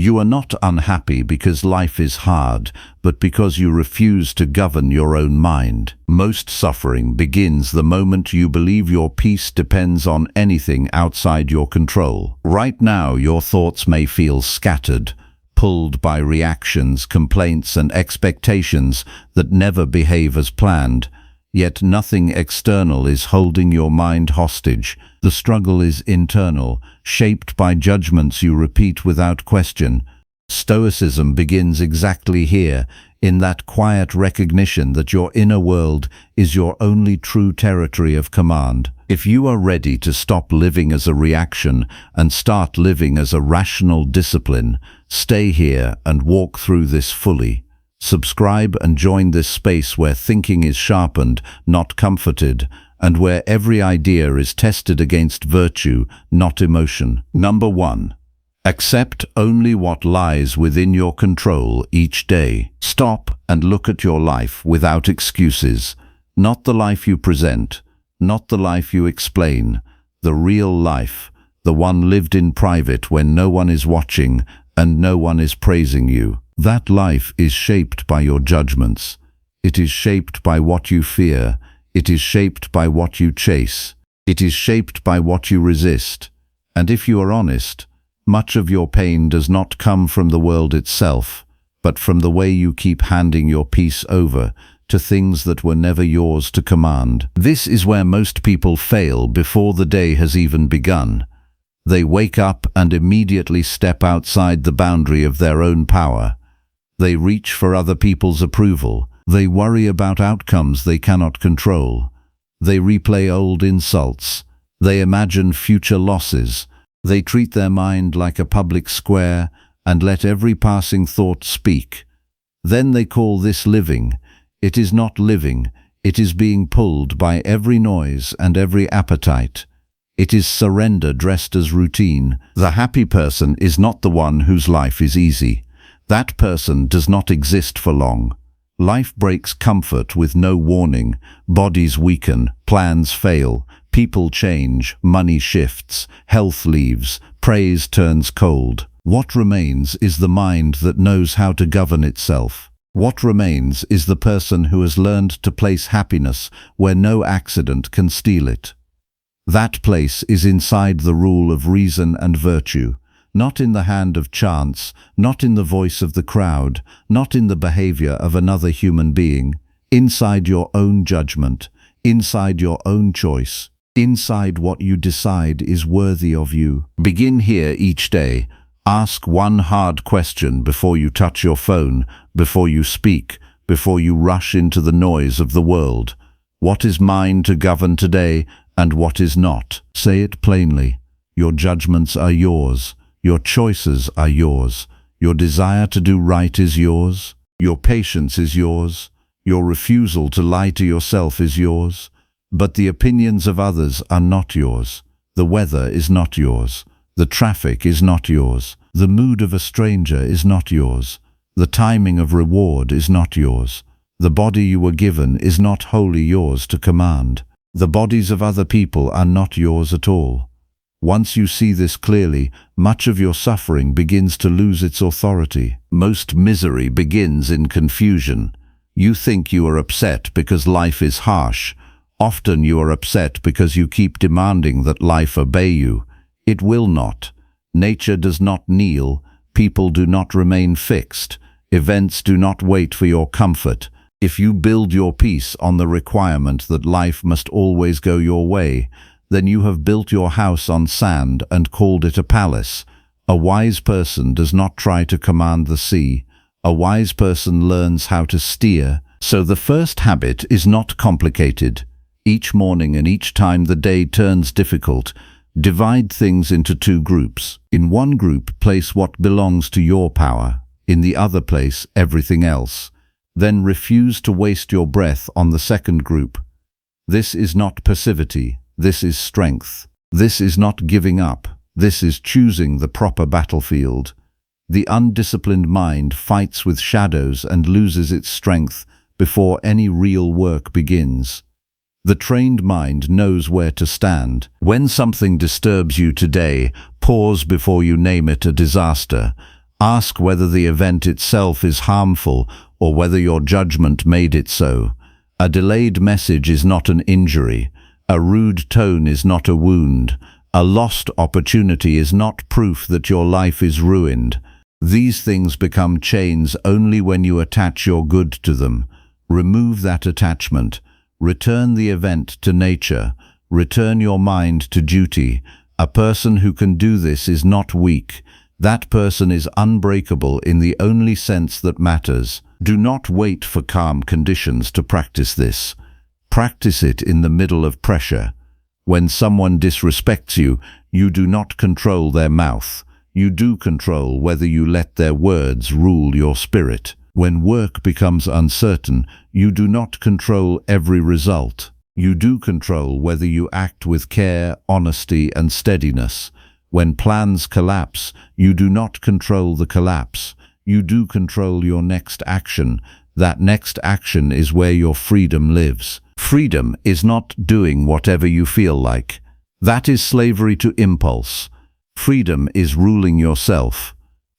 You are not unhappy because life is hard, but because you refuse to govern your own mind. Most suffering begins the moment you believe your peace depends on anything outside your control. Right now, your thoughts may feel scattered, pulled by reactions, complaints, and expectations that never behave as planned. Yet nothing external is holding your mind hostage. The struggle is internal, shaped by judgments you repeat without question. Stoicism begins exactly here, in that quiet recognition that your inner world is your only true territory of command. If you are ready to stop living as a reaction and start living as a rational discipline, stay here and walk through this fully. Subscribe and join this space where thinking is sharpened, not comforted, and where every idea is tested against virtue, not emotion. Number 1. Accept only what lies within your control each day. Stop and look at your life without excuses. Not the life you present, not the life you explain, the real life, the one lived in private when no one is watching and no one is praising you. That life is shaped by your judgments. It is shaped by what you fear. It is shaped by what you chase. It is shaped by what you resist. And if you are honest, much of your pain does not come from the world itself, but from the way you keep handing your peace over to things that were never yours to command. This is where most people fail before the day has even begun. They wake up and immediately step outside the boundary of their own power. They reach for other people's approval. They worry about outcomes they cannot control. They replay old insults. They imagine future losses. They treat their mind like a public square and let every passing thought speak. Then they call this living. It is not living. It is being pulled by every noise and every appetite. It is surrender dressed as routine. The happy person is not the one whose life is easy. That person does not exist for long. Life breaks comfort with no warning. Bodies weaken, plans fail, people change, money shifts, health leaves, praise turns cold. What remains is the mind that knows how to govern itself. What remains is the person who has learned to place happiness where no accident can steal it. That place is inside the rule of reason and virtue. Not in the hand of chance, not in the voice of the crowd, not in the behavior of another human being. Inside your own judgment, inside your own choice, inside what you decide is worthy of you. Begin here each day. Ask one hard question before you touch your phone, before you speak, before you rush into the noise of the world. What is mine to govern today, and what is not? Say it plainly. Your judgments are yours. Your choices are yours. Your desire to do right is yours. Your patience is yours. Your refusal to lie to yourself is yours. But the opinions of others are not yours. The weather is not yours. The traffic is not yours. The mood of a stranger is not yours. The timing of reward is not yours. The body you were given is not wholly yours to command. The bodies of other people are not yours at all. Once you see this clearly, much of your suffering begins to lose its authority. Most misery begins in confusion. You think you are upset because life is harsh. Often you are upset because you keep demanding that life obey you. It will not. Nature does not kneel. People do not remain fixed. Events do not wait for your comfort. If you build your peace on the requirement that life must always go your way, then you have built your house on sand and called it a palace. A wise person does not try to command the sea. A wise person learns how to steer. So the first habit is not complicated. Each morning and each time the day turns difficult, divide things into two groups. In one group, place what belongs to your power. In the other place, everything else. Then refuse to waste your breath on the second group. This is not passivity. This is strength. This is not giving up. This is choosing the proper battlefield. The undisciplined mind fights with shadows and loses its strength before any real work begins. The trained mind knows where to stand. When something disturbs you today, pause before you name it a disaster. Ask whether the event itself is harmful or whether your judgment made it so. A delayed message is not an injury. A rude tone is not a wound. A lost opportunity is not proof that your life is ruined. These things become chains only when you attach your good to them. Remove that attachment. Return the event to nature. Return your mind to duty. A person who can do this is not weak. That person is unbreakable in the only sense that matters. Do not wait for calm conditions to practice this. Practice it in the middle of pressure. When someone disrespects you, you do not control their mouth. You do control whether you let their words rule your spirit. When work becomes uncertain, you do not control every result. You do control whether you act with care, honesty, and steadiness. When plans collapse, you do not control the collapse. You do control your next action. That next action is where your freedom lives. Freedom is not doing whatever you feel like. That is slavery to impulse. Freedom is ruling yourself.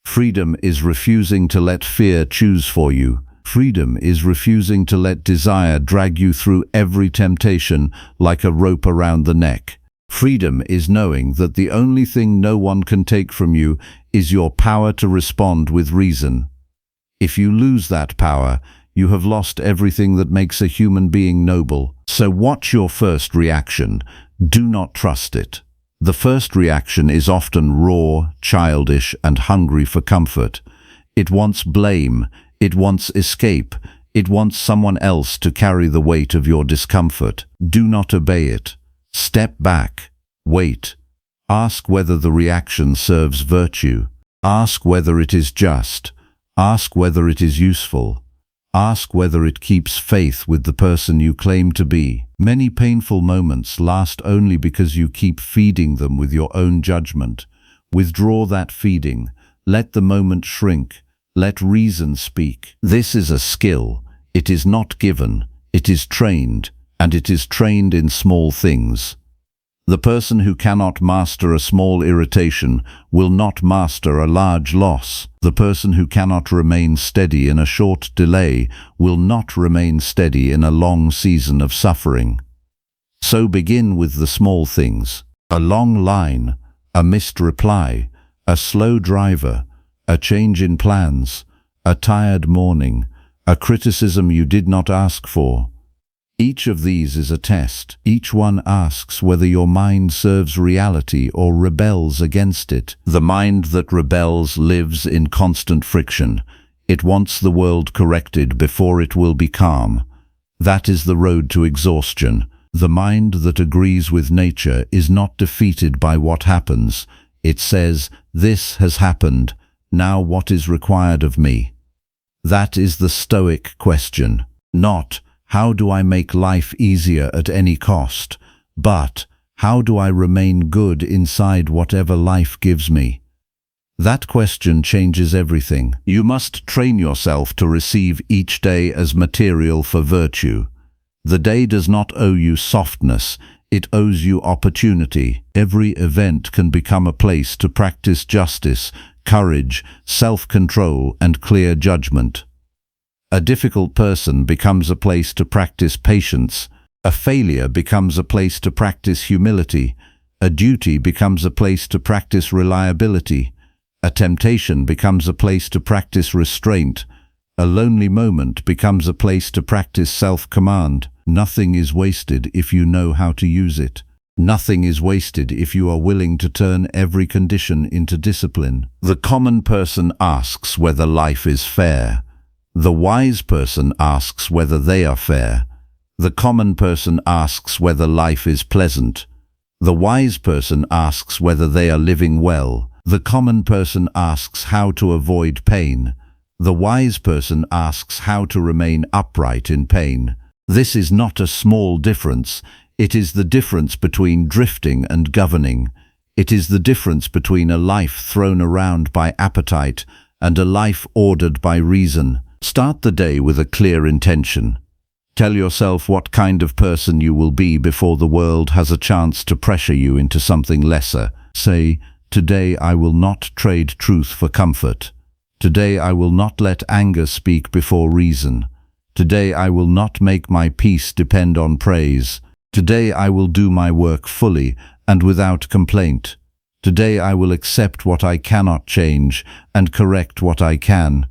Freedom is refusing to let fear choose for you. Freedom is refusing to let desire drag you through every temptation like a rope around the neck. Freedom is knowing that the only thing no one can take from you is your power to respond with reason. If you lose that power, you have lost everything that makes a human being noble. So watch your first reaction. Do not trust it. The first reaction is often raw, childish, and hungry for comfort. It wants blame. It wants escape. It wants someone else to carry the weight of your discomfort. Do not obey it. Step back. Wait. Ask whether the reaction serves virtue. Ask whether it is just. Ask whether it is useful. Ask whether it keeps faith with the person you claim to be. Many painful moments last only because you keep feeding them with your own judgment. Withdraw that feeding. Let the moment shrink. Let reason speak. This is a skill. It is not given. It is trained, and it is trained in small things. The person who cannot master a small irritation will not master a large loss. The person who cannot remain steady in a short delay will not remain steady in a long season of suffering. So begin with the small things. A long line, a missed reply, a slow driver, a change in plans, a tired morning, a criticism you did not ask for. Each of these is a test. Each one asks whether your mind serves reality or rebels against it. The mind that rebels lives in constant friction. It wants the world corrected before it will be calm. That is the road to exhaustion. The mind that agrees with nature is not defeated by what happens. It says, "This has happened. Now what is required of me?" That is the Stoic question. Not, "How do I make life easier at any cost?" but, "How do I remain good inside whatever life gives me?" That question changes everything. You must train yourself to receive each day as material for virtue. The day does not owe you softness, it owes you opportunity. Every event can become a place to practice justice, courage, self-control, and clear judgment. A difficult person becomes a place to practice patience. A failure becomes a place to practice humility. A duty becomes a place to practice reliability. A temptation becomes a place to practice restraint. A lonely moment becomes a place to practice self-command. Nothing is wasted if you know how to use it. Nothing is wasted if you are willing to turn every condition into discipline. The common person asks whether life is fair. The wise person asks whether they are fair. The common person asks whether life is pleasant. The wise person asks whether they are living well. The common person asks how to avoid pain. The wise person asks how to remain upright in pain. This is not a small difference. It is the difference between drifting and governing. It is the difference between a life thrown around by appetite and a life ordered by reason. Start the day with a clear intention. Tell yourself what kind of person you will be before the world has a chance to pressure you into something lesser. Say, "Today I will not trade truth for comfort. Today I will not let anger speak before reason. Today I will not make my peace depend on praise. Today I will do my work fully and without complaint. Today I will accept what I cannot change and correct what I can.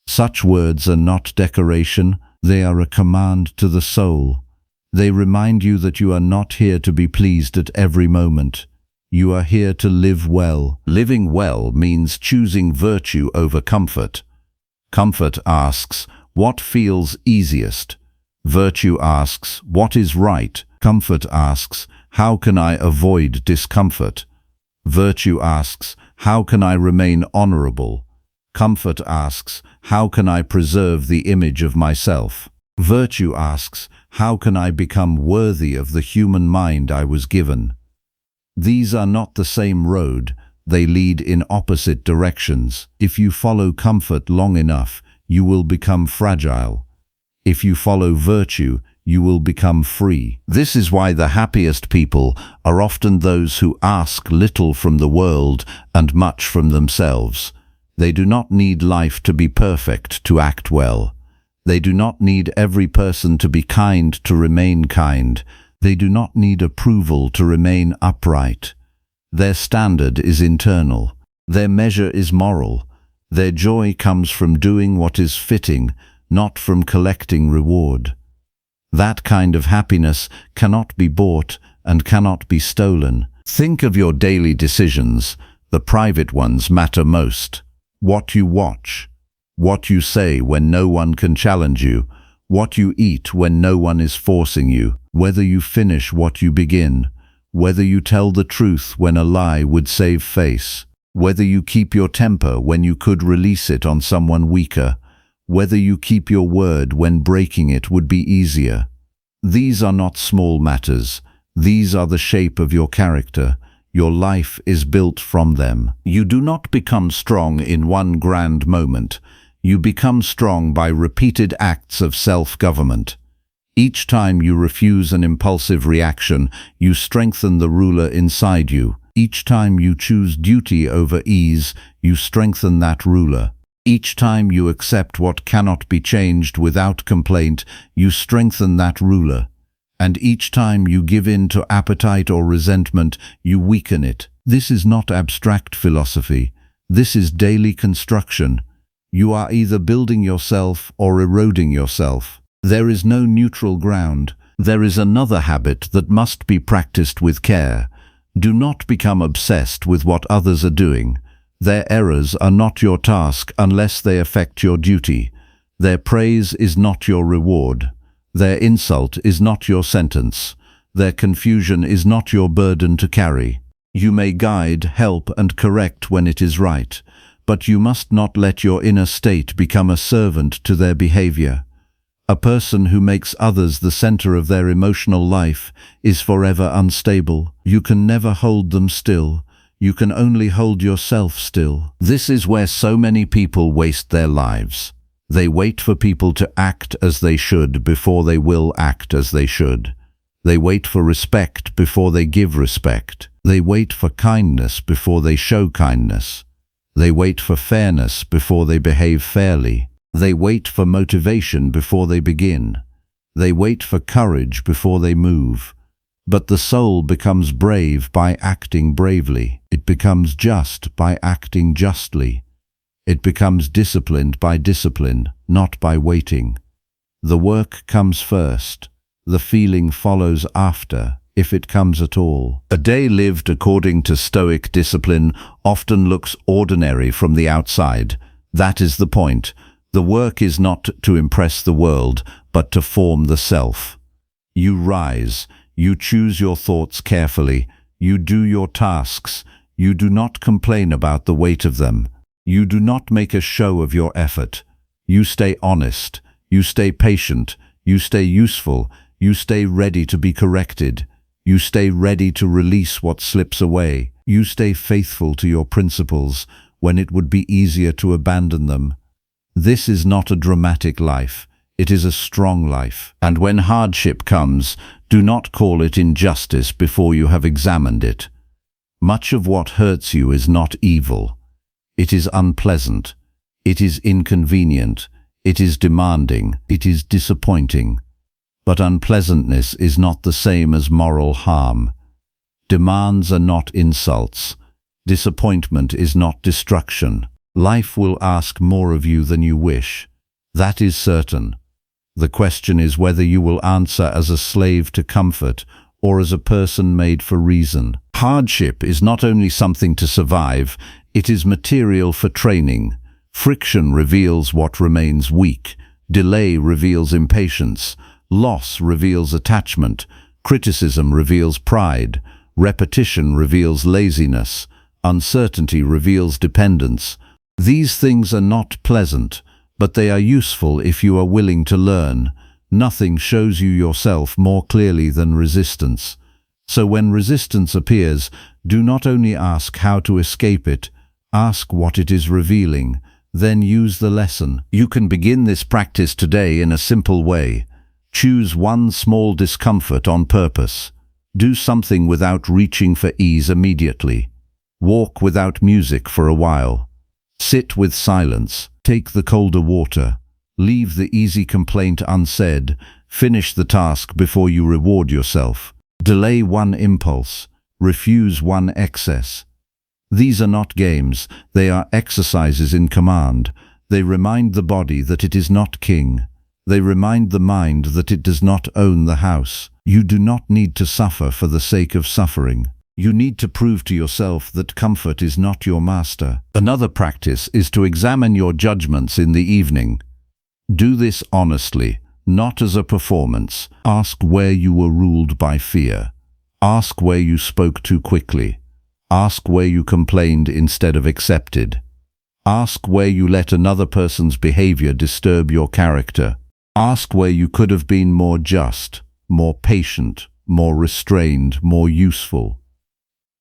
Such words are not decoration, they are a command to the soul. They remind you that you are not here to be pleased at every moment. You are here to live well. Living well means choosing virtue over comfort. Comfort asks, what feels easiest? Virtue asks, what is right? Comfort asks, how can I avoid discomfort? Virtue asks, how can I remain honorable? Comfort asks, how can I preserve the image of myself? Virtue asks, how can I become worthy of the human mind I was given? These are not the same road, they lead in opposite directions. If you follow comfort long enough, you will become fragile. If you follow virtue, you will become free. This is why the happiest people are often those who ask little from the world and much from themselves. They do not need life to be perfect to act well. They do not need every person to be kind to remain kind. They do not need approval to remain upright. Their standard is internal. Their measure is moral. Their joy comes from doing what is fitting, not from collecting reward. That kind of happiness cannot be bought and cannot be stolen. Think of your daily decisions. The private ones matter most. What you watch, what you say when no one can challenge you, what you eat when no one is forcing you, whether you finish what you begin, whether you tell the truth when a lie would save face, whether you keep your temper when you could release it on someone weaker, whether you keep your word when breaking it would be easier. These are not small matters. These are the shape of your character. Your life is built from them. You do not become strong in one grand moment. You become strong by repeated acts of self-government. Each time you refuse an impulsive reaction, you strengthen the ruler inside you. Each time you choose duty over ease, you strengthen that ruler. Each time you accept what cannot be changed without complaint, you strengthen that ruler. And each time you give in to appetite or resentment, you weaken it. This is not abstract philosophy. This is daily construction. You are either building yourself or eroding yourself. There is no neutral ground. There is another habit that must be practiced with care. Do not become obsessed with what others are doing. Their errors are not your task unless they affect your duty. Their praise is not your reward. Their insult is not your sentence. Their confusion is not your burden to carry. You may guide, help, and correct when it is right, but you must not let your inner state become a servant to their behavior. A person who makes others the center of their emotional life is forever unstable. You can never hold them still. You can only hold yourself still. This is where so many people waste their lives. They wait for people to act as they should before they will act as they should. They wait for respect before they give respect. They wait for kindness before they show kindness. They wait for fairness before they behave fairly. They wait for motivation before they begin. They wait for courage before they move. But the soul becomes brave by acting bravely. It becomes just by acting justly. It becomes disciplined by discipline, not by waiting. The work comes first. The feeling follows after, if it comes at all. A day lived according to Stoic discipline often looks ordinary from the outside. That is the point. The work is not to impress the world, but to form the self. You rise. You choose your thoughts carefully. You do your tasks. You do not complain about the weight of them. You do not make a show of your effort. You stay honest. You stay patient. You stay useful. You stay ready to be corrected. You stay ready to release what slips away. You stay faithful to your principles when it would be easier to abandon them. This is not a dramatic life. It is a strong life. And when hardship comes, do not call it injustice before you have examined it. Much of what hurts you is not evil. It is unpleasant. It is inconvenient. It is demanding. It is disappointing. But unpleasantness is not the same as moral harm. Demands are not insults. Disappointment is not destruction. Life will ask more of you than you wish. That is certain. The question is whether you will answer as a slave to comfort or as a person made for reason. Hardship is not only something to survive, it is material for training. Friction reveals what remains weak. Delay reveals impatience. Loss reveals attachment. Criticism reveals pride. Repetition reveals laziness. Uncertainty reveals dependence. These things are not pleasant, but they are useful if you are willing to learn. Nothing shows you yourself more clearly than resistance. So when resistance appears, do not only ask how to escape it, ask what it is revealing, then use the lesson. You can begin this practice today in a simple way. Choose one small discomfort on purpose. Do something without reaching for ease immediately. Walk without music for a while. Sit with silence. Take the colder water. Leave the easy complaint unsaid. Finish the task before you reward yourself. Delay one impulse. Refuse one excess. These are not games. They are exercises in command. They remind the body that it is not king. They remind the mind that it does not own the house. You do not need to suffer for the sake of suffering. You need to prove to yourself that comfort is not your master. Another practice is to examine your judgments in the evening. Do this honestly, not as a performance. Ask where you were ruled by fear. Ask where you spoke too quickly. Ask where you complained instead of accepted. Ask where you let another person's behavior disturb your character. Ask where you could have been more just, more patient, more restrained, more useful.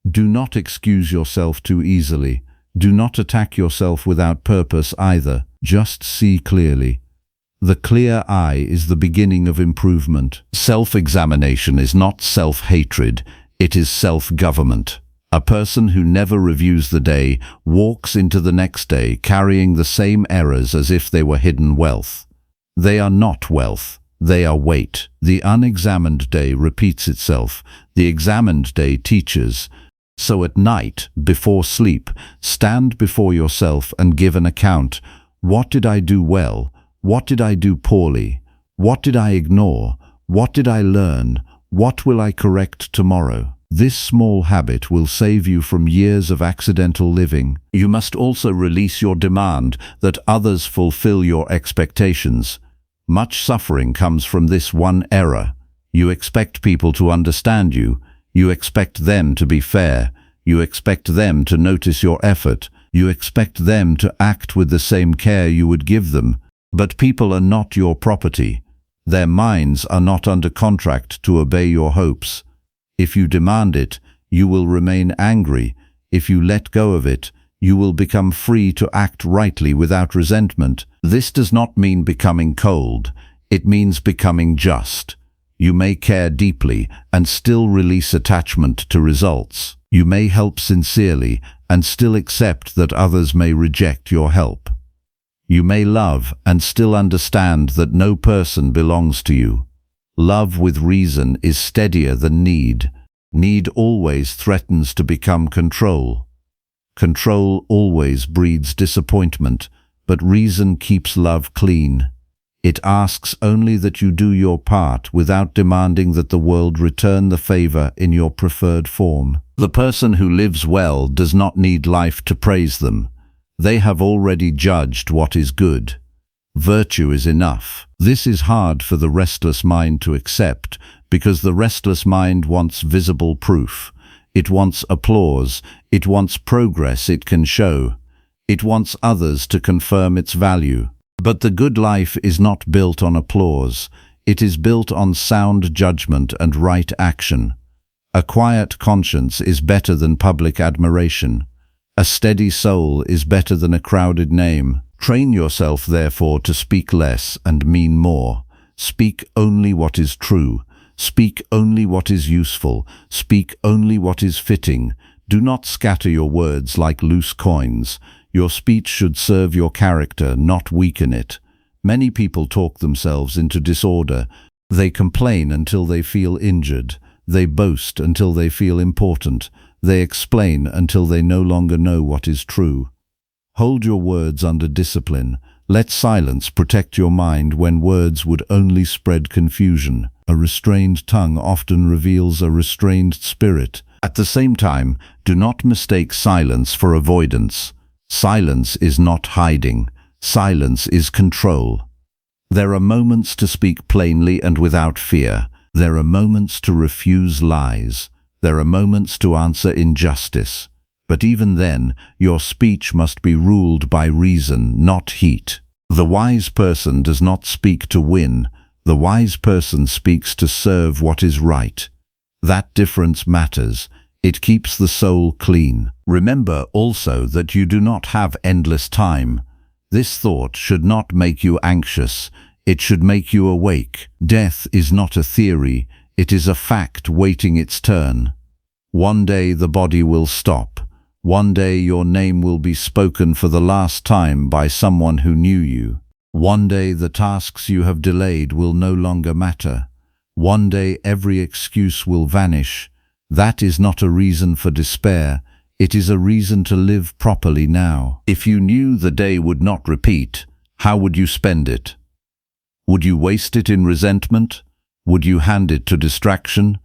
Do not excuse yourself too easily. Do not attack yourself without purpose either. Just see clearly. The clear eye is the beginning of improvement. Self-examination is not self-hatred, it is self-government. A person who never reviews the day walks into the next day carrying the same errors as if they were hidden wealth. They are not wealth, they are weight. The unexamined day repeats itself. The examined day teaches. So at night, before sleep, stand before yourself and give an account. What did I do well? What did I do poorly? What did I ignore? What did I learn? What will I correct tomorrow? This small habit will save you from years of accidental living. You must also release your demand that others fulfill your expectations. Much suffering comes from this one error. You expect people to understand you. You expect them to be fair. You expect them to notice your effort. You expect them to act with the same care you would give them. But people are not your property. Their minds are not under contract to obey your hopes. If you demand it, you will remain angry. If you let go of it, you will become free to act rightly without resentment. This does not mean becoming cold. It means becoming just. You may care deeply and still release attachment to results. You may help sincerely and still accept that others may reject your help. You may love and still understand that no person belongs to you. Love with reason is steadier than need. Need always threatens to become control. Control always breeds disappointment, but reason keeps love clean. It asks only that you do your part without demanding that the world return the favor in your preferred form. The person who lives well does not need life to praise them. They have already judged what is good. Virtue is enough. This is hard for the restless mind to accept because the restless mind wants visible proof. It wants applause. It wants progress it can show. It wants others to confirm its value. But the good life is not built on applause. It is built on sound judgment and right action. A quiet conscience is better than public admiration. A steady soul is better than a crowded name. Train yourself, therefore, to speak less and mean more. Speak only what is true. Speak only what is useful. Speak only what is fitting. Do not scatter your words like loose coins. Your speech should serve your character, not weaken it. Many people talk themselves into disorder. They complain until they feel injured. They boast until they feel important. They explain until they no longer know what is true. Hold your words under discipline. Let silence protect your mind when words would only spread confusion. A restrained tongue often reveals a restrained spirit. At the same time, do not mistake silence for avoidance. Silence is not hiding. Silence is control. There are moments to speak plainly and without fear. There are moments to refuse lies. There are moments to answer injustice. But even then, your speech must be ruled by reason, not heat. The wise person does not speak to win. The wise person speaks to serve what is right. That difference matters. It keeps the soul clean. Remember also that you do not have endless time. This thought should not make you anxious. It should make you awake. Death is not a theory. It is a fact waiting its turn. One day the body will stop. One day your name will be spoken for the last time by someone who knew you. One day the tasks you have delayed will no longer matter. One day every excuse will vanish. That is not a reason for despair. It is a reason to live properly now. If you knew the day would not repeat, how would you spend it? Would you waste it in resentment? Would you hand it to distraction?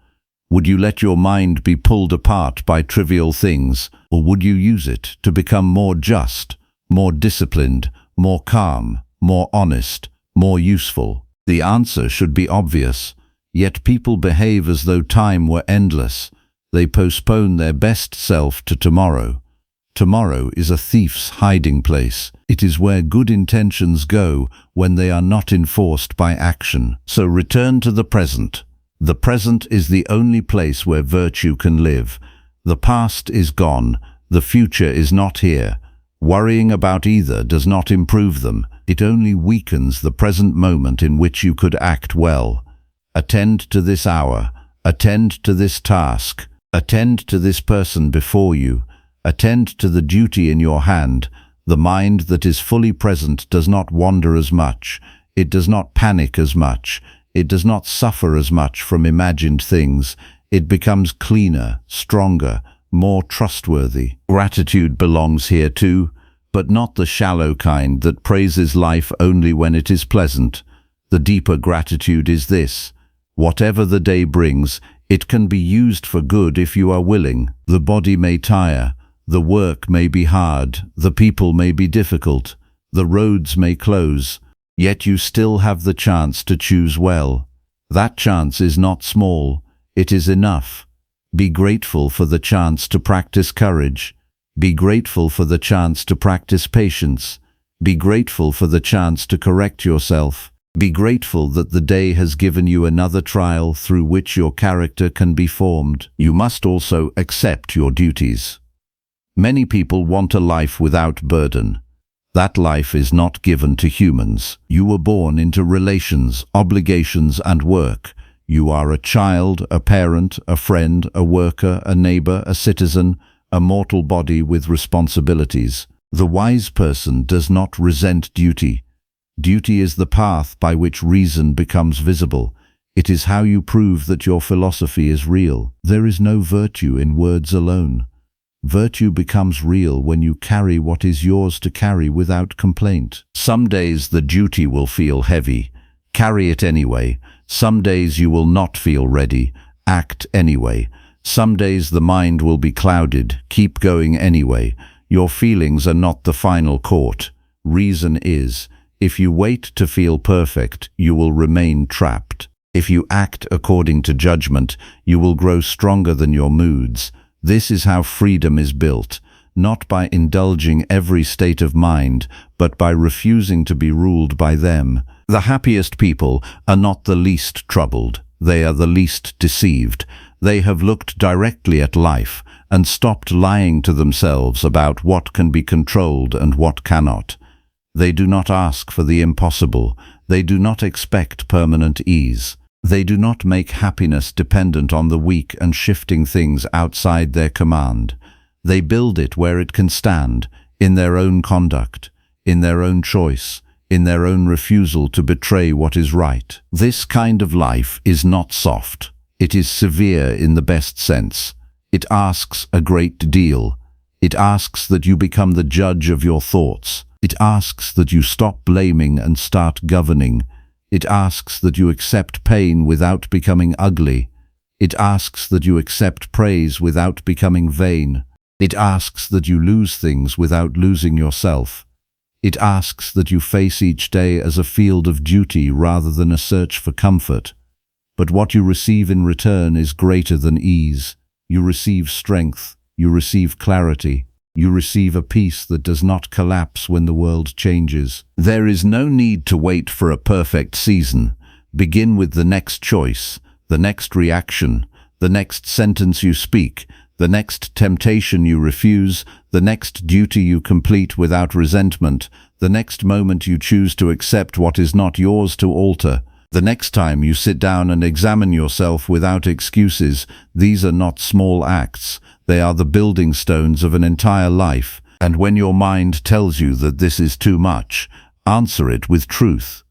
Would you let your mind be pulled apart by trivial things, or would you use it to become more just, more disciplined, more calm, more honest, more useful? The answer should be obvious, yet people behave as though time were endless. They postpone their best self to tomorrow. Tomorrow is a thief's hiding place. It is where good intentions go when they are not enforced by action. So return to the present. The present is the only place where virtue can live. The past is gone. The future is not here. Worrying about either does not improve them. It only weakens the present moment in which you could act well. Attend to this hour. Attend to this task. Attend to this person before you. Attend to the duty in your hand. The mind that is fully present does not wander as much. It does not panic as much. It does not suffer as much from imagined things. It becomes cleaner, stronger, more trustworthy. Gratitude belongs here too, but not the shallow kind that praises life only when it is pleasant. The deeper gratitude is this: whatever the day brings, it can be used for good if you are willing. The body may tire, the work may be hard, the people may be difficult, the roads may close, yet you still have the chance to choose well. That chance is not small, it is enough. Be grateful for the chance to practice courage. Be grateful for the chance to practice patience. Be grateful for the chance to correct yourself. Be grateful that the day has given you another trial through which your character can be formed. You must also accept your duties. Many people want a life without burden. That life is not given to humans. You were born into relations, obligations, and work. You are a child, a parent, a friend, a worker, a neighbor, a citizen, a mortal body with responsibilities. The wise person does not resent duty. Duty is the path by which reason becomes visible. It is how you prove that your philosophy is real. There is no virtue in words alone. Virtue becomes real when you carry what is yours to carry without complaint. Some days the duty will feel heavy. Carry it anyway. Some days you will not feel ready. Act anyway. Some days the mind will be clouded. Keep going anyway. Your feelings are not the final court. Reason is. If you wait to feel perfect, you will remain trapped. If you act according to judgment, you will grow stronger than your moods. This is how freedom is built, not by indulging every state of mind, but by refusing to be ruled by them. The happiest people are not the least troubled. They are the least deceived. They have looked directly at life and stopped lying to themselves about what can be controlled and what cannot. They do not ask for the impossible. They do not expect permanent ease. They do not make happiness dependent on the weak and shifting things outside their command. They build it where it can stand, in their own conduct, in their own choice, in their own refusal to betray what is right. This kind of life is not soft. It is severe in the best sense. It asks a great deal. It asks that you become the judge of your thoughts. It asks that you stop blaming and start governing. It asks that you accept pain without becoming ugly. It asks that you accept praise without becoming vain. It asks that you lose things without losing yourself. It asks that you face each day as a field of duty rather than a search for comfort. But what you receive in return is greater than ease. You receive strength. You receive clarity. You receive a peace that does not collapse when the world changes. There is no need to wait for a perfect season. Begin with the next choice, the next reaction, the next sentence you speak, the next temptation you refuse, the next duty you complete without resentment, the next moment you choose to accept what is not yours to alter, the next time you sit down and examine yourself without excuses. These are not small acts. They are the building stones of an entire life. And when your mind tells you that this is too much, answer it with truth.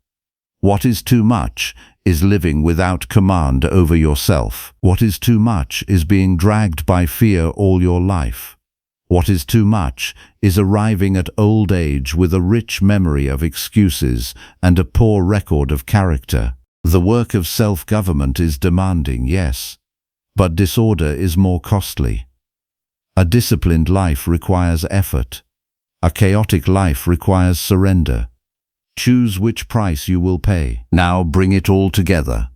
What is too much is living without command over yourself. What is too much is being dragged by fear all your life. What is too much is arriving at old age with a rich memory of excuses and a poor record of character. The work of self-government is demanding, yes, but disorder is more costly. A disciplined life requires effort. A chaotic life requires surrender. Choose which price you will pay. Now bring it all together.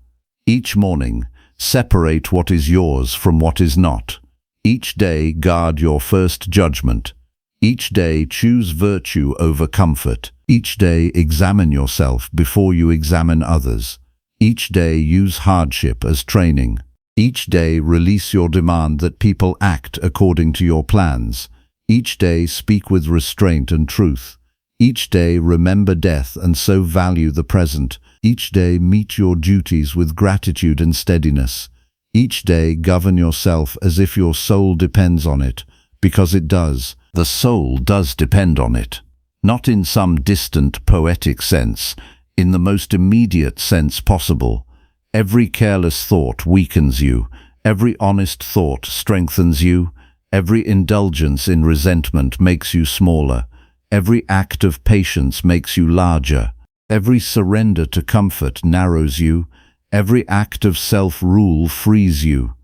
Each morning, separate what is yours from what is not. Each day, guard your first judgment. Each day, choose virtue over comfort. Each day, examine yourself before you examine others. Each day, use hardship as training. Each day, release your demand that people act according to your plans. Each day, speak with restraint and truth. Each day, remember death and so value the present. Each day, meet your duties with gratitude and steadiness. Each day, govern yourself as if your soul depends on it, because it does. The soul does depend on it. Not in some distant, poetic sense, in the most immediate sense possible. Every careless thought weakens you. Every honest thought strengthens you. Every indulgence in resentment makes you smaller. Every act of patience makes you larger. Every surrender to comfort narrows you. Every act of self-rule frees you.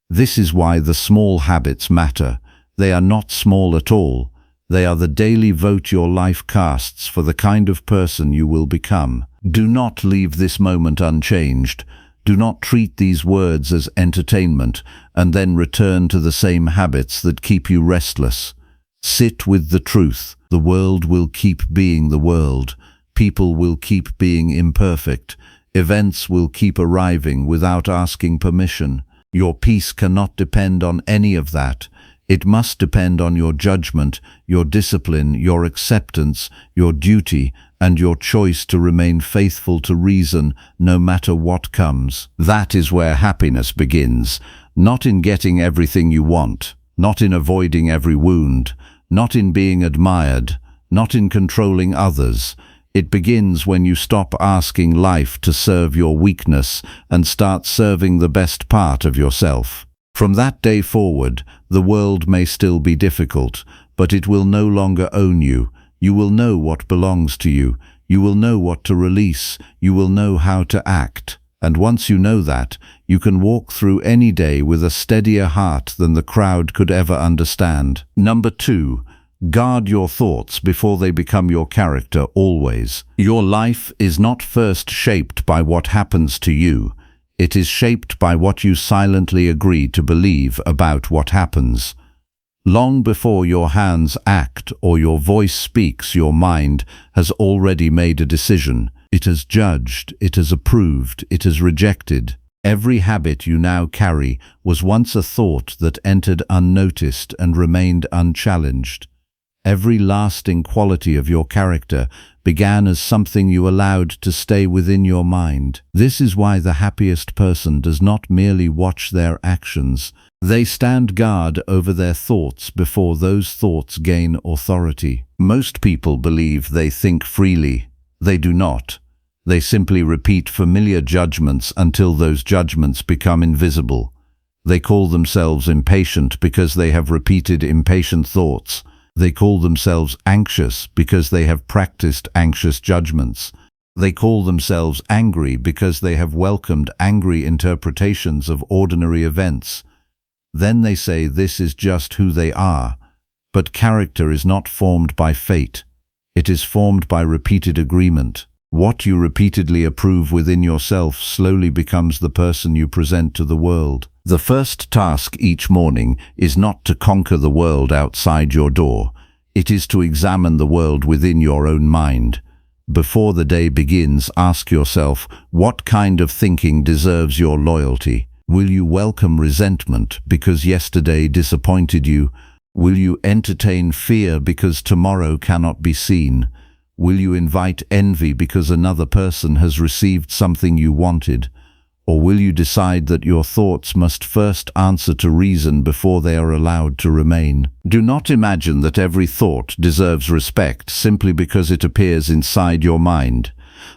This is why the small habits matter. They are not small at all. They are the daily vote your life casts for the kind of person you will become. Do not leave this moment unchanged. Do not treat these words as entertainment and then return to the same habits that keep you restless. Sit with the truth. The world will keep being the world. People will keep being imperfect. Events will keep arriving without asking permission. Your peace cannot depend on any of that. It must depend on your judgment, your discipline, your acceptance, your duty, and your choice to remain faithful to reason no matter what comes. That is where happiness begins, not in getting everything you want, not in avoiding every wound, not in being admired, not in controlling others. It begins when you stop asking life to serve your weakness and start serving the best part of yourself. From that day forward, the world may still be difficult, but it will no longer own you. You will know what belongs to you. You will know what to release. You will know how to act. And once you know that, you can walk through any day with a steadier heart than the crowd could ever understand. Number 2. Guard your thoughts before they become your character always. Your life is not first shaped by what happens to you. It is shaped by what you silently agree to believe about what happens. Long before your hands act or your voice speaks, your mind has already made a decision. It has judged, it has approved, it has rejected. Every habit you now carry was once a thought that entered unnoticed and remained unchallenged. Every lasting quality of your character began as something you allowed to stay within your mind. This is why the happiest person does not merely watch their actions, They stand guard over their thoughts before those thoughts gain authority. Most people believe they think freely. They do not. They simply repeat familiar judgments until those judgments become invisible. They call themselves impatient because they have repeated impatient thoughts. They call themselves anxious because they have practiced anxious judgments. They call themselves angry because they have welcomed angry interpretations of ordinary events. Then they say this is just who they are. But character is not formed by fate. It is formed by repeated agreement. What you repeatedly approve within yourself slowly becomes the person you present to the world. The first task each morning is not to conquer the world outside your door. It is to examine the world within your own mind. Before the day begins, ask yourself, what kind of thinking deserves your loyalty? Will you welcome resentment because yesterday disappointed you? Will you entertain fear because tomorrow cannot be seen? Will you invite envy because another person has received something you wanted? Or will you decide that your thoughts must first answer to reason before they are allowed to remain? Do not imagine that every thought deserves respect simply because it appears inside your mind.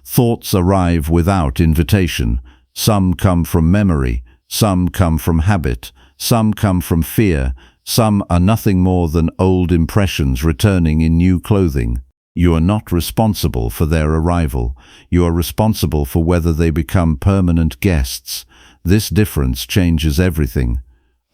Thoughts arrive without invitation. Some come from memory. Some come from habit, some come from fear, some are nothing more than old impressions returning in new clothing. You are not responsible for their arrival. You are responsible for whether they become permanent guests. This difference changes everything.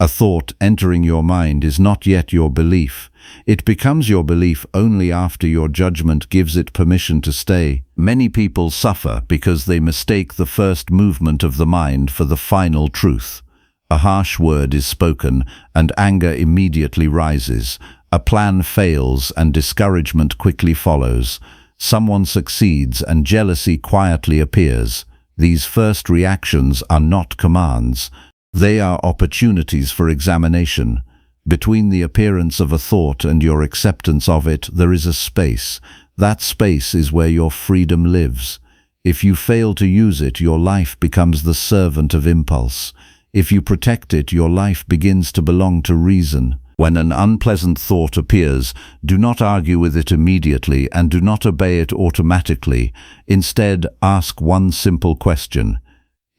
A thought entering your mind is not yet your belief. It becomes your belief only after your judgment gives it permission to stay. Many people suffer because they mistake the first movement of the mind for the final truth. A harsh word is spoken, and anger immediately rises. A plan fails, and discouragement quickly follows. Someone succeeds, and jealousy quietly appears. These first reactions are not commands. They are opportunities for examination. Between the appearance of a thought and your acceptance of it, there is a space. That space is where your freedom lives. If you fail to use it, your life becomes the servant of impulse. If you protect it, your life begins to belong to reason. When an unpleasant thought appears, do not argue with it immediately and do not obey it automatically. Instead, ask one simple question.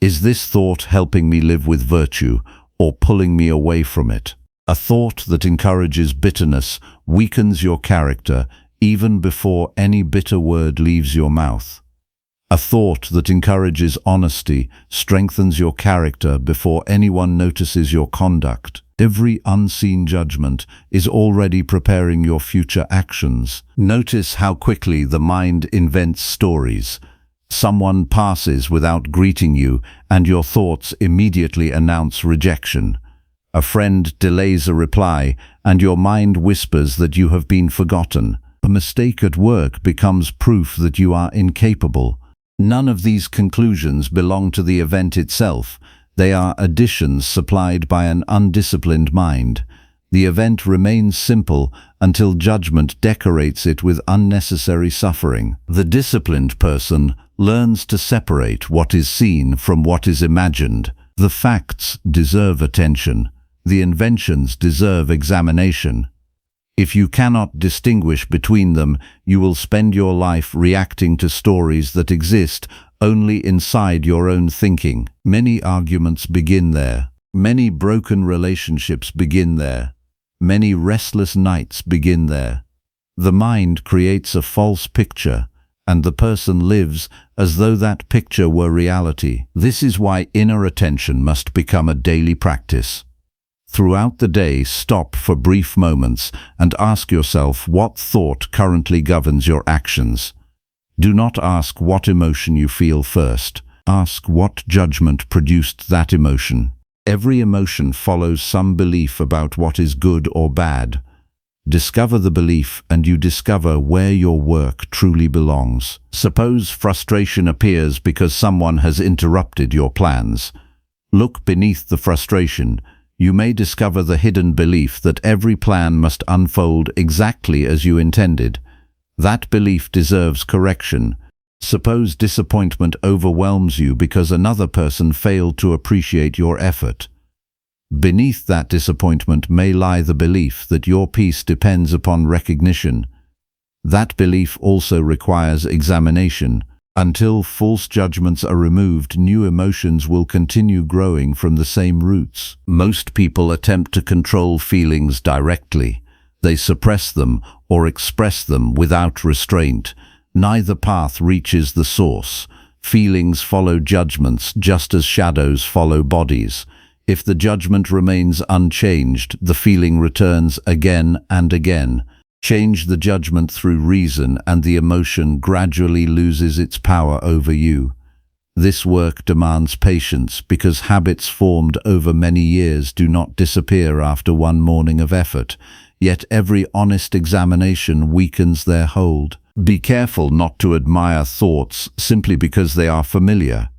Is this thought helping me live with virtue or pulling me away from it? A thought that encourages bitterness weakens your character even before any bitter word leaves your mouth. A thought that encourages honesty strengthens your character before anyone notices your conduct. Every unseen judgment is already preparing your future actions. Notice how quickly the mind invents stories. Someone passes without greeting you, and your thoughts immediately announce rejection. A friend delays a reply, and your mind whispers that you have been forgotten. A mistake at work becomes proof that you are incapable. None of these conclusions belong to the event itself. They are additions supplied by an undisciplined mind. The event remains simple until judgment decorates it with unnecessary suffering. The disciplined person learns to separate what is seen from what is imagined. The facts deserve attention. The inventions deserve examination. If you cannot distinguish between them, you will spend your life reacting to stories that exist only inside your own thinking. Many arguments begin there. Many broken relationships begin there. Many restless nights begin there. The mind creates a false picture, and the person lives as though that picture were reality. This is why inner attention must become a daily practice. Throughout the day, stop for brief moments and ask yourself what thought currently governs your actions. Do not ask what emotion you feel first. Ask what judgment produced that emotion. Every emotion follows some belief about what is good or bad. Discover the belief and you discover where your work truly belongs. Suppose frustration appears because someone has interrupted your plans. Look beneath the frustration. You may discover the hidden belief that every plan must unfold exactly as you intended. That belief deserves correction. Suppose disappointment overwhelms you because another person failed to appreciate your effort. Beneath that disappointment may lie the belief that your peace depends upon recognition. That belief also requires examination. Until false judgments are removed, new emotions will continue growing from the same roots. Most people attempt to control feelings directly. They suppress them or express them without restraint. Neither path reaches the source. Feelings follow judgments just as shadows follow bodies. If the judgment remains unchanged, the feeling returns again and again. Change the judgment through reason and the emotion gradually loses its power over you. This work demands patience because habits formed over many years do not disappear after one morning of effort, yet every honest examination weakens their hold. Be careful not to admire thoughts simply because they are familiar.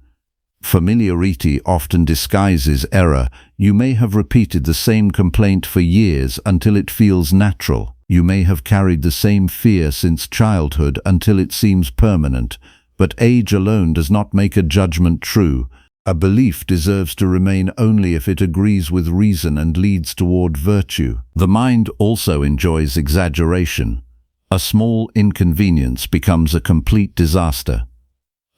Familiarity often disguises error. You may have repeated the same complaint for years until it feels natural. You may have carried the same fear since childhood until it seems permanent. But age alone does not make a judgment true. A belief deserves to remain only if it agrees with reason and leads toward virtue. The mind also enjoys exaggeration. A small inconvenience becomes a complete disaster.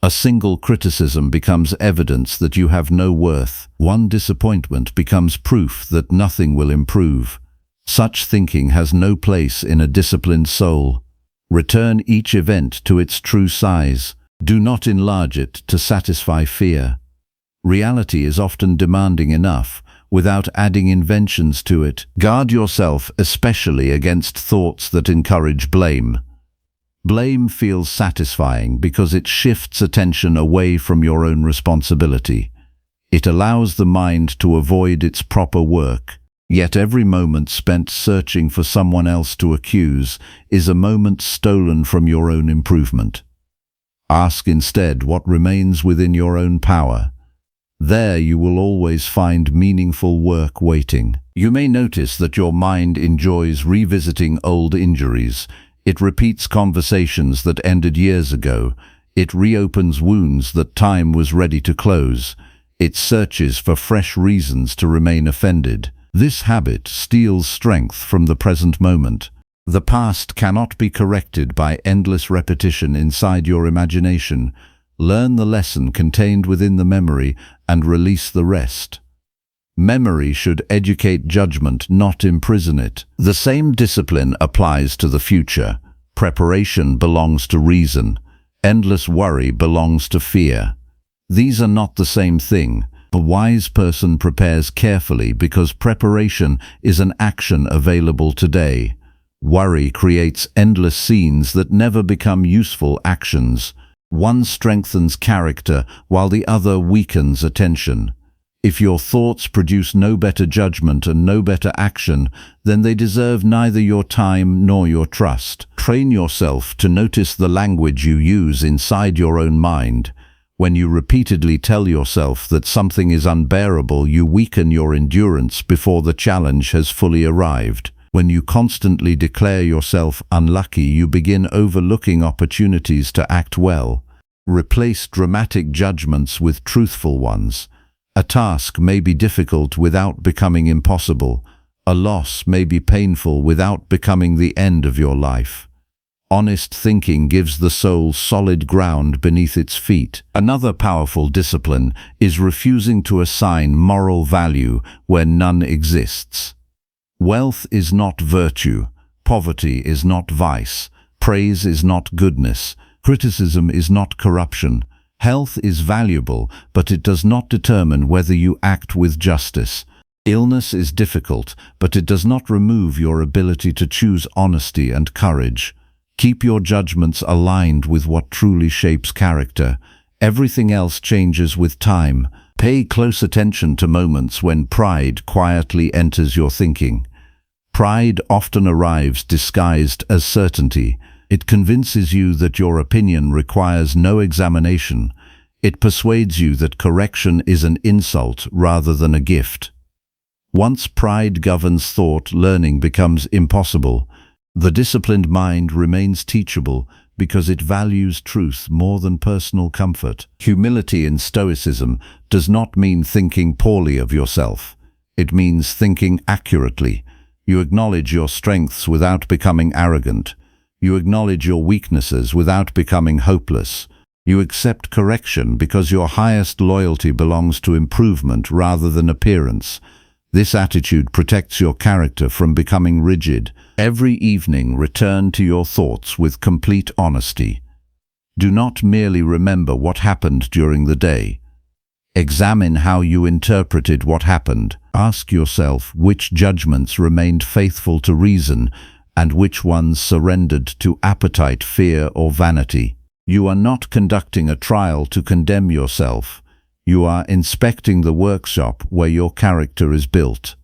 A single criticism becomes evidence that you have no worth. One disappointment becomes proof that nothing will improve. Such thinking has no place in a disciplined soul. Return each event to its true size. Do not enlarge it to satisfy fear. Reality is often demanding enough, without adding inventions to it. Guard yourself especially against thoughts that encourage blame. Blame feels satisfying because it shifts attention away from your own responsibility. It allows the mind to avoid its proper work. Yet every moment spent searching for someone else to accuse is a moment stolen from your own improvement. Ask instead what remains within your own power. There you will always find meaningful work waiting. You may notice that your mind enjoys revisiting old injuries. It repeats conversations that ended years ago. It reopens wounds that time was ready to close. It searches for fresh reasons to remain offended. This habit steals strength from the present moment. The past cannot be corrected by endless repetition inside your imagination. Learn the lesson contained within the memory and release the rest. Memory should educate judgment, not imprison it. The same discipline applies to the future. Preparation belongs to reason. Endless worry belongs to fear. These are not the same thing. A wise person prepares carefully because preparation is an action available today. Worry creates endless scenes that never become useful actions. One strengthens character while the other weakens attention. If your thoughts produce no better judgment and no better action, then they deserve neither your time nor your trust. Train yourself to notice the language you use inside your own mind. When you repeatedly tell yourself that something is unbearable, you weaken your endurance before the challenge has fully arrived. When you constantly declare yourself unlucky, you begin overlooking opportunities to act well. Replace dramatic judgments with truthful ones. A task may be difficult without becoming impossible. A loss may be painful without becoming the end of your life. Honest thinking gives the soul solid ground beneath its feet. Another powerful discipline is refusing to assign moral value where none exists. Wealth is not virtue. Poverty is not vice. Praise is not goodness. Criticism is not corruption. Health is valuable, but it does not determine whether you act with justice. Illness is difficult, but it does not remove your ability to choose honesty and courage. Keep your judgments aligned with what truly shapes character. Everything else changes with time. Pay close attention to moments when pride quietly enters your thinking. Pride often arrives disguised as certainty. It convinces you that your opinion requires no examination. It persuades you that correction is an insult rather than a gift. Once pride governs thought, learning becomes impossible. The disciplined mind remains teachable because it values truth more than personal comfort. Humility in Stoicism does not mean thinking poorly of yourself. It means thinking accurately. You acknowledge your strengths without becoming arrogant. You acknowledge your weaknesses without becoming hopeless. You accept correction because your highest loyalty belongs to improvement rather than appearance. This attitude protects your character from becoming rigid. Every evening, return to your thoughts with complete honesty. Do not merely remember what happened during the day. Examine how you interpreted what happened. Ask yourself which judgments remained faithful to reason and which ones surrendered to appetite, fear, or vanity. You are not conducting a trial to condemn yourself. You are inspecting the workshop where your character is built.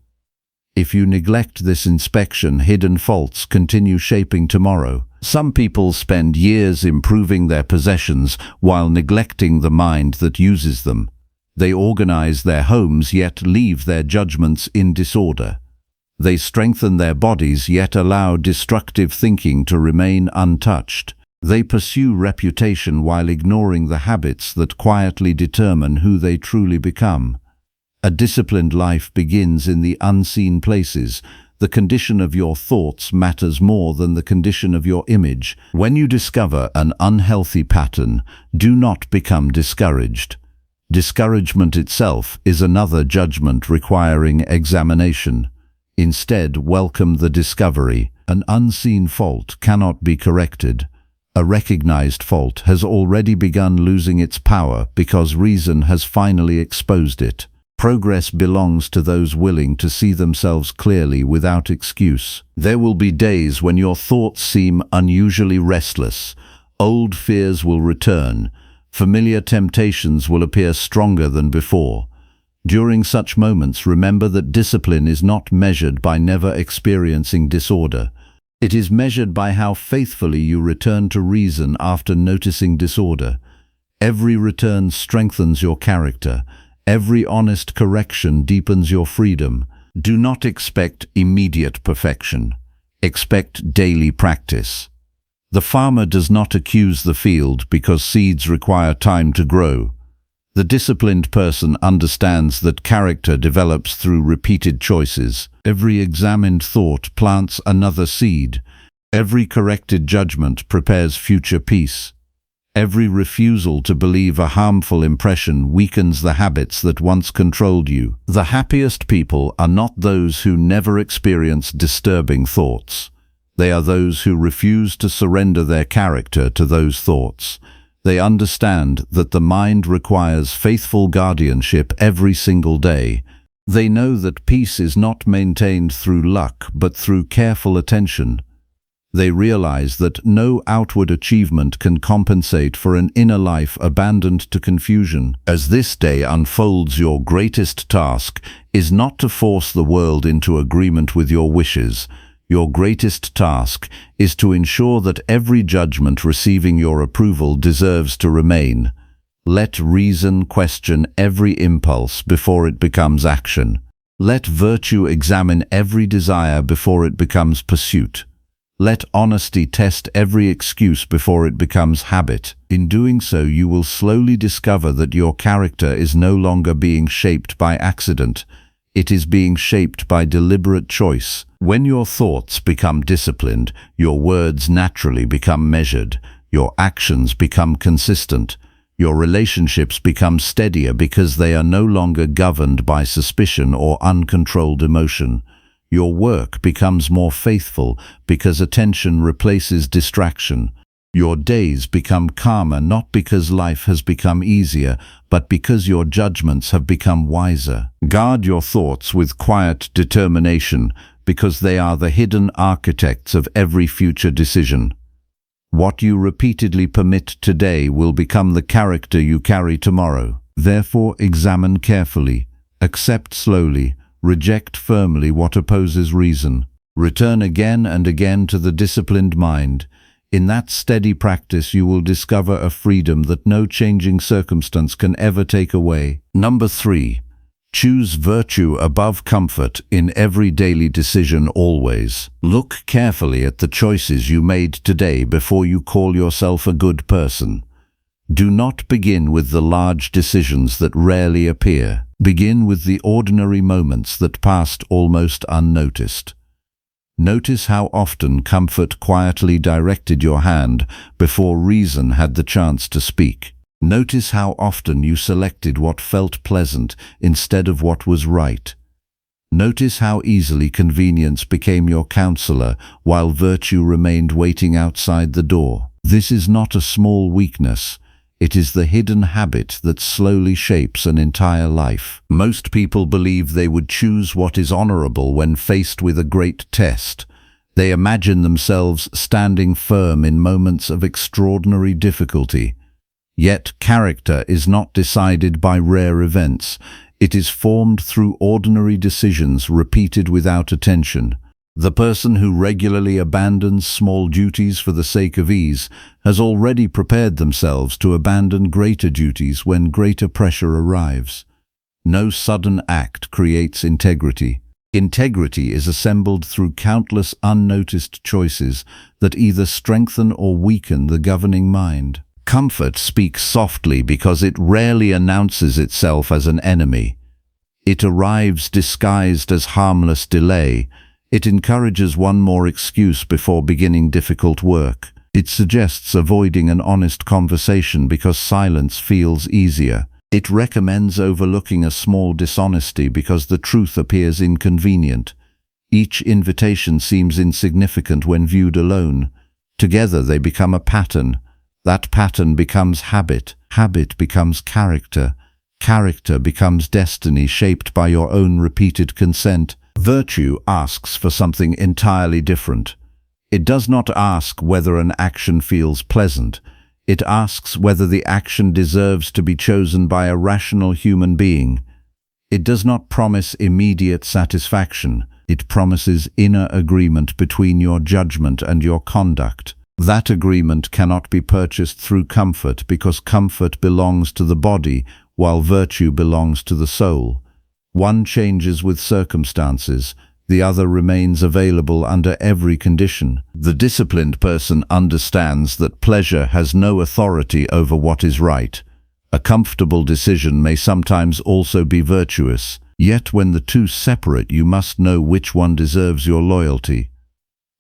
If you neglect this inspection, hidden faults continue shaping tomorrow. Some people spend years improving their possessions while neglecting the mind that uses them. They organize their homes yet leave their judgments in disorder. They strengthen their bodies yet allow destructive thinking to remain untouched. They pursue reputation while ignoring the habits that quietly determine who they truly become. A disciplined life begins in the unseen places. The condition of your thoughts matters more than the condition of your image. When you discover an unhealthy pattern, do not become discouraged. Discouragement itself is another judgment requiring examination. Instead, welcome the discovery. An unseen fault cannot be corrected. A recognized fault has already begun losing its power because reason has finally exposed it. Progress belongs to those willing to see themselves clearly without excuse. There will be days when your thoughts seem unusually restless. Old fears will return. Familiar temptations will appear stronger than before. During such moments, remember that discipline is not measured by never experiencing disorder. It is measured by how faithfully you return to reason after noticing disorder. Every return strengthens your character. Every honest correction deepens your freedom. Do not expect immediate perfection. Expect daily practice. The farmer does not accuse the field because seeds require time to grow. The disciplined person understands that character develops through repeated choices. Every examined thought plants another seed. Every corrected judgment prepares future peace. Every refusal to believe a harmful impression weakens the habits that once controlled you. The happiest people are not those who never experience disturbing thoughts. They are those who refuse to surrender their character to those thoughts. They understand that the mind requires faithful guardianship every single day. They know that peace is not maintained through luck, but through careful attention. They realize that no outward achievement can compensate for an inner life abandoned to confusion. As this day unfolds, your greatest task is not to force the world into agreement with your wishes. Your greatest task is to ensure that every judgment receiving your approval deserves to remain. Let reason question every impulse before it becomes action. Let virtue examine every desire before it becomes pursuit. Let honesty test every excuse before it becomes habit. In doing so, you will slowly discover that your character is no longer being shaped by accident. It is being shaped by deliberate choice. When your thoughts become disciplined, your words naturally become measured. Your actions become consistent. Your relationships become steadier because they are no longer governed by suspicion or uncontrolled emotion. Your work becomes more faithful because attention replaces distraction. Your days become calmer not because life has become easier, but because your judgments have become wiser. Guard your thoughts with quiet determination because they are the hidden architects of every future decision. What you repeatedly permit today will become the character you carry tomorrow. Therefore, examine carefully, accept slowly, reject firmly what opposes reason. Return again and again to the disciplined mind. In that steady practice, you will discover a freedom that no changing circumstance can ever take away. Number 3. Choose virtue above comfort in every daily decision always. Look carefully at the choices you made today before you call yourself a good person. Do not begin with the large decisions that rarely appear. Begin with the ordinary moments that passed almost unnoticed. Notice how often comfort quietly directed your hand before reason had the chance to speak. Notice how often you selected what felt pleasant instead of what was right. Notice how easily convenience became your counselor while virtue remained waiting outside the door. This is not a small weakness. It is the hidden habit that slowly shapes an entire life. Most people believe they would choose what is honorable when faced with a great test. They imagine themselves standing firm in moments of extraordinary difficulty. Yet character is not decided by rare events. It is formed through ordinary decisions repeated without attention. The person who regularly abandons small duties for the sake of ease has already prepared themselves to abandon greater duties when greater pressure arrives. No sudden act creates integrity. Integrity is assembled through countless unnoticed choices that either strengthen or weaken the governing mind. Comfort speaks softly because it rarely announces itself as an enemy. It arrives disguised as harmless delay. It encourages one more excuse before beginning difficult work. It suggests avoiding an honest conversation because silence feels easier. It recommends overlooking a small dishonesty because the truth appears inconvenient. Each invitation seems insignificant when viewed alone. Together they become a pattern. That pattern becomes habit. Habit becomes character. Character becomes destiny shaped by your own repeated consent. Virtue asks for something entirely different. It does not ask whether an action feels pleasant. It asks whether the action deserves to be chosen by a rational human being. It does not promise immediate satisfaction. It promises inner agreement between your judgment and your conduct. That agreement cannot be purchased through comfort because comfort belongs to the body while virtue belongs to the soul. One changes with circumstances, the other remains available under every condition. The disciplined person understands that pleasure has no authority over what is right. A comfortable decision may sometimes also be virtuous, yet when the two separate, you must know which one deserves your loyalty.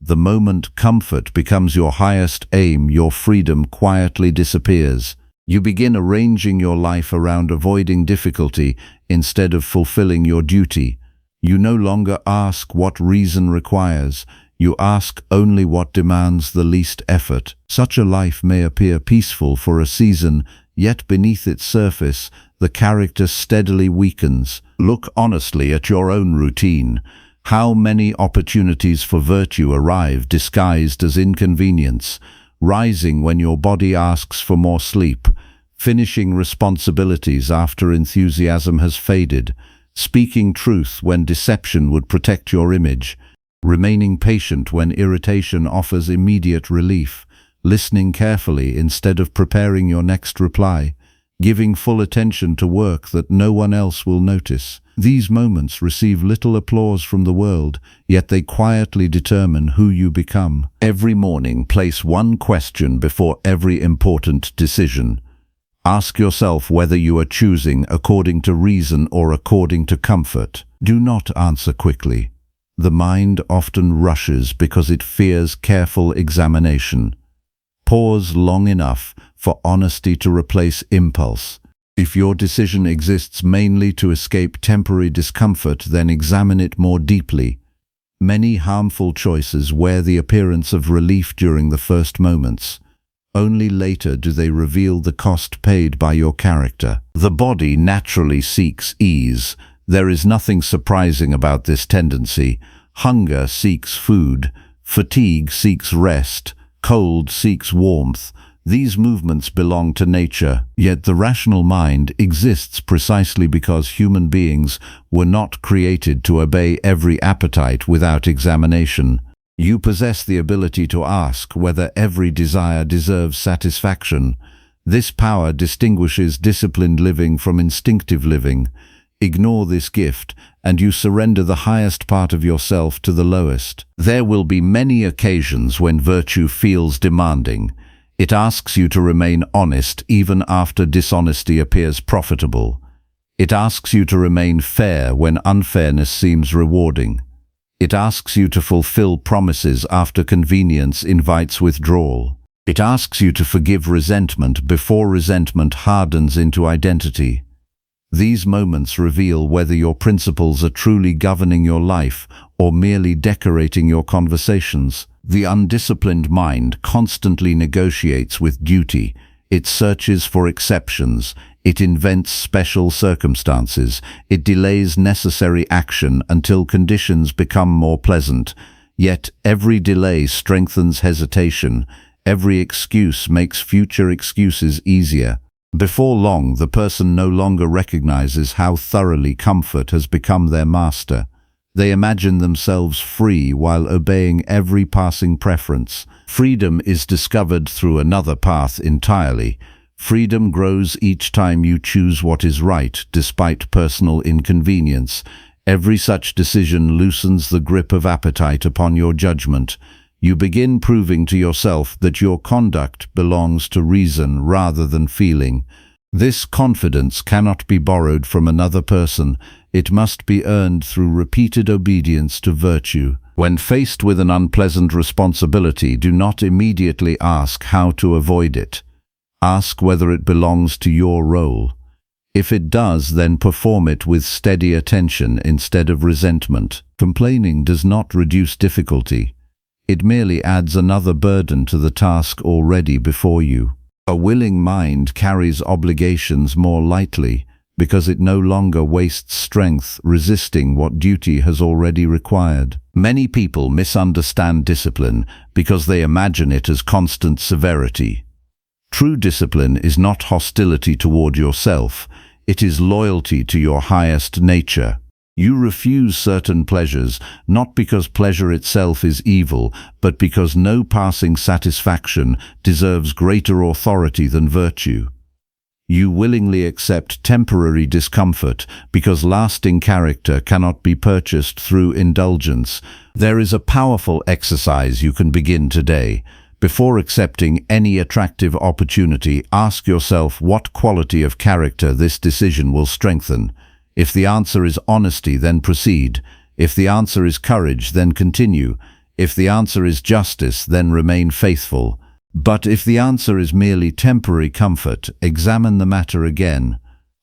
The moment comfort becomes your highest aim, your freedom quietly disappears. You begin arranging your life around avoiding difficulty instead of fulfilling your duty. You no longer ask what reason requires. You ask only what demands the least effort. Such a life may appear peaceful for a season, yet beneath its surface, the character steadily weakens. Look honestly at your own routine. How many opportunities for virtue arrive disguised as inconvenience? Rising when your body asks for more sleep, finishing responsibilities after enthusiasm has faded, speaking truth when deception would protect your image, remaining patient when irritation offers immediate relief, listening carefully instead of preparing your next reply, giving full attention to work that no one else will notice. These moments receive little applause from the world, yet they quietly determine who you become. Every morning, place one question before every important decision. Ask yourself whether you are choosing according to reason or according to comfort. Do not answer quickly. The mind often rushes because it fears careful examination. Pause long enough for honesty to replace impulse. If your decision exists mainly to escape temporary discomfort, then examine it more deeply. Many harmful choices wear the appearance of relief during the first moments. Only later do they reveal the cost paid by your character. The body naturally seeks ease. There is nothing surprising about this tendency. Hunger seeks food. Fatigue seeks rest. Cold seeks warmth. These movements belong to nature, yet the rational mind exists precisely because human beings were not created to obey every appetite without examination. You possess the ability to ask whether every desire deserves satisfaction. This power distinguishes disciplined living from instinctive living. Ignore this gift, and you surrender the highest part of yourself to the lowest. There will be many occasions when virtue feels demanding. It asks you to remain honest even after dishonesty appears profitable. It asks you to remain fair when unfairness seems rewarding. It asks you to fulfill promises after convenience invites withdrawal. It asks you to forgive resentment before resentment hardens into identity. These moments reveal whether your principles are truly governing your life or merely decorating your conversations. The undisciplined mind constantly negotiates with duty. It searches for exceptions. It invents special circumstances. It delays necessary action until conditions become more pleasant. Yet every delay strengthens hesitation. Every excuse makes future excuses easier. Before long, the person no longer recognizes how thoroughly comfort has become their master. They imagine themselves free while obeying every passing preference. Freedom is discovered through another path entirely. Freedom grows each time you choose what is right, despite personal inconvenience. Every such decision loosens the grip of appetite upon your judgment. You begin proving to yourself that your conduct belongs to reason rather than feeling. This confidence cannot be borrowed from another person. It must be earned through repeated obedience to virtue. When faced with an unpleasant responsibility, do not immediately ask how to avoid it. Ask whether it belongs to your role. If it does, then perform it with steady attention instead of resentment. Complaining does not reduce difficulty. It merely adds another burden to the task already before you. A willing mind carries obligations more lightly because it no longer wastes strength resisting what duty has already required. Many people misunderstand discipline because they imagine it as constant severity. True discipline is not hostility toward yourself. It is loyalty to your highest nature. You refuse certain pleasures, not because pleasure itself is evil, but because no passing satisfaction deserves greater authority than virtue. You willingly accept temporary discomfort because lasting character cannot be purchased through indulgence. There is a powerful exercise you can begin today. Before accepting any attractive opportunity, ask yourself what quality of character this decision will strengthen. If the answer is honesty, then proceed. If the answer is courage, then continue. If the answer is justice, then remain faithful. But if the answer is merely temporary comfort, examine the matter again.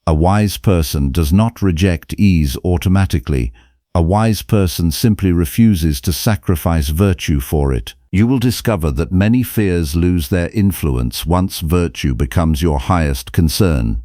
A wise person does not reject ease automatically. A wise person simply refuses to sacrifice virtue for it. You will discover that many fears lose their influence once virtue becomes your highest concern.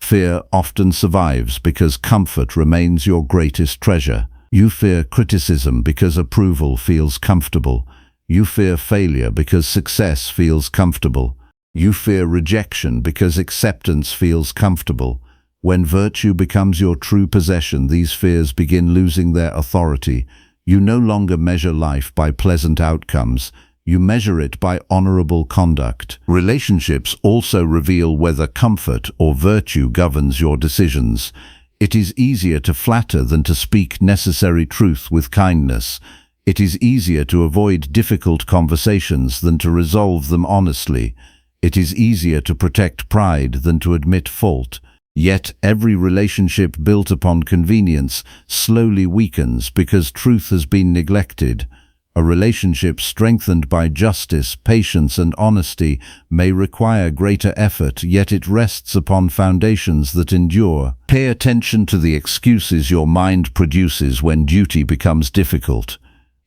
Fear often survives because comfort remains your greatest treasure. You fear criticism because approval feels comfortable. You fear failure because success feels comfortable. You fear rejection because acceptance feels comfortable. When virtue becomes your true possession, these fears begin losing their authority. You no longer measure life by pleasant outcomes. You measure it by honorable conduct. Relationships also reveal whether comfort or virtue governs your decisions. It is easier to flatter than to speak necessary truth with kindness. It is easier to avoid difficult conversations than to resolve them honestly. It is easier to protect pride than to admit fault. Yet every relationship built upon convenience slowly weakens because truth has been neglected. A relationship strengthened by justice, patience, and honesty may require greater effort, yet it rests upon foundations that endure. Pay attention to the excuses your mind produces when duty becomes difficult.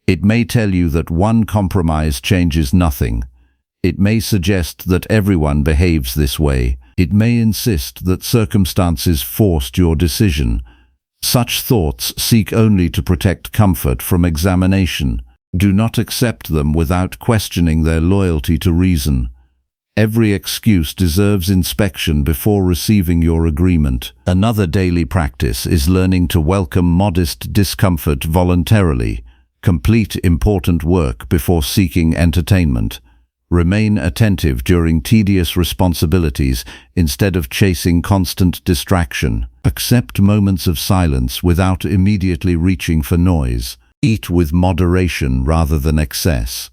It may tell you that one compromise changes nothing. It may suggest that everyone behaves this way. It may insist that circumstances forced your decision. Such thoughts seek only to protect comfort from examination. Do not accept them without questioning their loyalty to reason. Every excuse deserves inspection before receiving your agreement. Another daily practice is learning to welcome modest discomfort voluntarily. Complete important work before seeking entertainment. Remain attentive during tedious responsibilities instead of chasing constant distraction. Accept moments of silence without immediately reaching for noise. Eat with moderation rather than excess.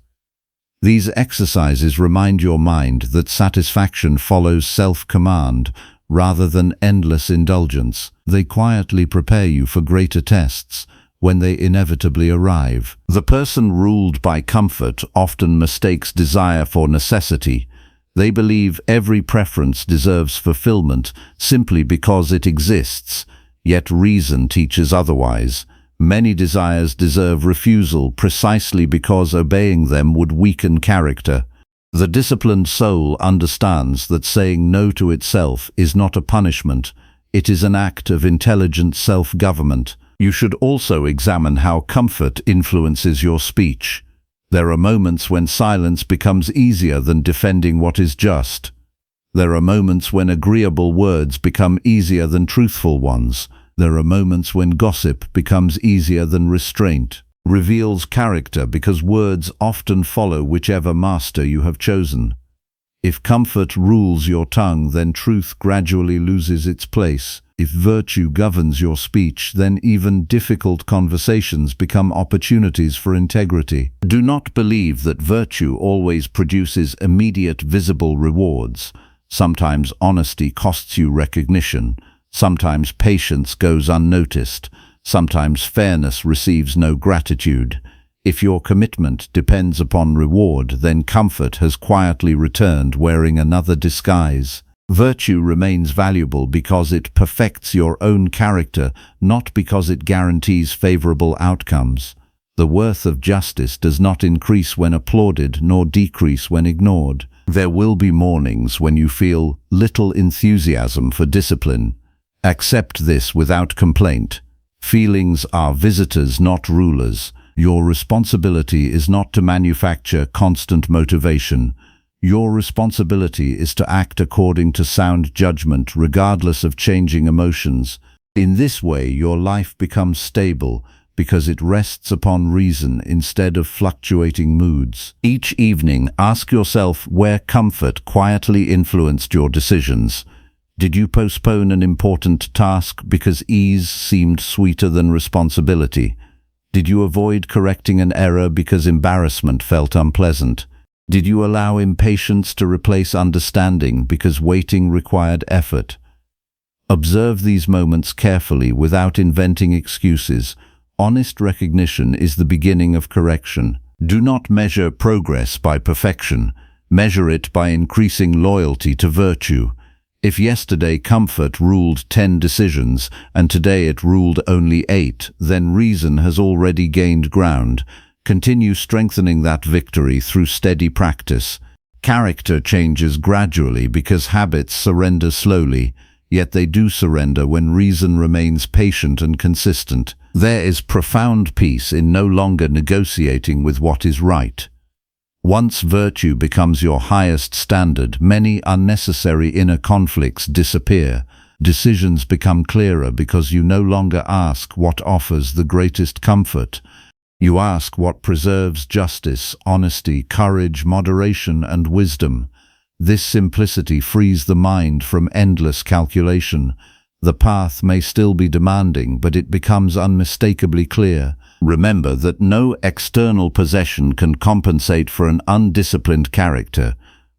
These exercises remind your mind that satisfaction follows self-command rather than endless indulgence. They quietly prepare you for greater tests when they inevitably arrive. The person ruled by comfort often mistakes desire for necessity. They believe every preference deserves fulfillment simply because it exists, yet reason teaches otherwise. Many desires deserve refusal precisely because obeying them would weaken character. The disciplined soul understands that saying no to itself is not a punishment, it is an act of intelligent self-government. You should also examine how comfort influences your speech. There are moments when silence becomes easier than defending what is just. There are moments when agreeable words become easier than truthful ones. There are moments when gossip becomes easier than restraint. Reveals character because words often follow whichever master you have chosen. If comfort rules your tongue, then truth gradually loses its place. If virtue governs your speech, then even difficult conversations become opportunities for integrity. Do not believe that virtue always produces immediate visible rewards. Sometimes honesty costs you recognition. Sometimes patience goes unnoticed. Sometimes fairness receives no gratitude. If your commitment depends upon reward, then comfort has quietly returned wearing another disguise. Virtue remains valuable because it perfects your own character, not because it guarantees favorable outcomes. The worth of justice does not increase when applauded, nor decrease when ignored. There will be mornings when you feel little enthusiasm for discipline. Accept this without complaint. Feelings are visitors, not rulers. Your responsibility is not to manufacture constant motivation. Your responsibility is to act according to sound judgment, regardless of changing emotions. In this way, your life becomes stable because it rests upon reason instead of fluctuating moods. Each evening, ask yourself where comfort quietly influenced your decisions. Did you postpone an important task because ease seemed sweeter than responsibility? Did you avoid correcting an error because embarrassment felt unpleasant? Did you allow impatience to replace understanding because waiting required effort? Observe these moments carefully without inventing excuses. Honest recognition is the beginning of correction. Do not measure progress by perfection. Measure it by increasing loyalty to virtue. If yesterday comfort ruled 10 decisions and today it ruled only 8, then reason has already gained ground. Continue strengthening that victory through steady practice. Character changes gradually because habits surrender slowly, yet they do surrender when reason remains patient and consistent. There is profound peace in no longer negotiating with what is right. Once virtue becomes your highest standard, many unnecessary inner conflicts disappear. Decisions become clearer because you no longer ask what offers the greatest comfort. You ask what preserves justice, honesty, courage, moderation, and wisdom. This simplicity frees the mind from endless calculation. The path may still be demanding, but it becomes unmistakably clear. Remember that no external possession can compensate for an undisciplined character.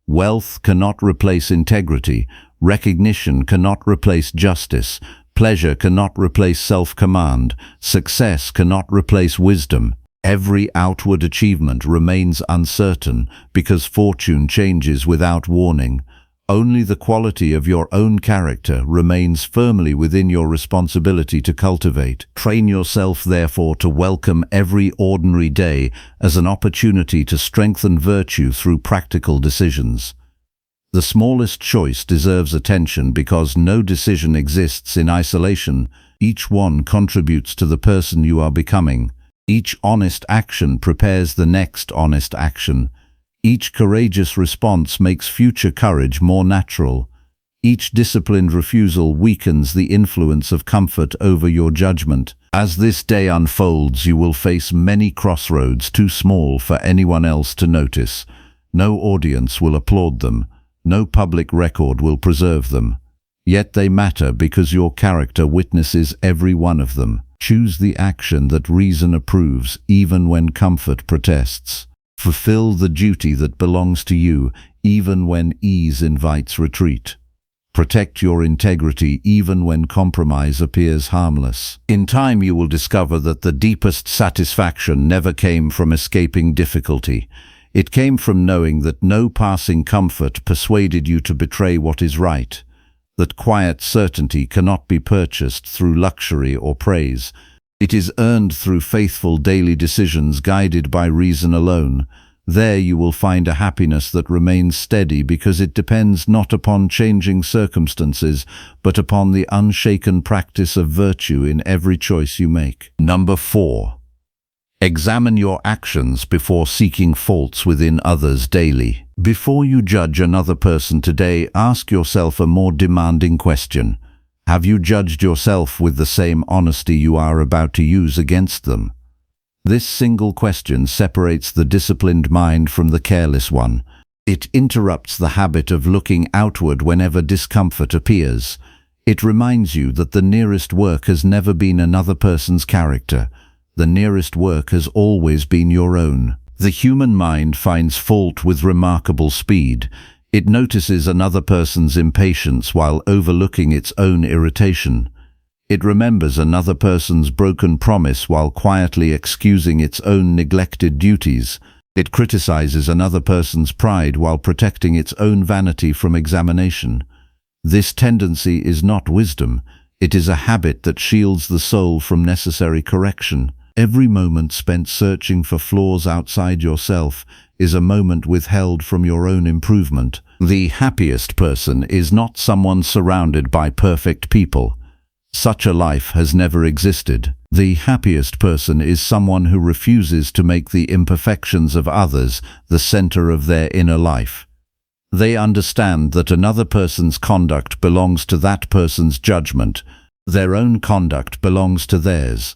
Wealth cannot replace integrity. Recognition cannot replace justice. Pleasure cannot replace self-command. Success cannot replace wisdom. Every outward achievement remains uncertain because fortune changes without warning. Only the quality of your own character remains firmly within your responsibility to cultivate. Train yourself, therefore, to welcome every ordinary day as an opportunity to strengthen virtue through practical decisions. The smallest choice deserves attention because no decision exists in isolation. Each one contributes to the person you are becoming. Each honest action prepares the next honest action. Each courageous response makes future courage more natural. Each disciplined refusal weakens the influence of comfort over your judgment. As this day unfolds, you will face many crossroads too small for anyone else to notice. No audience will applaud them. No public record will preserve them. Yet they matter because your character witnesses every one of them. Choose the action that reason approves, even when comfort protests. Fulfill the duty that belongs to you, even when ease invites retreat. Protect your integrity even when compromise appears harmless. In time you will discover that the deepest satisfaction never came from escaping difficulty. It came from knowing that no passing comfort persuaded you to betray what is right, that quiet certainty cannot be purchased through luxury or praise. It is earned through faithful daily decisions guided by reason alone. There you will find a happiness that remains steady because it depends not upon changing circumstances, but upon the unshaken practice of virtue in every choice you make. Number 4. Examine your actions before seeking faults within others daily. Before you judge another person today, ask yourself a more demanding question. Have you judged yourself with the same honesty you are about to use against them? This single question separates the disciplined mind from the careless one. It interrupts the habit of looking outward whenever discomfort appears. It reminds you that the nearest work has never been another person's character. The nearest work has always been your own. The human mind finds fault with remarkable speed. It notices another person's impatience while overlooking its own irritation. It remembers another person's broken promise while quietly excusing its own neglected duties. It criticizes another person's pride while protecting its own vanity from examination. This tendency is not wisdom. It is a habit that shields the soul from necessary correction. Every moment spent searching for flaws outside yourself is a moment withheld from your own improvement. The happiest person is not someone surrounded by perfect people. Such a life has never existed. The happiest person is someone who refuses to make the imperfections of others the center of their inner life. They understand that another person's conduct belongs to that person's judgment. Their own conduct belongs to theirs.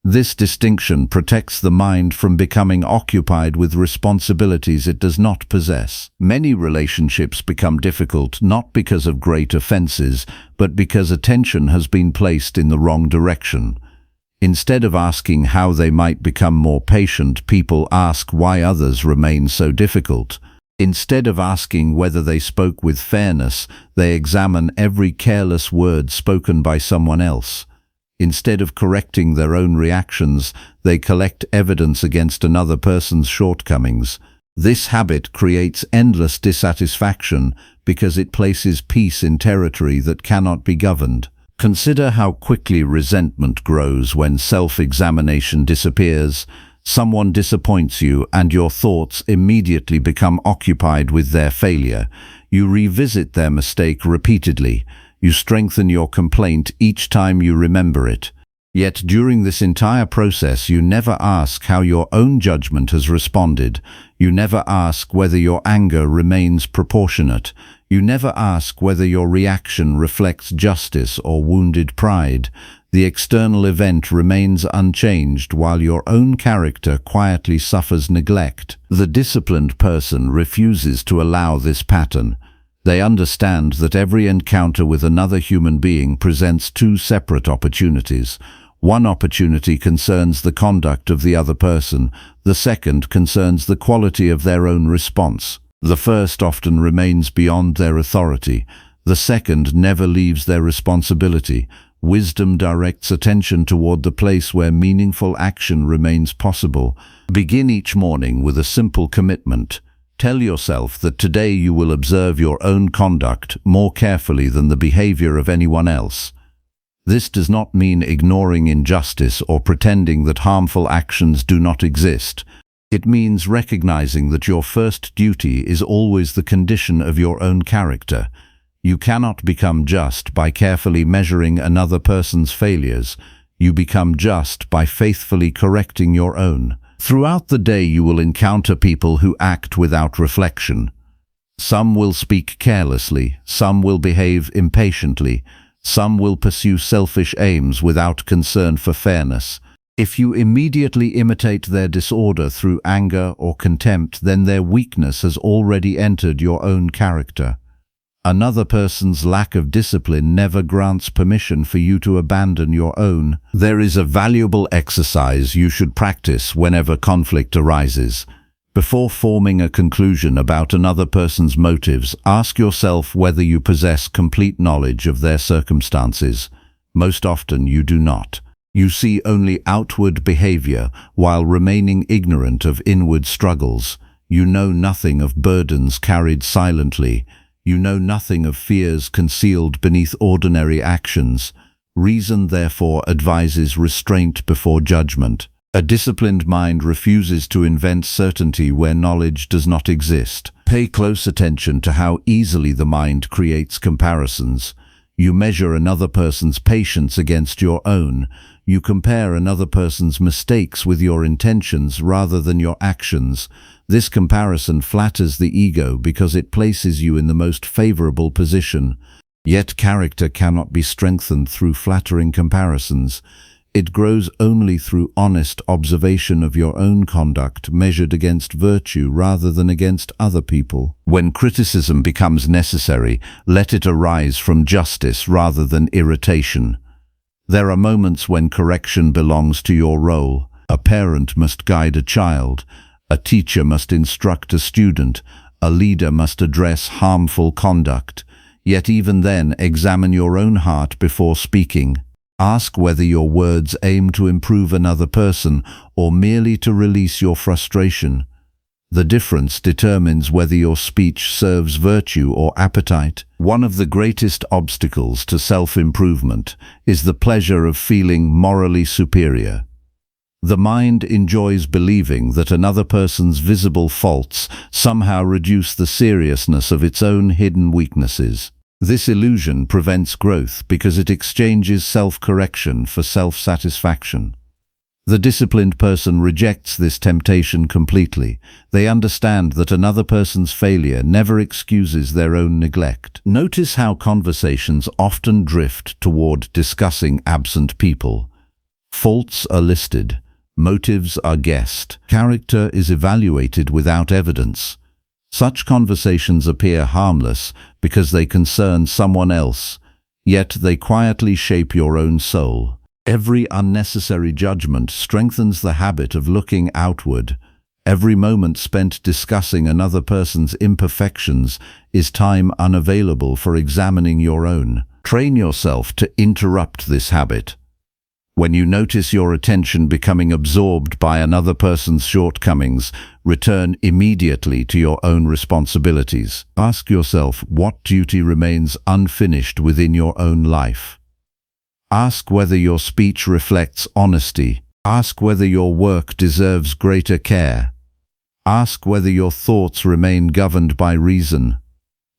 This distinction protects the mind from becoming occupied with responsibilities it does not possess. Many relationships become difficult not because of great offenses, but because attention has been placed in the wrong direction. Instead of asking how they might become more patient, people ask why others remain so difficult. Instead of asking whether they spoke with fairness, they examine every careless word spoken by someone else. Instead of correcting their own reactions, they collect evidence against another person's shortcomings. This habit creates endless dissatisfaction because it places peace in territory that cannot be governed. Consider how quickly resentment grows when self-examination disappears. Someone disappoints you and your thoughts immediately become occupied with their failure. You revisit their mistake repeatedly. You strengthen your complaint each time you remember it. Yet during this entire process you never ask how your own judgment has responded. You never ask whether your anger remains proportionate. You never ask whether your reaction reflects justice or wounded pride. The external event remains unchanged while your own character quietly suffers neglect. The disciplined person refuses to allow this pattern. They understand that every encounter with another human being presents two separate opportunities. One opportunity concerns the conduct of the other person. The second concerns the quality of their own response. The first often remains beyond their authority. The second never leaves their responsibility. Wisdom directs attention toward the place where meaningful action remains possible. Begin each morning with a simple commitment. Tell yourself that today you will observe your own conduct more carefully than the behavior of anyone else. This does not mean ignoring injustice or pretending that harmful actions do not exist. It means recognizing that your first duty is always the condition of your own character. You cannot become just by carefully measuring another person's failures. You become just by faithfully correcting your own. Throughout the day you will encounter people who act without reflection. Some will speak carelessly, some will behave impatiently, some will pursue selfish aims without concern for fairness. If you immediately imitate their disorder through anger or contempt, then their weakness has already entered your own character. Another person's lack of discipline never grants permission for you to abandon your own. There is a valuable exercise you should practice whenever conflict arises. Before forming a conclusion about another person's motives, ask yourself whether you possess complete knowledge of their circumstances. Most often you do not. You see only outward behavior while remaining ignorant of inward struggles. You know nothing of burdens carried silently. You know nothing of fears concealed beneath ordinary actions. Reason, therefore, advises restraint before judgment. A disciplined mind refuses to invent certainty where knowledge does not exist. Pay close attention to how easily the mind creates comparisons. You measure another person's patience against your own. You compare another person's mistakes with your intentions rather than your actions. This comparison flatters the ego because it places you in the most favorable position. Yet character cannot be strengthened through flattering comparisons. It grows only through honest observation of your own conduct measured against virtue rather than against other people. When criticism becomes necessary, let it arise from justice rather than irritation. There are moments when correction belongs to your role. A parent must guide a child. A teacher must instruct a student. A leader must address harmful conduct. Yet even then, examine your own heart before speaking. Ask whether your words aim to improve another person or merely to release your frustration. The difference determines whether your speech serves virtue or appetite. One of the greatest obstacles to self-improvement is the pleasure of feeling morally superior. The mind enjoys believing that another person's visible faults somehow reduce the seriousness of its own hidden weaknesses. This illusion prevents growth because it exchanges self-correction for self-satisfaction. The disciplined person rejects this temptation completely. They understand that another person's failure never excuses their own neglect. Notice how conversations often drift toward discussing absent people. Faults are listed. Motives are guessed. Character is evaluated without evidence. Such conversations appear harmless because they concern someone else, yet they quietly shape your own soul. Every unnecessary judgment strengthens the habit of looking outward. Every moment spent discussing another person's imperfections is time unavailable for examining your own. Train yourself to interrupt this habit. When you notice your attention becoming absorbed by another person's shortcomings, return immediately to your own responsibilities. Ask yourself what duty remains unfinished within your own life. Ask whether your speech reflects honesty. Ask whether your work deserves greater care. Ask whether your thoughts remain governed by reason.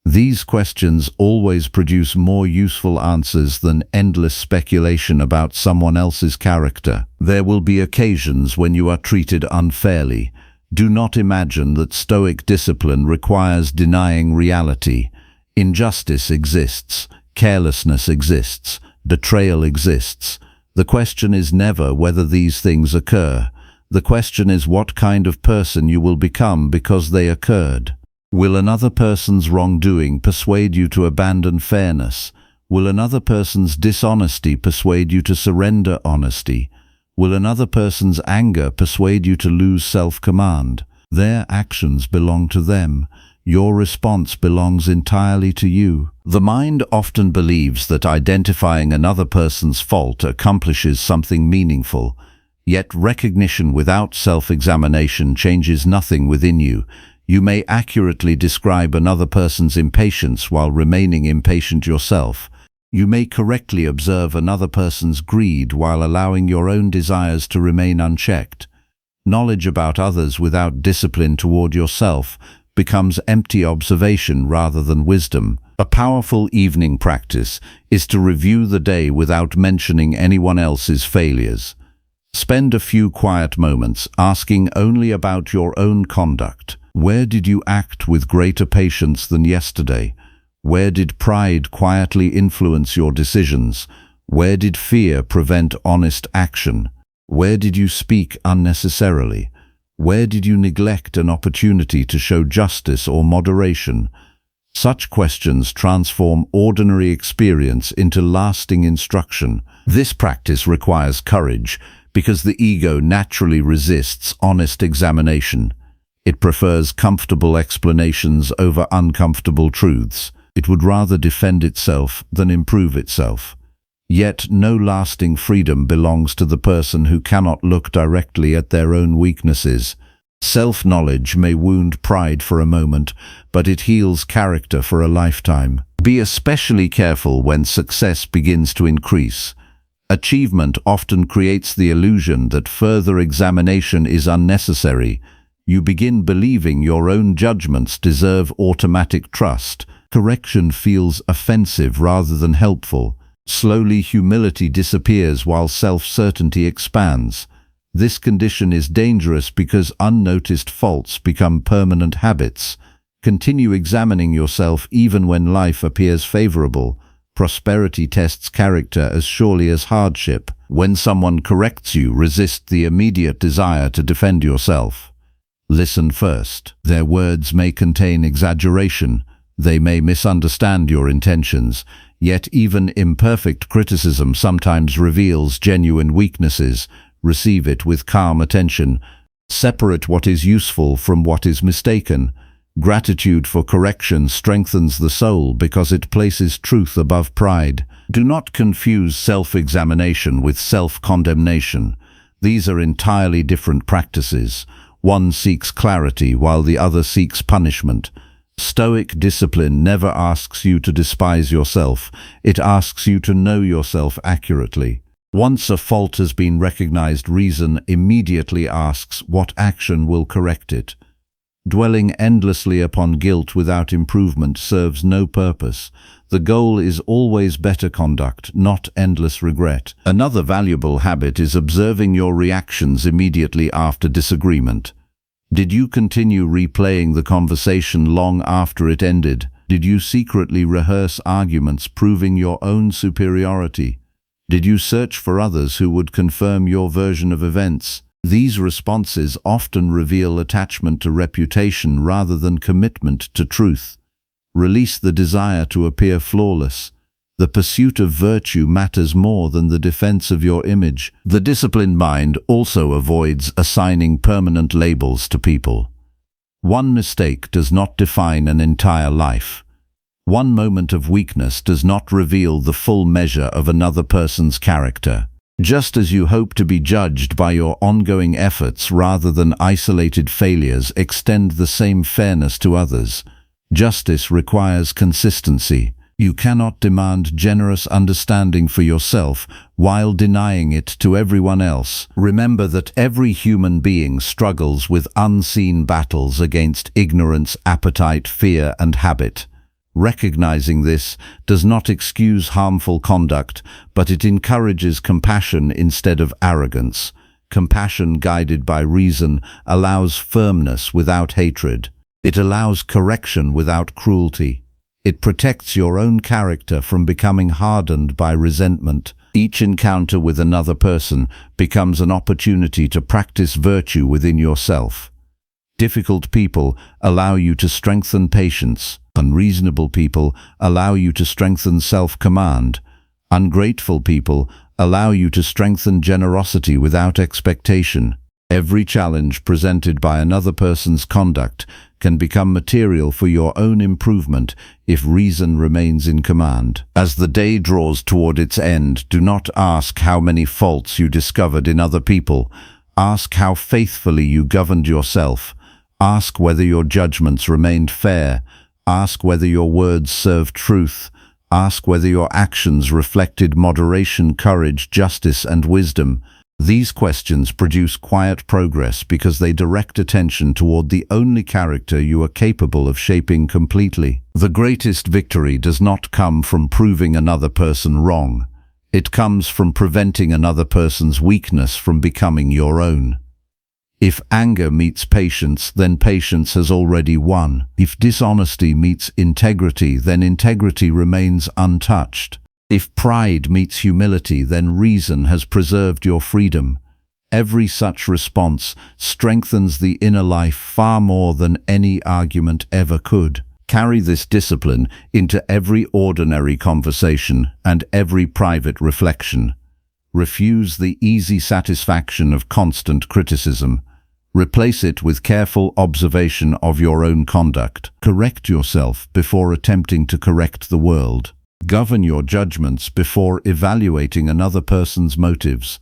These questions always produce more useful answers than endless speculation about someone else's character. There will be occasions when you are treated unfairly. Do not imagine that Stoic discipline requires denying reality. Injustice exists, carelessness exists, betrayal exists. The question is never whether these things occur. The question is what kind of person you will become because they occurred. Will another person's wrongdoing persuade you to abandon fairness? Will another person's dishonesty persuade you to surrender honesty? Will another person's anger persuade you to lose self-command? Their actions belong to them. Your response belongs entirely to you. The mind often believes that identifying another person's fault accomplishes something meaningful. Yet recognition without self-examination changes nothing within you. You may accurately describe another person's impatience while remaining impatient yourself. You may correctly observe another person's greed while allowing your own desires to remain unchecked. Knowledge about others without discipline toward yourself becomes empty observation rather than wisdom. A powerful evening practice is to review the day without mentioning anyone else's failures. Spend a few quiet moments asking only about your own conduct. Where did you act with greater patience than yesterday? Where did pride quietly influence your decisions? Where did fear prevent honest action? Where did you speak unnecessarily? Where did you neglect an opportunity to show justice or moderation? Such questions transform ordinary experience into lasting instruction. This practice requires courage because the ego naturally resists honest examination. It prefers comfortable explanations over uncomfortable truths. It would rather defend itself than improve itself. Yet no lasting freedom belongs to the person who cannot look directly at their own weaknesses. Self-knowledge may wound pride for a moment, but it heals character for a lifetime. Be especially careful when success begins to increase. Achievement often creates the illusion that further examination is unnecessary. You begin believing your own judgments deserve automatic trust. Correction feels offensive rather than helpful. Slowly, humility disappears while self-certainty expands. This condition is dangerous because unnoticed faults become permanent habits. Continue examining yourself even when life appears favorable. Prosperity tests character as surely as hardship. When someone corrects you, resist the immediate desire to defend yourself. Listen first. Their words may contain exaggeration. They may misunderstand your intentions. Yet even imperfect criticism sometimes reveals genuine weaknesses. Receive it with calm attention. Separate what is useful from what is mistaken. Gratitude for correction strengthens the soul because it places truth above pride. Do not confuse self-examination with self-condemnation. These are entirely different practices. One seeks clarity while the other seeks punishment. Stoic discipline never asks you to despise yourself. It asks you to know yourself accurately. Once a fault has been recognized, reason immediately asks what action will correct it. Dwelling endlessly upon guilt without improvement serves no purpose. The goal is always better conduct, not endless regret. Another valuable habit is observing your reactions immediately after disagreement. Did you continue replaying the conversation long after it ended? Did you secretly rehearse arguments proving your own superiority? Did you search for others who would confirm your version of events? These responses often reveal attachment to reputation rather than commitment to truth. Release the desire to appear flawless. The pursuit of virtue matters more than the defense of your image. The disciplined mind also avoids assigning permanent labels to people. One mistake does not define an entire life. One moment of weakness does not reveal the full measure of another person's character. Just as you hope to be judged by your ongoing efforts rather than isolated failures, extend the same fairness to others. Justice requires consistency. You cannot demand generous understanding for yourself while denying it to everyone else. Remember that every human being struggles with unseen battles against ignorance, appetite, fear, and habit. Recognizing this does not excuse harmful conduct, but it encourages compassion instead of arrogance. Compassion guided by reason allows firmness without hatred. It allows correction without cruelty. It protects your own character from becoming hardened by resentment. Each encounter with another person becomes an opportunity to practice virtue within yourself. Difficult people allow you to strengthen patience. Unreasonable people allow you to strengthen self-command. Ungrateful people allow you to strengthen generosity without expectation. Every challenge presented by another person's conduct can become material for your own improvement if reason remains in command. As the day draws toward its end, do not ask how many faults you discovered in other people. Ask how faithfully you governed yourself. Ask whether your judgments remained fair. Ask whether your words served truth. Ask whether your actions reflected moderation, courage, justice, and wisdom. These questions produce quiet progress because they direct attention toward the only character you are capable of shaping completely. The greatest victory does not come from proving another person wrong. It comes from preventing another person's weakness from becoming your own. If anger meets patience, then patience has already won. If dishonesty meets integrity, then integrity remains untouched. If pride meets humility, then reason has preserved your freedom. Every such response strengthens the inner life far more than any argument ever could. Carry this discipline into every ordinary conversation and every private reflection. Refuse the easy satisfaction of constant criticism. Replace it with careful observation of your own conduct. Correct yourself before attempting to correct the world. Govern your judgments before evaluating another person's motives.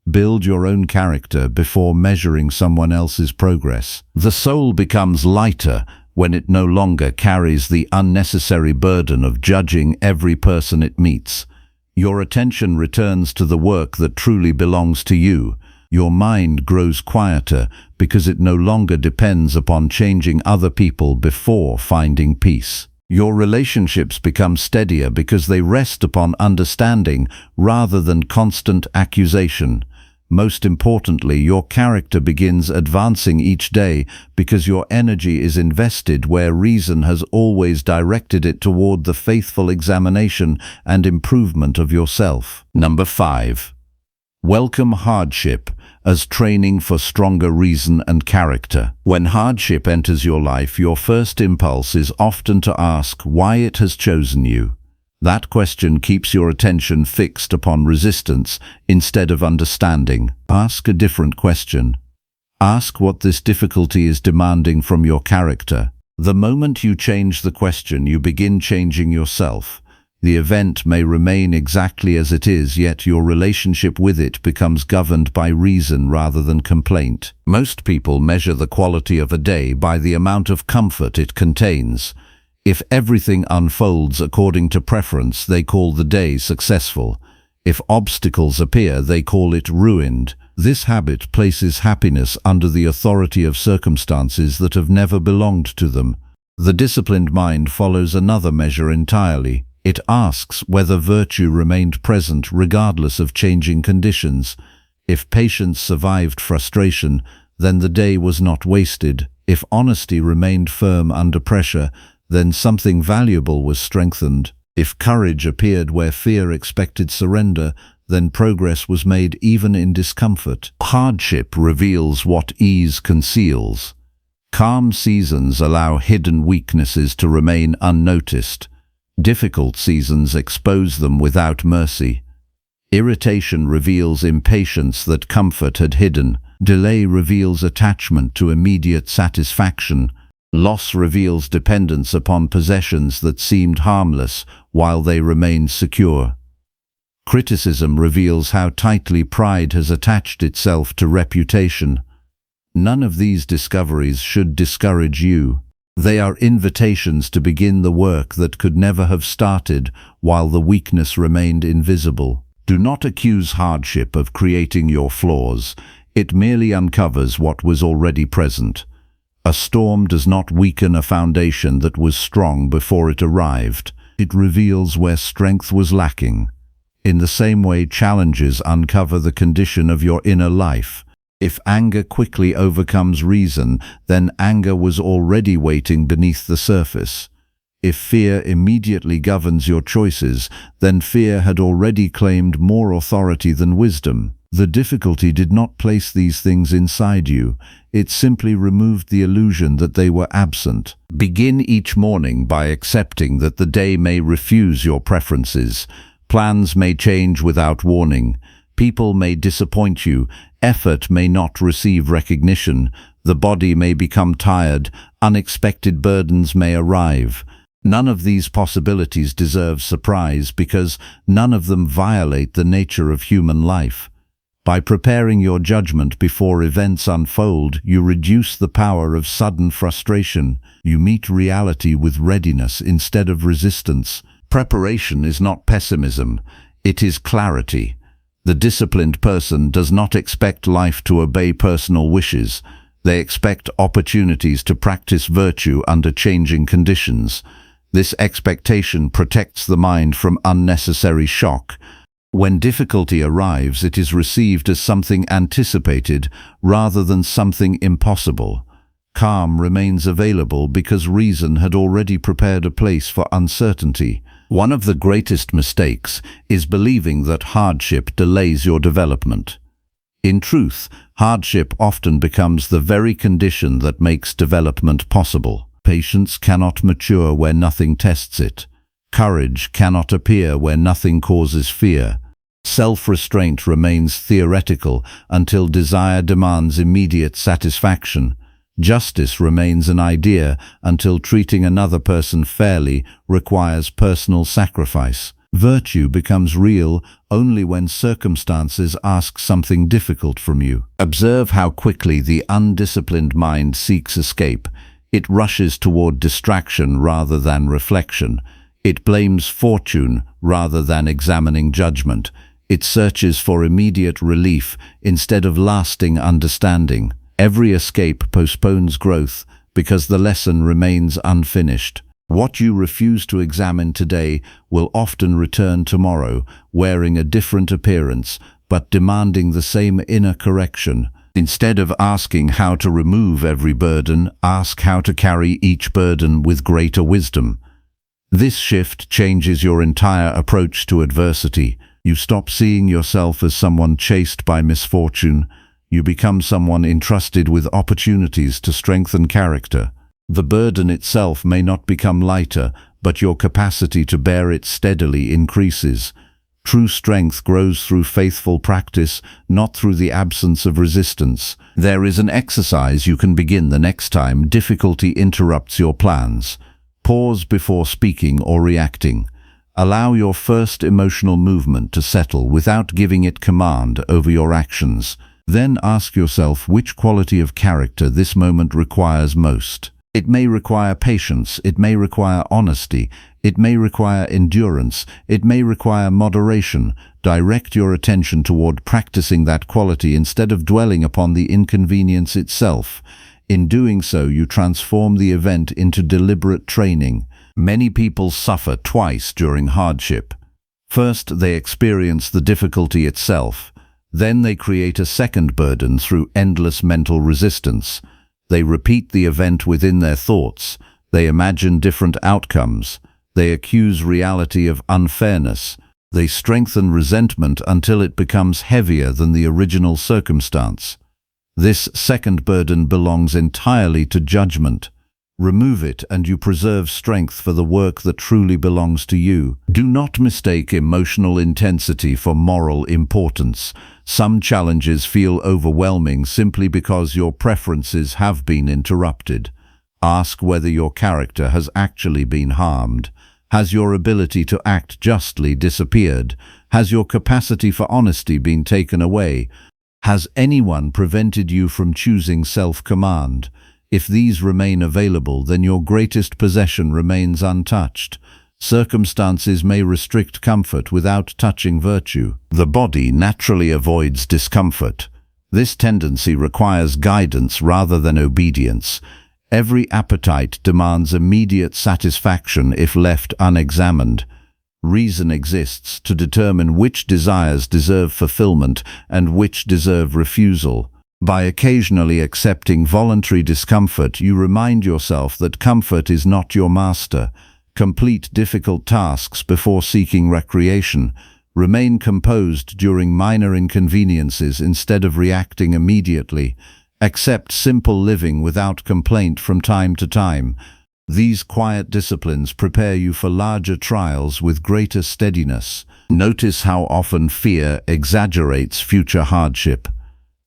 Build your own character before measuring someone else's progress. The soul becomes lighter when it no longer carries the unnecessary burden of judging every person it meets. Your attention returns to the work that truly belongs to you. Your mind grows quieter because it no longer depends upon changing other people before finding peace. Your relationships become steadier because they rest upon understanding rather than constant accusation. Most importantly, your character begins advancing each day because your energy is invested where reason has always directed it toward the faithful examination and improvement of yourself. Number 5. Welcome hardship as training for stronger reason and character. When hardship enters your life, your first impulse is often to ask why it has chosen you. That question keeps your attention fixed upon resistance instead of understanding. Ask a different question. Ask what this difficulty is demanding from your character. The moment you change the question, you begin changing yourself. The event may remain exactly as it is, yet your relationship with it becomes governed by reason rather than complaint. Most people measure the quality of a day by the amount of comfort it contains. If everything unfolds according to preference, they call the day successful. If obstacles appear, they call it ruined. This habit places happiness under the authority of circumstances that have never belonged to them. The disciplined mind follows another measure entirely. It asks whether virtue remained present regardless of changing conditions. If patience survived frustration, then the day was not wasted. If honesty remained firm under pressure, then something valuable was strengthened. If courage appeared where fear expected surrender, then progress was made even in discomfort. Hardship reveals what ease conceals. Calm seasons allow hidden weaknesses to remain unnoticed. Difficult seasons expose them without mercy. Irritation reveals impatience that comfort had hidden. Delay reveals attachment to immediate satisfaction. Loss reveals dependence upon possessions that seemed harmless while they remained secure. Criticism reveals how tightly pride has attached itself to reputation. None of these discoveries should discourage you. They are invitations to begin the work that could never have started while the weakness remained invisible. Do not accuse hardship of creating your flaws. It merely uncovers what was already present. A storm does not weaken a foundation that was strong before it arrived. It reveals where strength was lacking. In the same way, challenges uncover the condition of your inner life. If anger quickly overcomes reason, then anger was already waiting beneath the surface. If fear immediately governs your choices, then fear had already claimed more authority than wisdom. The difficulty did not place these things inside you. It simply removed the illusion that they were absent. Begin each morning by accepting that the day may refuse your preferences. Plans may change without warning. People may disappoint you. Effort may not receive recognition. The body may become tired. Unexpected burdens may arrive. None of these possibilities deserve surprise because none of them violate the nature of human life. By preparing your judgment before events unfold, you reduce the power of sudden frustration. You meet reality with readiness instead of resistance. Preparation is not pessimism, it is clarity. The disciplined person does not expect life to obey personal wishes. They expect opportunities to practice virtue under changing conditions. This expectation protects the mind from unnecessary shock. When difficulty arrives, it is received as something anticipated rather than something impossible. Calm remains available because reason had already prepared a place for uncertainty. One of the greatest mistakes is believing that hardship delays your development. In truth, hardship often becomes the very condition that makes development possible. Patience cannot mature where nothing tests it. Courage cannot appear where nothing causes fear. Self-restraint remains theoretical until desire demands immediate satisfaction. Justice remains an idea until treating another person fairly requires personal sacrifice. Virtue becomes real only when circumstances ask something difficult from you. Observe how quickly the undisciplined mind seeks escape. It rushes toward distraction rather than reflection. It blames fortune rather than examining judgment. It searches for immediate relief instead of lasting understanding. Every escape postpones growth because the lesson remains unfinished. What you refuse to examine today will often return tomorrow, wearing a different appearance, but demanding the same inner correction. Instead of asking how to remove every burden, ask how to carry each burden with greater wisdom. This shift changes your entire approach to adversity. You stop seeing yourself as someone chased by misfortune. You become someone entrusted with opportunities to strengthen character. The burden itself may not become lighter, but your capacity to bear it steadily increases. True strength grows through faithful practice, not through the absence of resistance. There is an exercise you can begin the next time difficulty interrupts your plans. Pause before speaking or reacting. Allow your first emotional movement to settle without giving it command over your actions. Then ask yourself which quality of character this moment requires most. It may require patience, it may require honesty, it may require endurance, it may require moderation. Direct your attention toward practicing that quality instead of dwelling upon the inconvenience itself. In doing so, you transform the event into deliberate training. Many people suffer twice during hardship. First, they experience the difficulty itself. Then they create a second burden through endless mental resistance. They repeat the event within their thoughts. They imagine different outcomes. They accuse reality of unfairness. They strengthen resentment until it becomes heavier than the original circumstance. This second burden belongs entirely to judgment. Remove it and you preserve strength for the work that truly belongs to you. Do not mistake emotional intensity for moral importance. Some challenges feel overwhelming simply because your preferences have been interrupted. Ask whether your character has actually been harmed. Has your ability to act justly disappeared? Has your capacity for honesty been taken away? Has anyone prevented you from choosing self-command? If these remain available, then your greatest possession remains untouched. Circumstances may restrict comfort without touching virtue. The body naturally avoids discomfort. This tendency requires guidance rather than obedience. Every appetite demands immediate satisfaction if left unexamined. Reason exists to determine which desires deserve fulfillment and which deserve refusal. By occasionally accepting voluntary discomfort, you remind yourself that comfort is not your master. Complete difficult tasks before seeking recreation. Remain composed during minor inconveniences instead of reacting immediately. Accept simple living without complaint from time to time. These quiet disciplines prepare you for larger trials with greater steadiness. Notice how often fear exaggerates future hardship.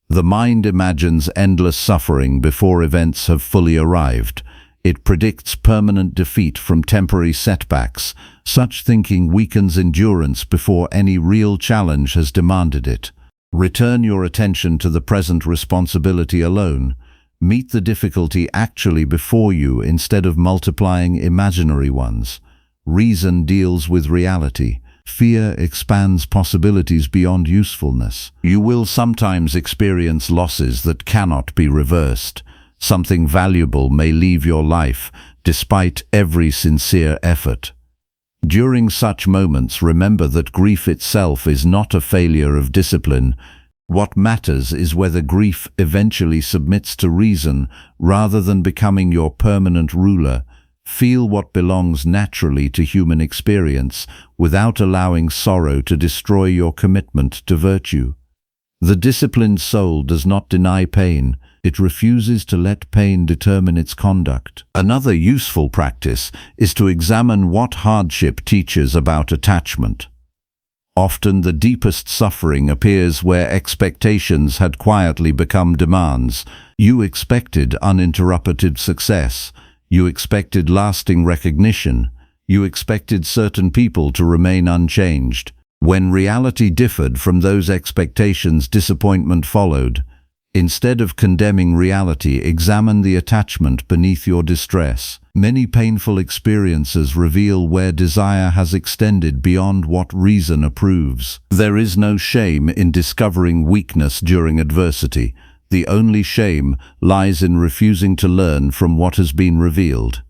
The mind imagines endless suffering before events have fully arrived. It predicts permanent defeat from temporary setbacks. Such thinking weakens endurance before any real challenge has demanded it. Return your attention to the present responsibility alone. Meet the difficulty actually before you instead of multiplying imaginary ones. Reason deals with reality. Fear expands possibilities beyond usefulness. You will sometimes experience losses that cannot be reversed. Something valuable may leave your life, despite every sincere effort. During such moments, remember that grief itself is not a failure of discipline. What matters is whether grief eventually submits to reason rather than becoming your permanent ruler. Feel what belongs naturally to human experience without allowing sorrow to destroy your commitment to virtue. The disciplined soul does not deny pain. It refuses to let pain determine its conduct. Another useful practice is to examine what hardship teaches about attachment. Often the deepest suffering appears where expectations had quietly become demands. You expected uninterrupted success. You expected lasting recognition. You expected certain people to remain unchanged. When reality differed from those expectations, disappointment followed. Instead of condemning reality, examine the attachment beneath your distress. Many painful experiences reveal where desire has extended beyond what reason approves. There is no shame in discovering weakness during adversity. The only shame lies in refusing to learn from what has been revealed.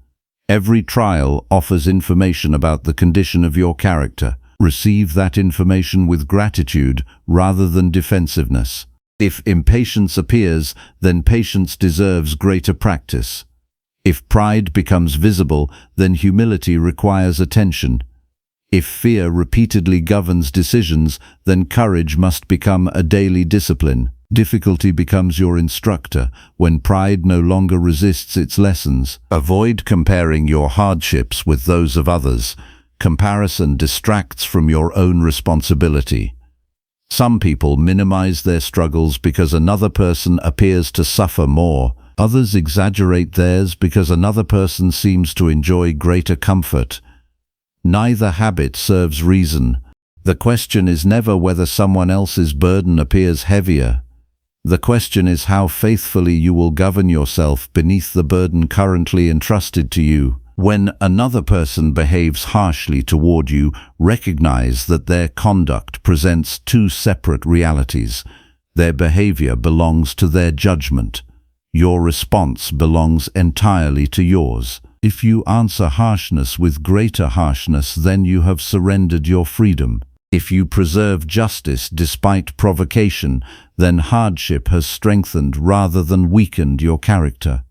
Every trial offers information about the condition of your character. Receive that information with gratitude rather than defensiveness. If impatience appears, then patience deserves greater practice. If pride becomes visible, then humility requires attention. If fear repeatedly governs decisions, then courage must become a daily discipline. Difficulty becomes your instructor when pride no longer resists its lessons. Avoid comparing your hardships with those of others. Comparison distracts from your own responsibility. Some people minimize their struggles because another person appears to suffer more. Others exaggerate theirs because another person seems to enjoy greater comfort. Neither habit serves reason. The question is never whether someone else's burden appears heavier. The question is how faithfully you will govern yourself beneath the burden currently entrusted to you. When another person behaves harshly toward you, recognize that their conduct presents two separate realities. Their behavior belongs to their judgment. Your response belongs entirely to yours. If you answer harshness with greater harshness, then you have surrendered your freedom. If you preserve justice despite provocation, then hardship has strengthened rather than weakened your character.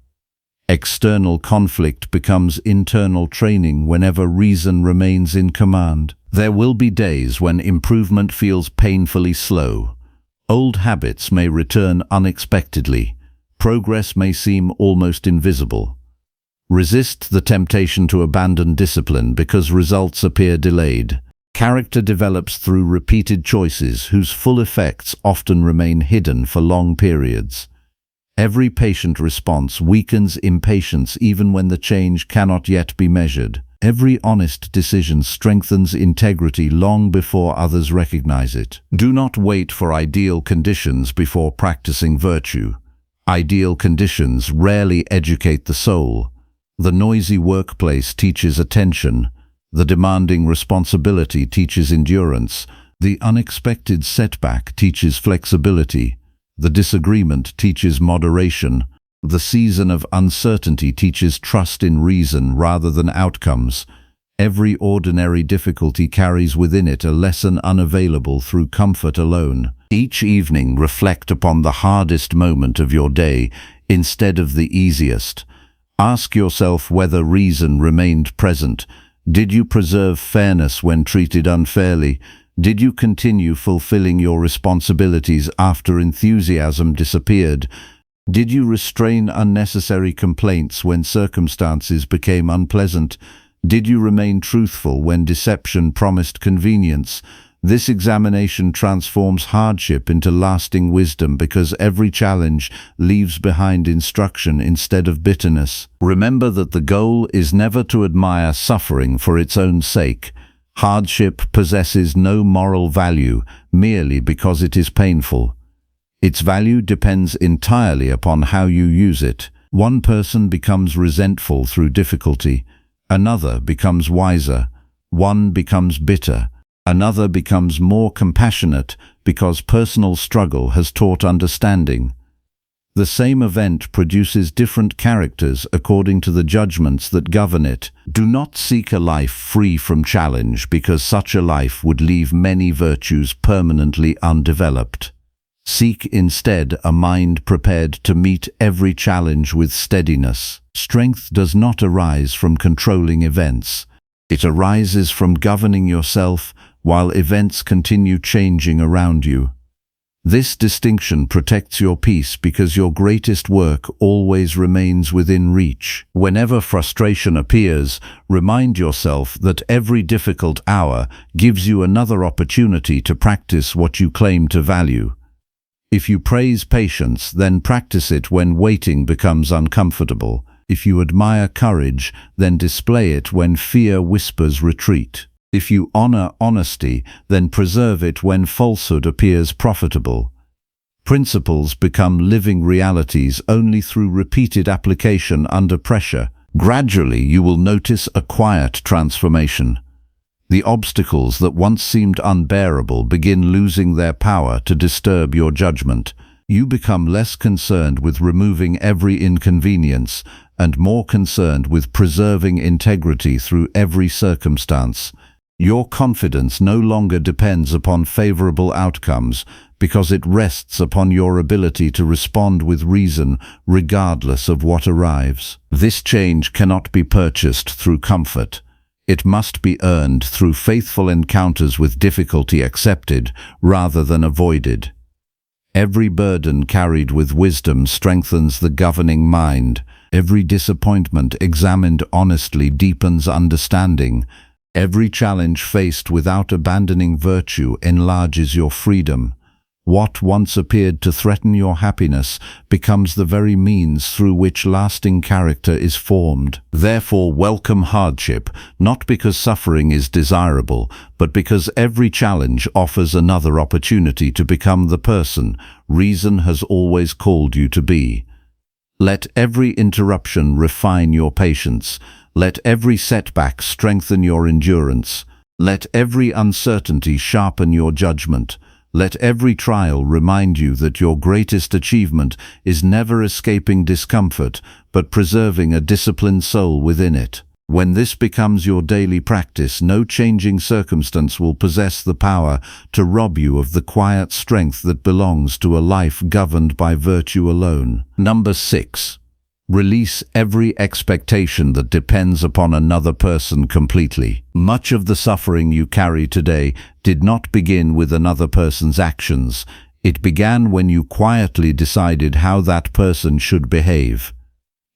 External conflict becomes internal training whenever reason remains in command. There will be days when improvement feels painfully slow. Old habits may return unexpectedly. Progress may seem almost invisible. Resist the temptation to abandon discipline because results appear delayed. Character develops through repeated choices whose full effects often remain hidden for long periods. Every patient response weakens impatience even when the change cannot yet be measured. Every honest decision strengthens integrity long before others recognize it. Do not wait for ideal conditions before practicing virtue. Ideal conditions rarely educate the soul. The noisy workplace teaches attention. The demanding responsibility teaches endurance. The unexpected setback teaches flexibility. The disagreement teaches moderation. The season of uncertainty teaches trust in reason rather than outcomes. Every ordinary difficulty carries within it a lesson unavailable through comfort alone. Each evening reflect upon the hardest moment of your day instead of the easiest. Ask yourself whether reason remained present. Did you preserve fairness when treated unfairly? Did you continue fulfilling your responsibilities after enthusiasm disappeared? Did you restrain unnecessary complaints when circumstances became unpleasant? Did you remain truthful when deception promised convenience? This examination transforms hardship into lasting wisdom because every challenge leaves behind instruction instead of bitterness. Remember that the goal is never to admire suffering for its own sake. Hardship possesses no moral value merely because it is painful. Its value depends entirely upon how you use it. One person becomes resentful through difficulty. Another becomes wiser. One becomes bitter. Another becomes more compassionate because personal struggle has taught understanding. The same event produces different characters according to the judgments that govern it. Do not seek a life free from challenge because such a life would leave many virtues permanently undeveloped. Seek instead a mind prepared to meet every challenge with steadiness. Strength does not arise from controlling events. It arises from governing yourself while events continue changing around you. This distinction protects your peace because your greatest work always remains within reach. Whenever frustration appears, remind yourself that every difficult hour gives you another opportunity to practice what you claim to value. If you praise patience, then practice it when waiting becomes uncomfortable. If you admire courage, then display it when fear whispers retreat. If you honor honesty, then preserve it when falsehood appears profitable. Principles become living realities only through repeated application under pressure. Gradually, you will notice a quiet transformation. The obstacles that once seemed unbearable begin losing their power to disturb your judgment. You become less concerned with removing every inconvenience and more concerned with preserving integrity through every circumstance. Your confidence no longer depends upon favorable outcomes because it rests upon your ability to respond with reason regardless of what arrives. This change cannot be purchased through comfort. It must be earned through faithful encounters with difficulty accepted rather than avoided. Every burden carried with wisdom strengthens the governing mind. Every disappointment examined honestly deepens understanding. Every challenge faced without abandoning virtue enlarges your freedom. What once appeared to threaten your happiness becomes the very means through which lasting character is formed. Therefore, welcome hardship, not because suffering is desirable, but because every challenge offers another opportunity to become the person reason has always called you to be. Let every interruption refine your patience. Let every setback strengthen your endurance. Let every uncertainty sharpen your judgment. Let every trial remind you that your greatest achievement is never escaping discomfort, but preserving a disciplined soul within it. When this becomes your daily practice, no changing circumstance will possess the power to rob you of the quiet strength that belongs to a life governed by virtue alone. Number 6. Release every expectation that depends upon another person completely. Much of the suffering you carry today did not begin with another person's actions. It began when you quietly decided how that person should behave.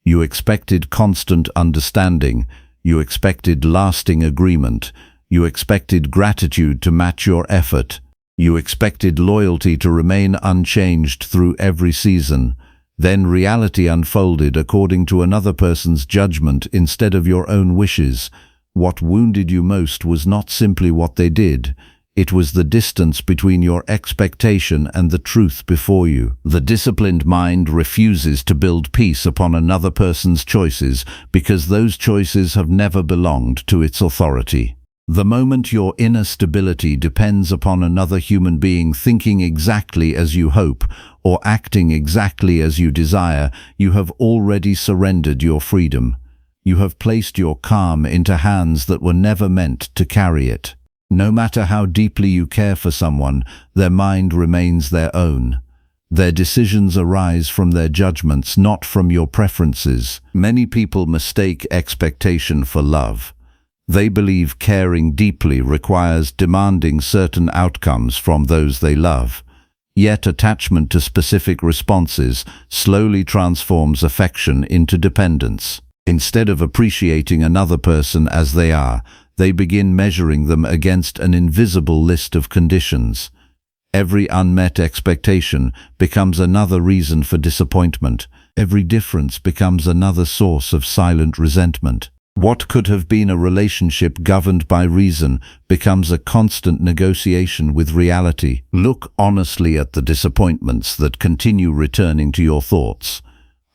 You expected constant understanding. You expected lasting agreement. You expected gratitude to match your effort. You expected loyalty to remain unchanged through every season. Then reality unfolded according to another person's judgment instead of your own wishes. What wounded you most was not simply what they did. It was the distance between your expectation and the truth before you. The disciplined mind refuses to build peace upon another person's choices because those choices have never belonged to its authority. The moment your inner stability depends upon another human being thinking exactly as you hope or acting exactly as you desire, you have already surrendered your freedom. You have placed your calm into hands that were never meant to carry it. No matter how deeply you care for someone, their mind remains their own. Their decisions arise from their judgments, not from your preferences. Many people mistake expectation for love. They believe caring deeply requires demanding certain outcomes from those they love. Yet attachment to specific responses slowly transforms affection into dependence. Instead of appreciating another person as they are, they begin measuring them against an invisible list of conditions. Every unmet expectation becomes another reason for disappointment. Every difference becomes another source of silent resentment. What could have been a relationship governed by reason becomes a constant negotiation with reality. Look honestly at the disappointments that continue returning to your thoughts.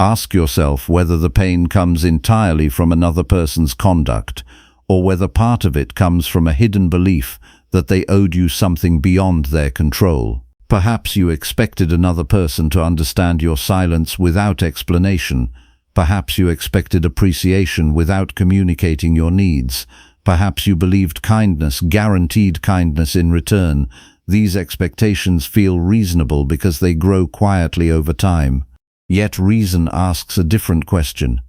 Ask yourself whether the pain comes entirely from another person's conduct, or whether part of it comes from a hidden belief that they owed you something beyond their control. Perhaps you expected another person to understand your silence without explanation. Perhaps you expected appreciation without communicating your needs. Perhaps you believed kindness guaranteed kindness in return. These expectations feel reasonable because they grow quietly over time. Yet reason asks a different question.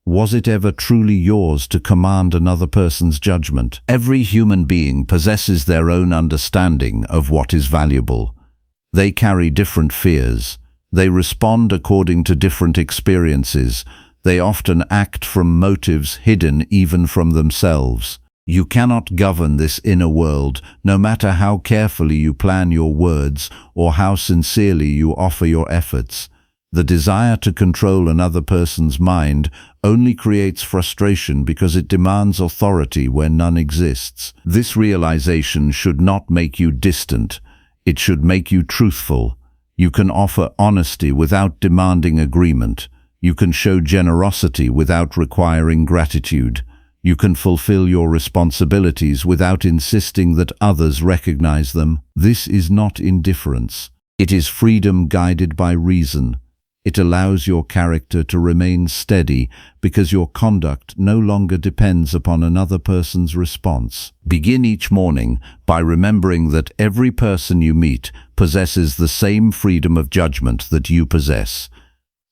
Was it ever truly yours to command another person's judgment? Every human being possesses their own understanding of what is valuable. They carry different fears. They respond according to different experiences. They often act from motives hidden even from themselves. You cannot govern this inner world, no matter how carefully you plan your words or how sincerely you offer your efforts. The desire to control another person's mind only creates frustration because it demands authority where none exists. This realization should not make you distant. It should make you truthful. You can offer honesty without demanding agreement. You can show generosity without requiring gratitude. You can fulfill your responsibilities without insisting that others recognize them. This is not indifference. It is freedom guided by reason. It allows your character to remain steady because your conduct no longer depends upon another person's response. Begin each morning by remembering that every person you meet possesses the same freedom of judgment that you possess.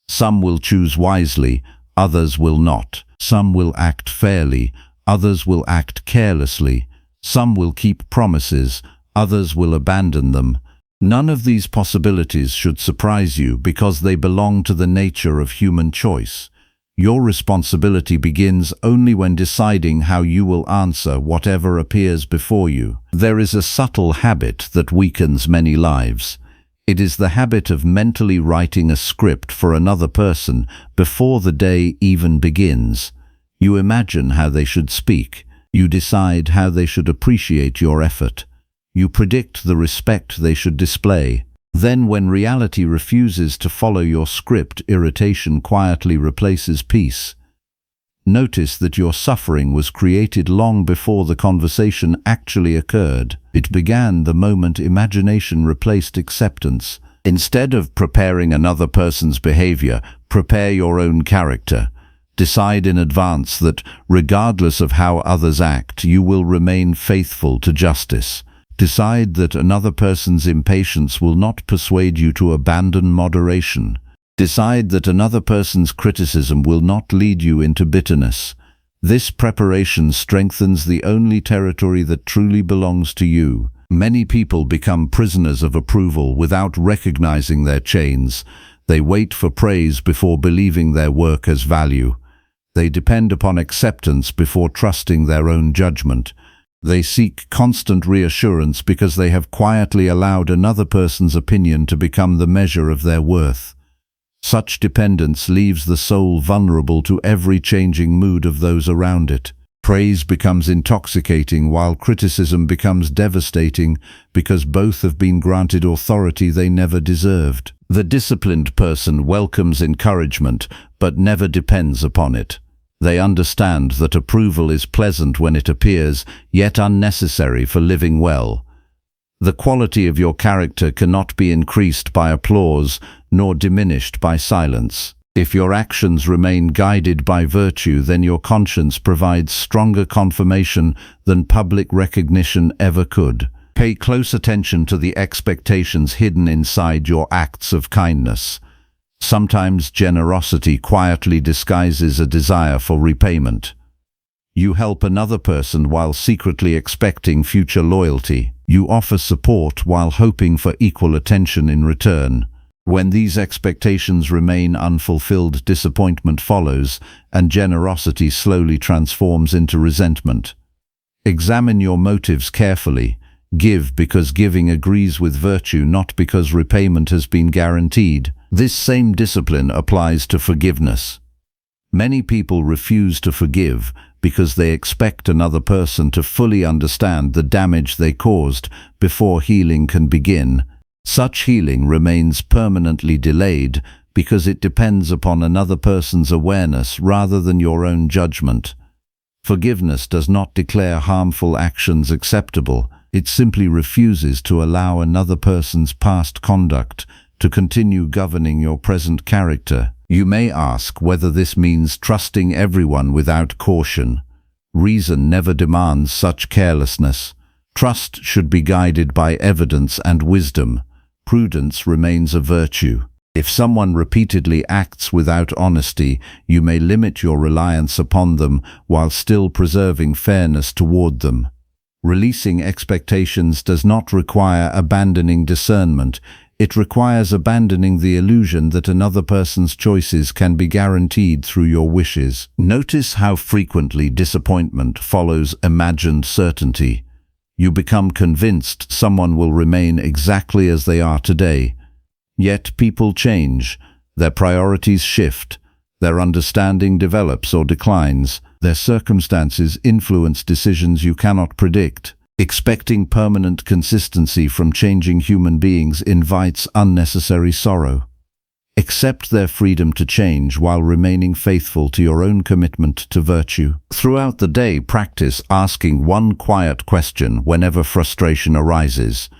Some will choose wisely, others will not. Some will act fairly, others will act carelessly. Some will keep promises, others will abandon them. None of these possibilities should surprise you because they belong to the nature of human choice. Your responsibility begins only when deciding how you will answer whatever appears before you. There is a subtle habit that weakens many lives. It is the habit of mentally writing a script for another person before the day even begins. You imagine how they should speak. You decide how they should appreciate your effort. You predict the respect they should display. Then, when reality refuses to follow your script, irritation quietly replaces peace. Notice that your suffering was created long before the conversation actually occurred. It began the moment imagination replaced acceptance. Instead of preparing another person's behavior, prepare your own character. Decide in advance that, regardless of how others act, you will remain faithful to justice. Decide that another person's impatience will not persuade you to abandon moderation. Decide that another person's criticism will not lead you into bitterness. This preparation strengthens the only territory that truly belongs to you. Many people become prisoners of approval without recognizing their chains. They wait for praise before believing their work has value. They depend upon acceptance before trusting their own judgment. They seek constant reassurance because they have quietly allowed another person's opinion to become the measure of their worth. Such dependence leaves the soul vulnerable to every changing mood of those around it. Praise becomes intoxicating while criticism becomes devastating because both have been granted authority they never deserved. The disciplined person welcomes encouragement but never depends upon it. They understand that approval is pleasant when it appears, yet unnecessary for living well. The quality of your character cannot be increased by applause, nor diminished by silence. If your actions remain guided by virtue, then your conscience provides stronger confirmation than public recognition ever could. Pay close attention to the expectations hidden inside your acts of kindness. Sometimes generosity quietly disguises a desire for repayment. You help another person while secretly expecting future loyalty. You offer support while hoping for equal attention in return. When these expectations remain unfulfilled, disappointment follows, and generosity slowly transforms into resentment. Examine your motives carefully. Give because giving agrees with virtue, not because repayment has been guaranteed. This same discipline applies to forgiveness. Many people refuse to forgive because they expect another person to fully understand the damage they caused before healing can begin. Such healing remains permanently delayed because it depends upon another person's awareness rather than your own judgment. Forgiveness does not declare harmful actions acceptable. It simply refuses to allow another person's past conduct to continue governing your present character. You may ask whether this means trusting everyone without caution. Reason never demands such carelessness. Trust should be guided by evidence and wisdom. Prudence remains a virtue. If someone repeatedly acts without honesty, you may limit your reliance upon them while still preserving fairness toward them. Releasing expectations does not require abandoning discernment. It requires abandoning the illusion that another person's choices can be guaranteed through your wishes. Notice how frequently disappointment follows imagined certainty. You become convinced someone will remain exactly as they are today. Yet people change, their priorities shift, their understanding develops or declines, their circumstances influence decisions you cannot predict. Expecting permanent consistency from changing human beings invites unnecessary sorrow. Accept their freedom to change while remaining faithful to your own commitment to virtue. Throughout the day, practice asking one quiet question whenever frustration arises.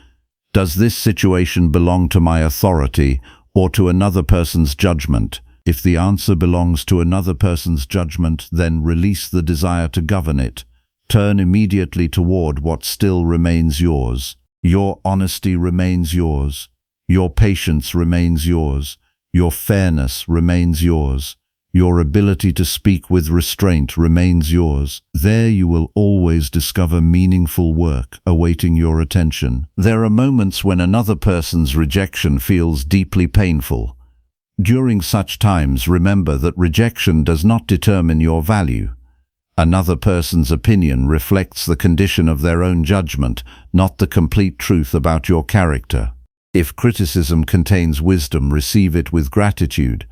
Does this situation belong to my authority or to another person's judgment? If the answer belongs to another person's judgment, then release the desire to govern it. Turn immediately toward what still remains yours. Your honesty remains yours. Your patience remains yours. Your fairness remains yours. Your ability to speak with restraint remains yours. There you will always discover meaningful work awaiting your attention. There are moments when another person's rejection feels deeply painful. During such times, remember that rejection does not determine your value. Another person's opinion reflects the condition of their own judgment, not the complete truth about your character. If criticism contains wisdom, receive it with gratitude.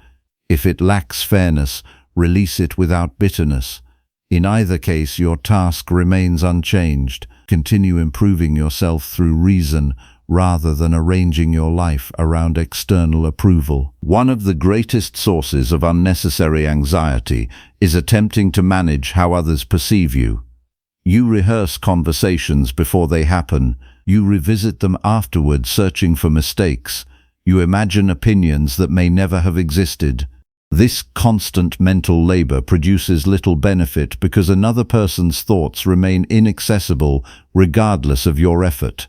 If it lacks fairness, release it without bitterness. In either case, your task remains unchanged. Continue improving yourself through reason, rather than arranging your life around external approval. One of the greatest sources of unnecessary anxiety is attempting to manage how others perceive you. You rehearse conversations before they happen. You revisit them afterward, searching for mistakes. You imagine opinions that may never have existed. This constant mental labor produces little benefit because another person's thoughts remain inaccessible regardless of your effort.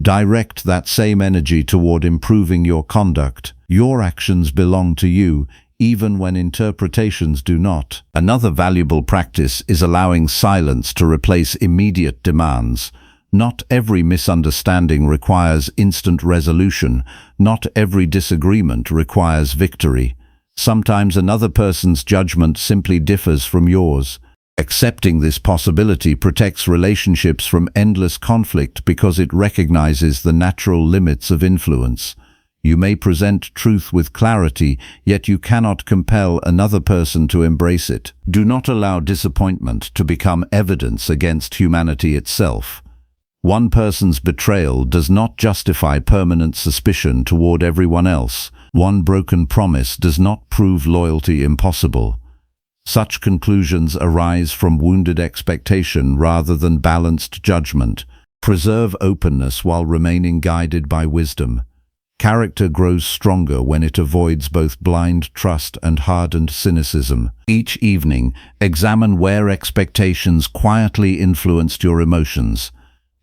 Direct that same energy toward improving your conduct. Your actions belong to you, even when interpretations do not. Another valuable practice is allowing silence to replace immediate demands. Not every misunderstanding requires instant resolution. Not every disagreement requires victory. Sometimes another person's judgment simply differs from yours. Accepting this possibility protects relationships from endless conflict because it recognizes the natural limits of influence. You may present truth with clarity, yet you cannot compel another person to embrace it. Do not allow disappointment to become evidence against humanity itself. One person's betrayal does not justify permanent suspicion toward everyone else. One broken promise does not prove loyalty impossible. Such conclusions arise from wounded expectation rather than balanced judgment. Preserve openness while remaining guided by wisdom. Character grows stronger when it avoids both blind trust and hardened cynicism. Each evening, examine where expectations quietly influenced your emotions.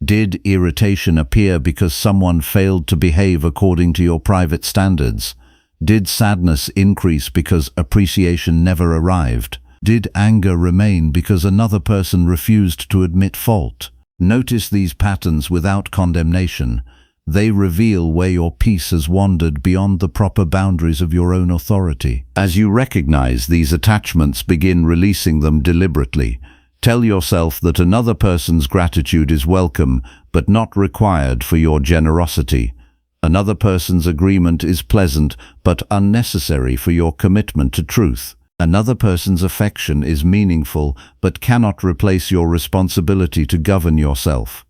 Did irritation appear because someone failed to behave according to your private standards? Did sadness increase because appreciation never arrived? Did anger remain because another person refused to admit fault? Notice these patterns without condemnation. They reveal where your peace has wandered beyond the proper boundaries of your own authority. As you recognize these attachments, begin releasing them deliberately. Tell yourself that another person's gratitude is welcome, but not required for your generosity. Another person's agreement is pleasant, but unnecessary for your commitment to truth. Another person's affection is meaningful, but cannot replace your responsibility to govern yourself.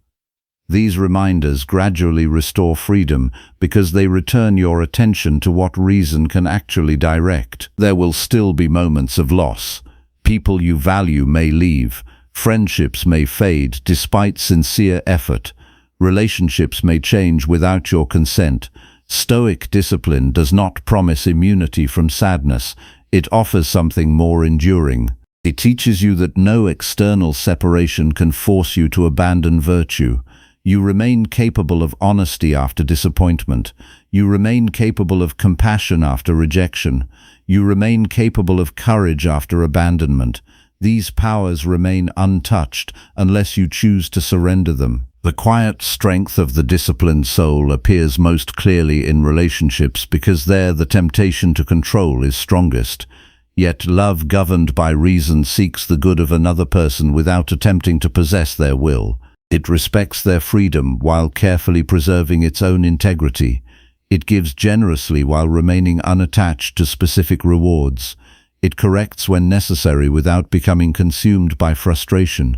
These reminders gradually restore freedom because they return your attention to what reason can actually direct. There will still be moments of loss. People you value may leave. Friendships may fade despite sincere effort. Relationships may change without your consent. Stoic discipline does not promise immunity from sadness. It offers something more enduring. It teaches you that no external separation can force you to abandon virtue. You remain capable of honesty after disappointment. You remain capable of compassion after rejection. You remain capable of courage after abandonment. These powers remain untouched unless you choose to surrender them. The quiet strength of the disciplined soul appears most clearly in relationships because there the temptation to control is strongest. Yet love governed by reason seeks the good of another person without attempting to possess their will. It respects their freedom while carefully preserving its own integrity. It gives generously while remaining unattached to specific rewards. It corrects when necessary without becoming consumed by frustration.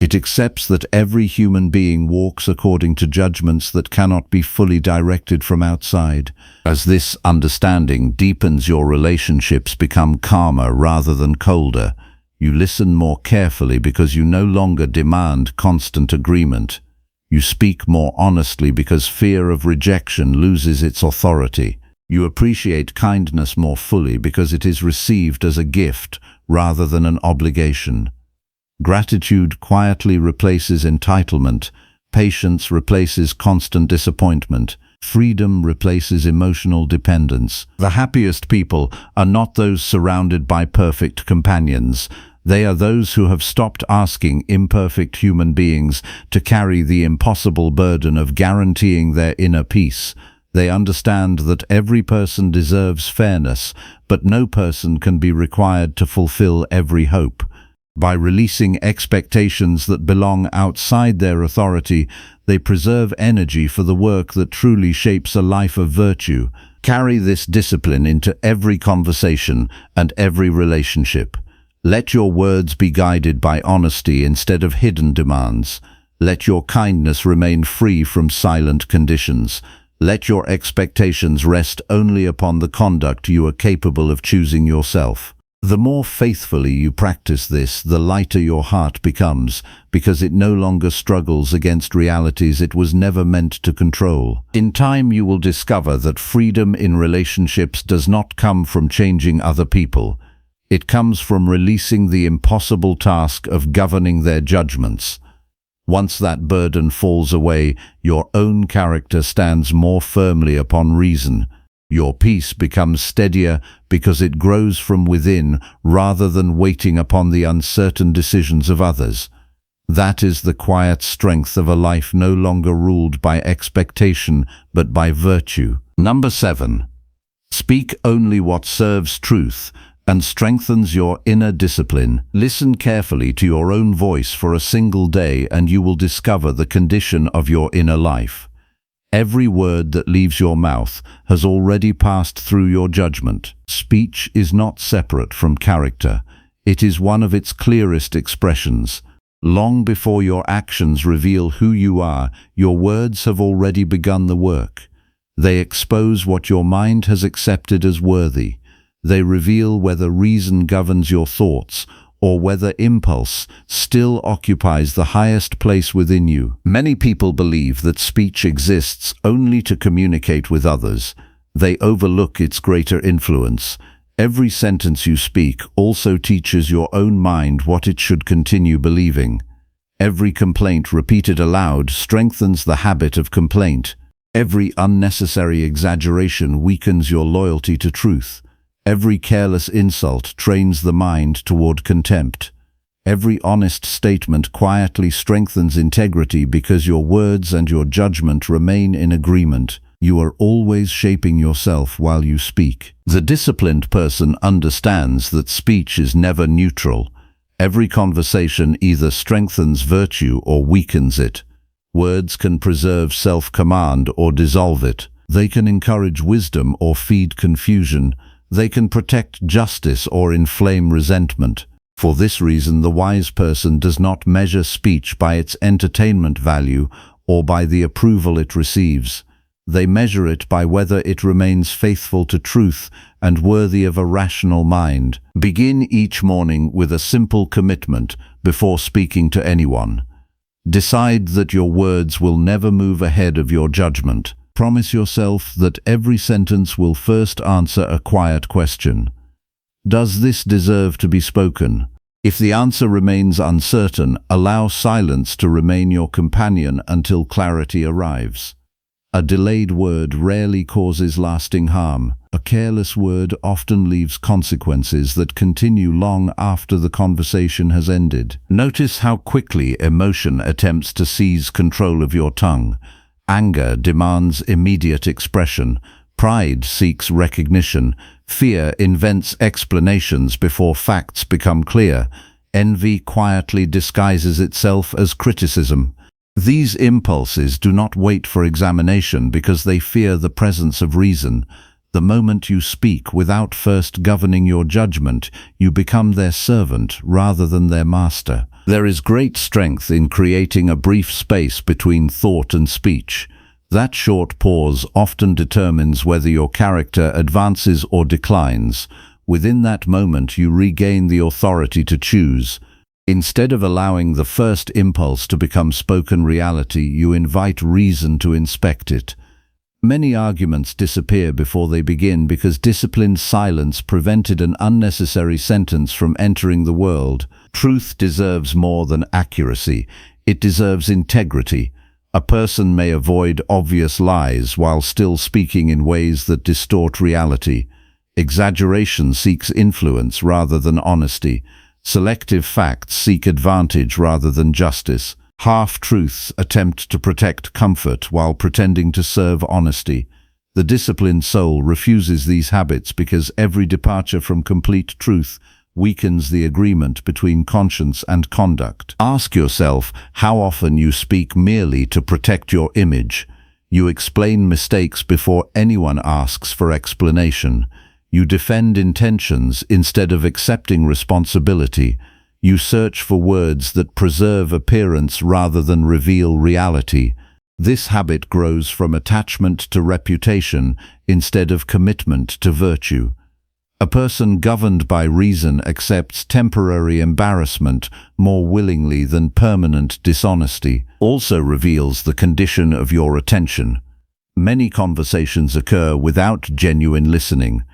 It accepts that every human being walks according to judgments that cannot be fully directed from outside. As this understanding deepens, your relationships become calmer rather than colder. You listen more carefully because you no longer demand constant agreement. You speak more honestly because fear of rejection loses its authority. You appreciate kindness more fully because it is received as a gift rather than an obligation. Gratitude quietly replaces entitlement. Patience replaces constant disappointment. Freedom replaces emotional dependence. The happiest people are not those surrounded by perfect companions. They are those who have stopped asking imperfect human beings to carry the impossible burden of guaranteeing their inner peace. They understand that every person deserves fairness, but no person can be required to fulfill every hope. By releasing expectations that belong outside their authority, they preserve energy for the work that truly shapes a life of virtue. Carry this discipline into every conversation and every relationship. Let your words be guided by honesty instead of hidden demands. Let your kindness remain free from silent conditions. Let your expectations rest only upon the conduct you are capable of choosing yourself. The more faithfully you practice this, the lighter your heart becomes, because it no longer struggles against realities it was never meant to control. In time, you will discover that freedom in relationships does not come from changing other people. It comes from releasing the impossible task of governing their judgments. Once that burden falls away, your own character stands more firmly upon reason. Your peace becomes steadier because it grows from within rather than waiting upon the uncertain decisions of others. That is the quiet strength of a life no longer ruled by expectation but by virtue. Number 7. Speak only what serves truth and strengthens your inner discipline. Listen carefully to your own voice for a single day and you will discover the condition of your inner life. Every word that leaves your mouth has already passed through your judgment. Speech is not separate from character. It is one of its clearest expressions. Long before your actions reveal who you are, your words have already begun the work. They expose what your mind has accepted as worthy. They reveal whether reason governs your thoughts or whether impulse still occupies the highest place within you. Many people believe that speech exists only to communicate with others. They overlook its greater influence. Every sentence you speak also teaches your own mind what it should continue believing. Every complaint repeated aloud strengthens the habit of complaint. Every unnecessary exaggeration weakens your loyalty to truth. Every careless insult trains the mind toward contempt. Every honest statement quietly strengthens integrity because your words and your judgment remain in agreement. You are always shaping yourself while you speak. The disciplined person understands that speech is never neutral. Every conversation either strengthens virtue or weakens it. Words can preserve self-command or dissolve it. They can encourage wisdom or feed confusion. They can protect justice or inflame resentment. For this reason, the wise person does not measure speech by its entertainment value or by the approval it receives. They measure it by whether it remains faithful to truth and worthy of a rational mind. Begin each morning with a simple commitment before speaking to anyone. Decide that your words will never move ahead of your judgment. Promise yourself that every sentence will first answer a quiet question. Does this deserve to be spoken? If the answer remains uncertain, allow silence to remain your companion until clarity arrives. A delayed word rarely causes lasting harm. A careless word often leaves consequences that continue long after the conversation has ended. Notice how quickly emotion attempts to seize control of your tongue. Anger demands immediate expression. Pride seeks recognition. Fear invents explanations before facts become clear. Envy quietly disguises itself as criticism. These impulses do not wait for examination because they fear the presence of reason. The moment you speak without first governing your judgment, you become their servant rather than their master. There is great strength in creating a brief space between thought and speech. That short pause often determines whether your character advances or declines. Within that moment, you regain the authority to choose. Instead of allowing the first impulse to become spoken reality, you invite reason to inspect it. Many arguments disappear before they begin because disciplined silence prevented an unnecessary sentence from entering the world. Truth deserves more than accuracy. It deserves integrity. A person may avoid obvious lies while still speaking in ways that distort reality. Exaggeration seeks influence rather than honesty. Selective facts seek advantage rather than justice. Half-truths attempt to protect comfort while pretending to serve honesty. The disciplined soul refuses these habits because every departure from complete truth weakens the agreement between conscience and conduct. Ask yourself how often you speak merely to protect your image. You explain mistakes before anyone asks for explanation. You defend intentions instead of accepting responsibility. You search for words that preserve appearance rather than reveal reality. This habit grows from attachment to reputation instead of commitment to virtue. A person governed by reason accepts temporary embarrassment more willingly than permanent dishonesty. Also reveals the condition of your attention. Many conversations occur without genuine listening.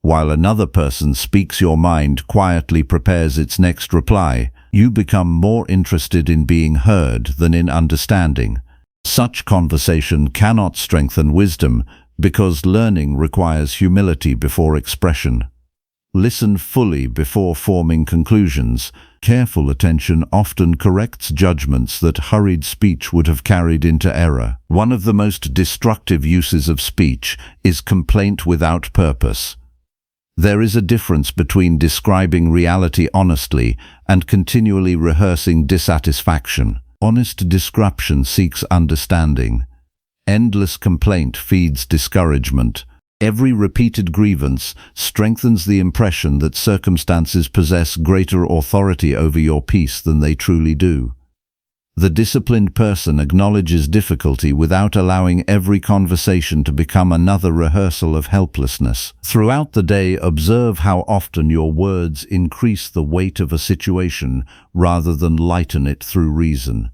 While another person speaks, your mind quietly prepares its next reply. You become more interested in being heard than in understanding. Such conversation cannot strengthen wisdom because learning requires humility before expression. Listen fully before forming conclusions. Careful attention often corrects judgments that hurried speech would have carried into error. One of the most destructive uses of speech is complaint without purpose. There is a difference between describing reality honestly and continually rehearsing dissatisfaction. Honest description seeks understanding. Endless complaint feeds discouragement. Every repeated grievance strengthens the impression that circumstances possess greater authority over your peace than they truly do. The disciplined person acknowledges difficulty without allowing every conversation to become another rehearsal of helplessness. Throughout the day, observe how often your words increase the weight of a situation rather than lighten it through reason.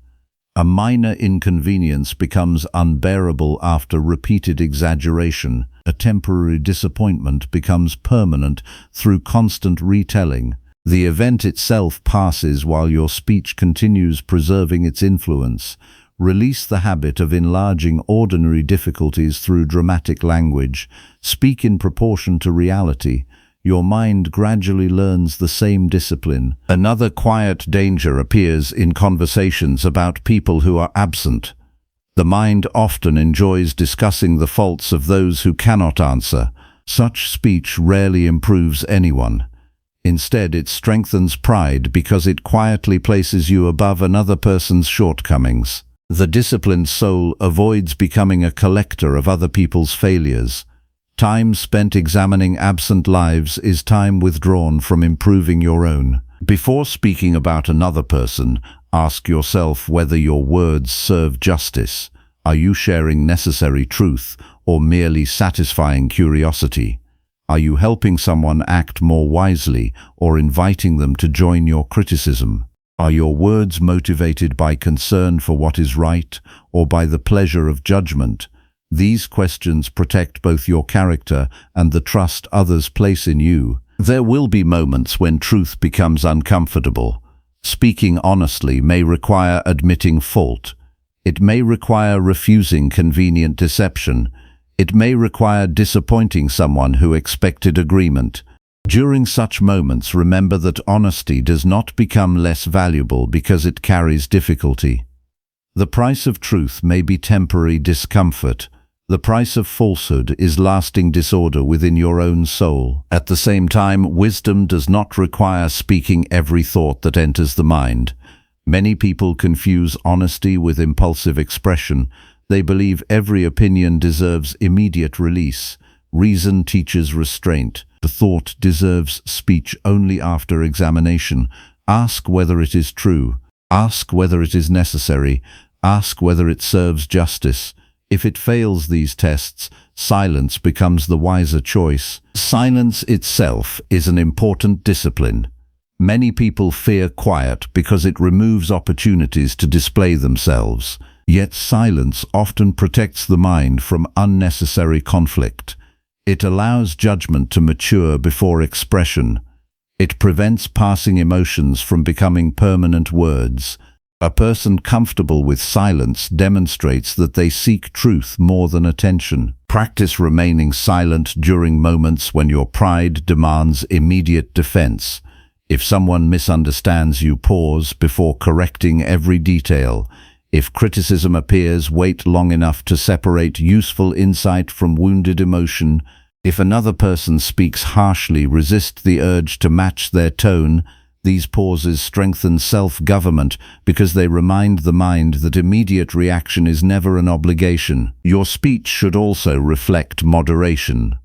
A minor inconvenience becomes unbearable after repeated exaggeration. A temporary disappointment becomes permanent through constant retelling. The event itself passes while your speech continues preserving its influence. Release the habit of enlarging ordinary difficulties through dramatic language. Speak in proportion to reality. Your mind gradually learns the same discipline. Another quiet danger appears in conversations about people who are absent. The mind often enjoys discussing the faults of those who cannot answer. Such speech rarely improves anyone. Instead, it strengthens pride because it quietly places you above another person's shortcomings. The disciplined soul avoids becoming a collector of other people's failures. Time spent examining absent lives is time withdrawn from improving your own. Before speaking about another person, ask yourself whether your words serve justice. Are you sharing necessary truth or merely satisfying curiosity? Are you helping someone act more wisely or inviting them to join your criticism? Are your words motivated by concern for what is right or by the pleasure of judgment? These questions protect both your character and the trust others place in you. There will be moments when truth becomes uncomfortable. Speaking honestly may require admitting fault. It may require refusing convenient deception. It may require disappointing someone who expected agreement. During such moments, remember that honesty does not become less valuable because it carries difficulty. The price of truth may be temporary discomfort. The price of falsehood is lasting disorder within your own soul. At the same time, wisdom does not require speaking every thought that enters the mind. Many people confuse honesty with impulsive expression. They believe every opinion deserves immediate release. Reason teaches restraint. The thought deserves speech only after examination. Ask whether it is true. Ask whether it is necessary. Ask whether it serves justice. If it fails these tests, silence becomes the wiser choice. Silence itself is an important discipline. Many people fear quiet because it removes opportunities to display themselves. Yet silence often protects the mind from unnecessary conflict. It allows judgment to mature before expression. It prevents passing emotions from becoming permanent words. A person comfortable with silence demonstrates that they seek truth more than attention. Practice remaining silent during moments when your pride demands immediate defense. If someone misunderstands you, pause before correcting every detail. If criticism appears, wait long enough to separate useful insight from wounded emotion. If another person speaks harshly, resist the urge to match their tone. These pauses strengthen self-government because they remind the mind that immediate reaction is never an obligation. Your speech should also reflect moderation.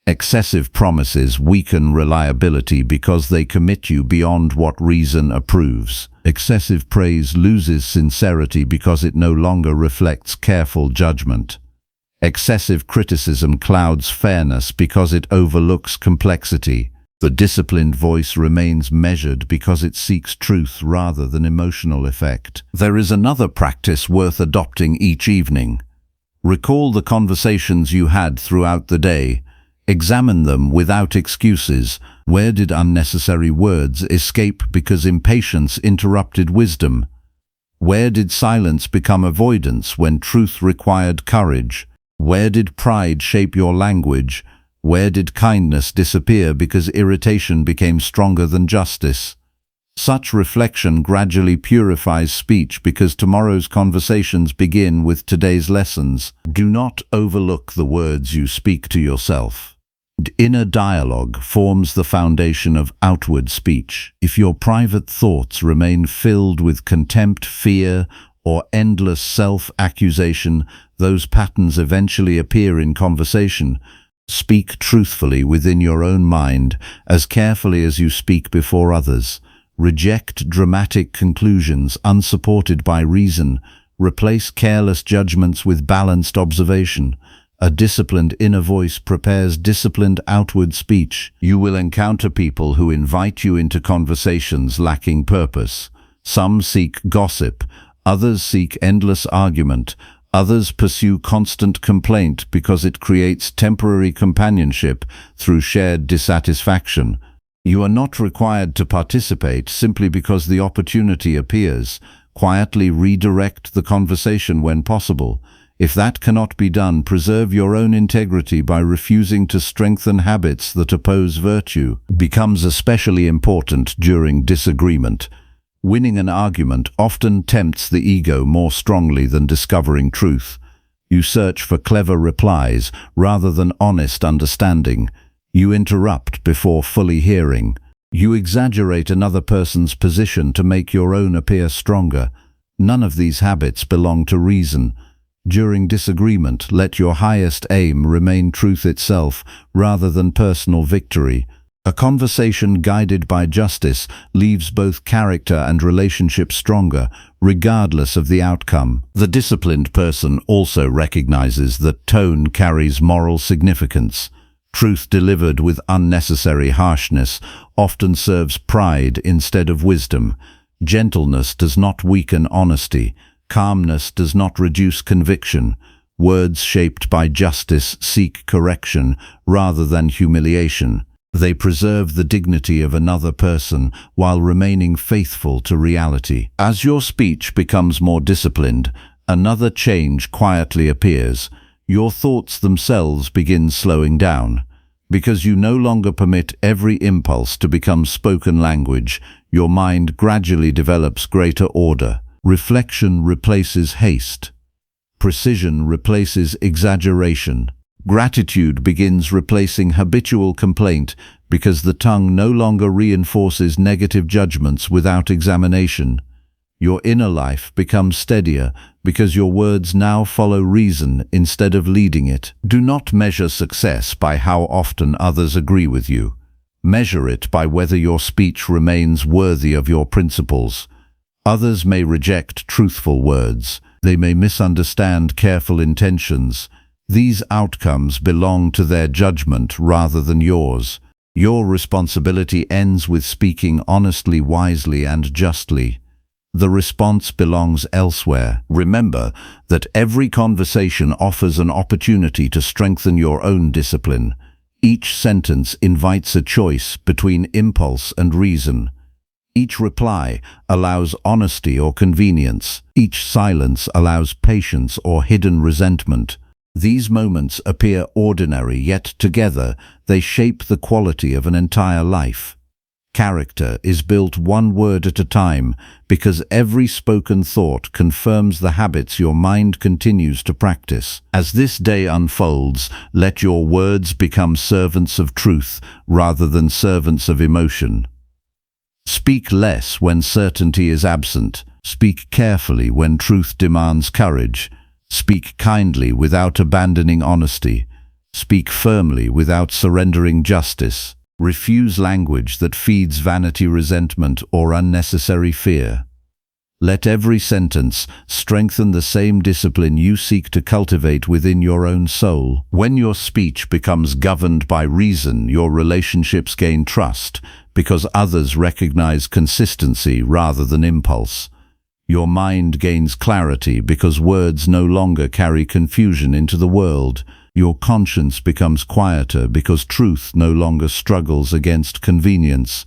Excessive promises weaken reliability because they commit you beyond what reason approves. Excessive praise loses sincerity because it no longer reflects careful judgment. Excessive criticism clouds fairness because it overlooks complexity. The disciplined voice remains measured because it seeks truth rather than emotional effect. There is another practice worth adopting each evening. Recall the conversations you had throughout the day. Examine them without excuses. Where did unnecessary words escape because impatience interrupted wisdom? Where did silence become avoidance when truth required courage? Where did pride shape your language? Where did kindness disappear because irritation became stronger than justice? Such reflection gradually purifies speech because tomorrow's conversations begin with today's lessons. Do not overlook the words you speak to yourself. Inner dialogue forms the foundation of outward speech. If your private thoughts remain filled with contempt, fear, or endless self-accusation, those patterns eventually appear in conversation. Speak truthfully within your own mind, as carefully as you speak before others. Reject dramatic conclusions unsupported by reason. Replace careless judgments with balanced observation. A disciplined inner voice prepares disciplined outward speech. You will encounter people who invite you into conversations lacking purpose. Some seek gossip, others seek endless argument, others pursue constant complaint because it creates temporary companionship through shared dissatisfaction. You are not required to participate simply because the opportunity appears. Quietly redirect the conversation when possible. If that cannot be done, preserve your own integrity by refusing to strengthen habits that oppose virtue. Becomes especially important during disagreement. Winning an argument often tempts the ego more strongly than discovering truth. You search for clever replies rather than honest understanding. You interrupt before fully hearing. You exaggerate another person's position to make your own appear stronger. None of these habits belong to reason. During disagreement, let your highest aim remain truth itself rather than personal victory. A conversation guided by justice leaves both character and relationship stronger, regardless of the outcome. The disciplined person also recognizes that tone carries moral significance. Truth delivered with unnecessary harshness often serves pride instead of wisdom. Gentleness does not weaken honesty. Calmness does not reduce conviction. Words shaped by justice seek correction rather than humiliation. They preserve the dignity of another person while remaining faithful to reality. As your speech becomes more disciplined, another change quietly appears. your thoughts themselves begin slowing down. Because you no longer permit every impulse to become spoken language, your mind gradually develops greater order. Reflection replaces haste. Precision replaces exaggeration. Gratitude begins replacing habitual complaint because the tongue no longer reinforces negative judgments without examination. Your inner life becomes steadier because your words now follow reason instead of leading it. Do not measure success by how often others agree with you. Measure it by whether your speech remains worthy of your principles. Others may reject truthful words. They may misunderstand careful intentions. These outcomes belong to their judgment rather than yours. Your responsibility ends with speaking honestly, wisely, and justly. The response belongs elsewhere. Remember that every conversation offers an opportunity to strengthen your own discipline. Each sentence invites a choice between impulse and reason. Each reply allows honesty or convenience. Each silence allows patience or hidden resentment. These moments appear ordinary, yet together they shape the quality of an entire life. Character is built one word at a time because every spoken thought confirms the habits your mind continues to practice. As this day unfolds, let your words become servants of truth rather than servants of emotion. Speak less when certainty is absent. Speak carefully when truth demands courage. Speak kindly without abandoning honesty. Speak firmly without surrendering justice. Refuse language that feeds vanity, resentment, or unnecessary fear. Let every sentence strengthen the same discipline you seek to cultivate within your own soul. When your speech becomes governed by reason, your relationships gain trust because others recognize consistency rather than impulse. Your mind gains clarity because words no longer carry confusion into the world. Your conscience becomes quieter because truth no longer struggles against convenience.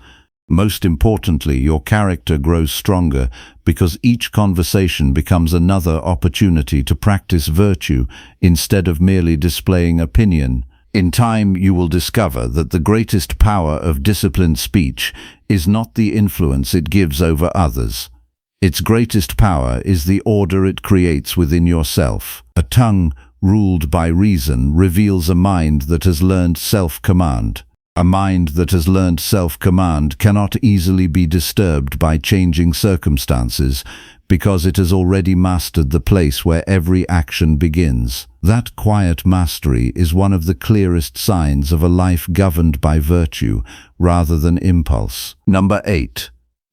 Most importantly, your character grows stronger because each conversation becomes another opportunity to practice virtue instead of merely displaying opinion. In time, you will discover that the greatest power of disciplined speech is not the influence it gives over others. Its greatest power is the order it creates within yourself. A tongue ruled by reason reveals a mind that has learned self-command. A mind that has learned self-command cannot easily be disturbed by changing circumstances because it has already mastered the place where every action begins. That quiet mastery is one of the clearest signs of a life governed by virtue rather than impulse. Number 8.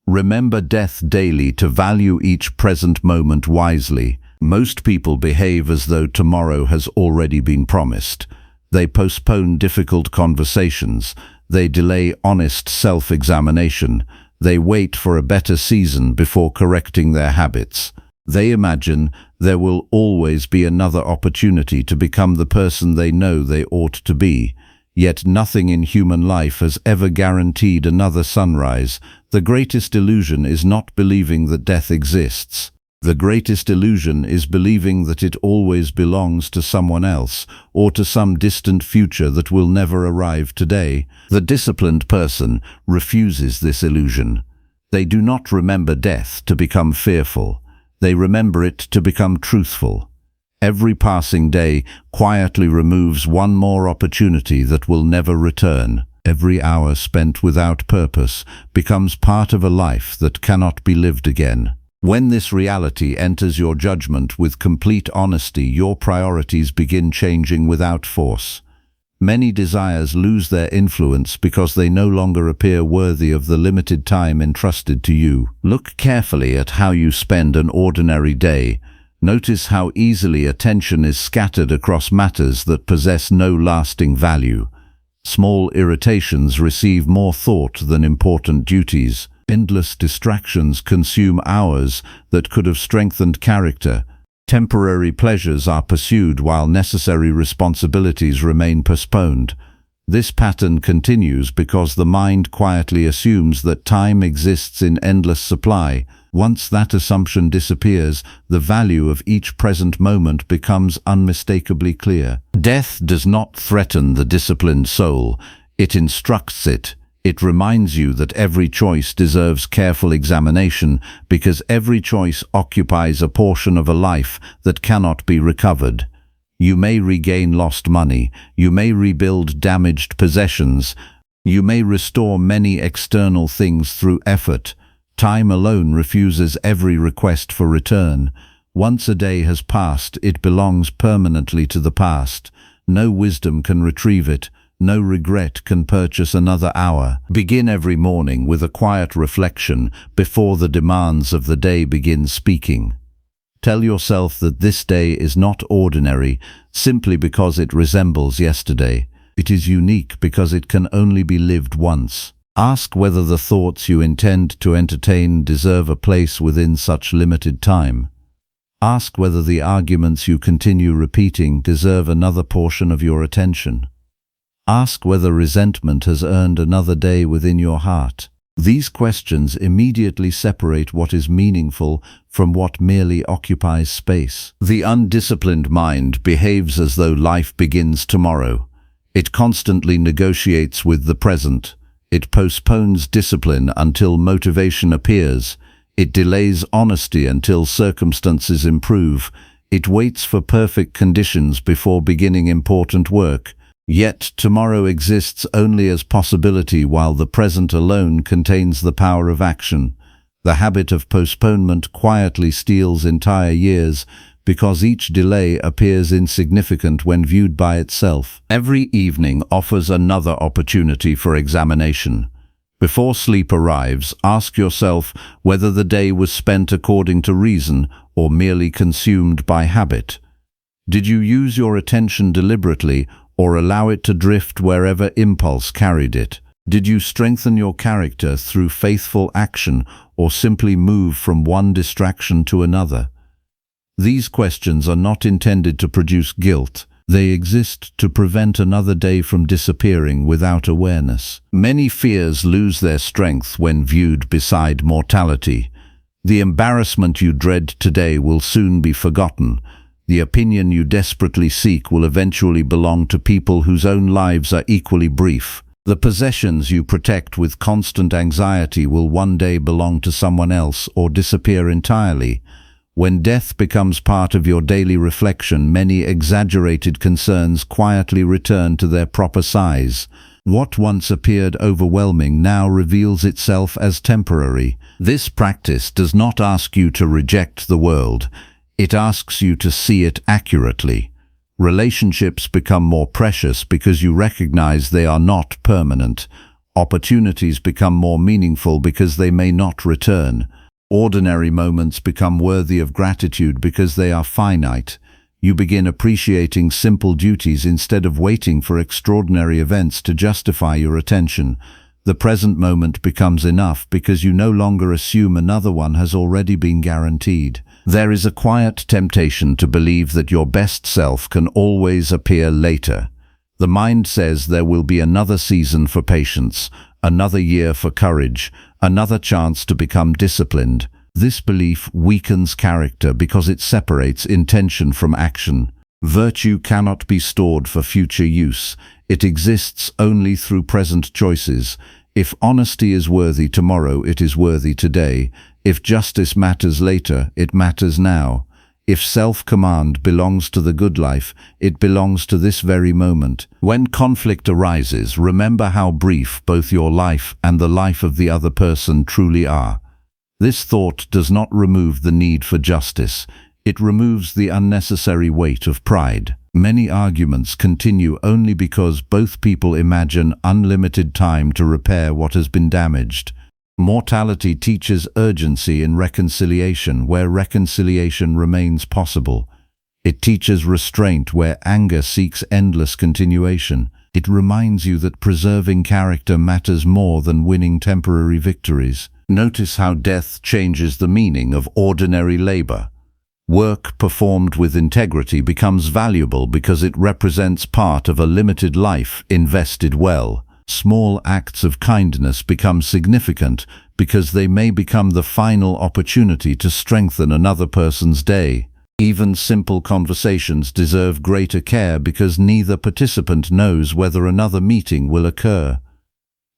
Remember death daily to value each present moment wisely. Most people behave as though tomorrow has already been promised. They postpone difficult conversations. They delay honest self-examination. They wait for a better season before correcting their habits. They imagine there will always be another opportunity to become the person they know they ought to be. Yet nothing in human life has ever guaranteed another sunrise. The greatest illusion is not believing that death exists. The greatest illusion is believing that it always belongs to someone else or to some distant future that will never arrive today. The disciplined person refuses this illusion. They do not remember death to become fearful. They remember it to become truthful. Every passing day quietly removes one more opportunity that will never return. Every hour spent without purpose becomes part of a life that cannot be lived again. When this reality enters your judgment with complete honesty, your priorities begin changing without force. Many desires lose their influence because they no longer appear worthy of the limited time entrusted to you. Look carefully at how you spend an ordinary day. Notice how easily attention is scattered across matters that possess no lasting value. Small irritations receive more thought than important duties. Endless distractions consume hours that could have strengthened character. Temporary pleasures are pursued while necessary responsibilities remain postponed. This pattern continues because the mind quietly assumes that time exists in endless supply. Once that assumption disappears, the value of each present moment becomes unmistakably clear. Death does not threaten the disciplined soul, it instructs it. It reminds you that every choice deserves careful examination because every choice occupies a portion of a life that cannot be recovered. You may regain lost money, you may rebuild damaged possessions, you may restore many external things through effort. Time alone refuses every request for return. Once a day has passed, it belongs permanently to the past. No wisdom can retrieve it. No regret can purchase another hour. Begin every morning with a quiet reflection before the demands of the day begin speaking. Tell yourself that this day is not ordinary simply because it resembles yesterday. It is unique because it can only be lived once. Ask whether the thoughts you intend to entertain deserve a place within such limited time. Ask whether the arguments you continue repeating deserve another portion of your attention. Ask whether resentment has earned another day within your heart. These questions immediately separate what is meaningful from what merely occupies space. The undisciplined mind behaves as though life begins tomorrow. It constantly negotiates with the present. It postpones discipline until motivation appears. It delays honesty until circumstances improve. It waits for perfect conditions before beginning important work. Yet tomorrow exists only as possibility while the present alone contains the power of action. The habit of postponement quietly steals entire years because each delay appears insignificant when viewed by itself. Every evening offers another opportunity for examination. Before sleep arrives, ask yourself whether the day was spent according to reason or merely consumed by habit. Did you use your attention deliberately or allow it to drift wherever impulse carried it? Did you strengthen your character through faithful action or simply move from one distraction to another? These questions are not intended to produce guilt. They exist to prevent another day from disappearing without awareness. Many fears lose their strength when viewed beside mortality. The embarrassment you dread today will soon be forgotten. The opinion you desperately seek will eventually belong to people whose own lives are equally brief. The possessions you protect with constant anxiety will one day belong to someone else or disappear entirely. When death becomes part of your daily reflection, many exaggerated concerns quietly return to their proper size. What once appeared overwhelming now reveals itself as temporary. This practice does not ask you to reject the world. It asks you to see it accurately. Relationships become more precious because you recognize they are not permanent. Opportunities become more meaningful because they may not return. Ordinary moments become worthy of gratitude because they are finite. You begin appreciating simple duties instead of waiting for extraordinary events to justify your attention. The present moment becomes enough because you no longer assume another one has already been guaranteed. There is a quiet temptation to believe that your best self can always appear later. The mind says there will be another season for patience, another year for courage, another chance to become disciplined. This belief weakens character because it separates intention from action. Virtue cannot be stored for future use. It exists only through present choices. If honesty is worthy tomorrow, it is worthy today. If justice matters later, it matters now. If self-command belongs to the good life, it belongs to this very moment. When conflict arises, remember how brief both your life and the life of the other person truly are. This thought does not remove the need for justice. It removes the unnecessary weight of pride. Many arguments continue only because both people imagine unlimited time to repair what has been damaged. Mortality teaches urgency in reconciliation where reconciliation remains possible. It teaches restraint where anger seeks endless continuation. It reminds you that preserving character matters more than winning temporary victories. Notice how death changes the meaning of ordinary labor. Work performed with integrity becomes valuable because it represents part of a limited life invested well. Small acts of kindness become significant because they may become the final opportunity to strengthen another person's day. Even simple conversations deserve greater care because neither participant knows whether another meeting will occur.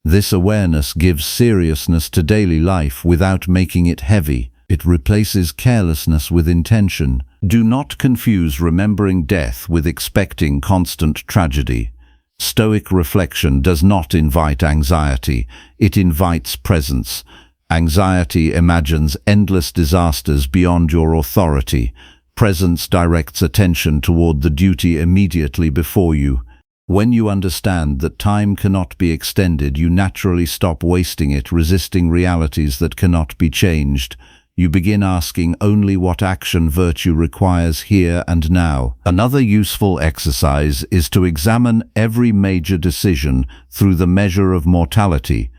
This awareness gives seriousness to daily life without making it heavy. It replaces carelessness with intention. Do not confuse remembering death with expecting constant tragedy. Stoic reflection does not invite anxiety, it invites presence. Anxiety imagines endless disasters beyond your authority. Presence directs attention toward the duty immediately before you. When you understand that time cannot be extended, you naturally stop wasting it resisting realities that cannot be changed. You begin asking only what action virtue requires here and now. Another useful exercise is to examine every major decision through the measure of mortality.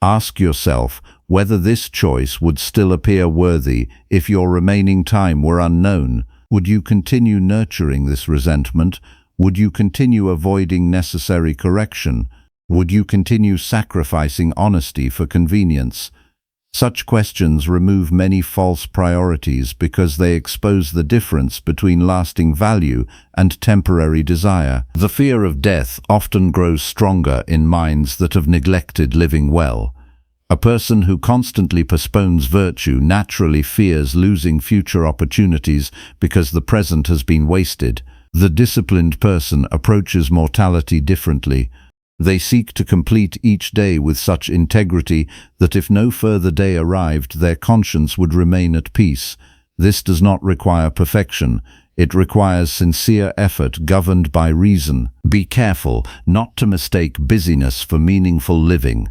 Ask yourself whether this choice would still appear worthy if your remaining time were unknown. Would you continue nurturing this resentment? Would you continue avoiding necessary correction? Would you continue sacrificing honesty for convenience? Such questions remove many false priorities because they expose the difference between lasting value and temporary desire. The fear of death often grows stronger in minds that have neglected living well. A person who constantly postpones virtue naturally fears losing future opportunities because the present has been wasted. The disciplined person approaches mortality differently. They seek to complete each day with such integrity that if no further day arrived, their conscience would remain at peace. This does not require perfection. It requires sincere effort governed by reason. Be careful not to mistake busyness for meaningful living.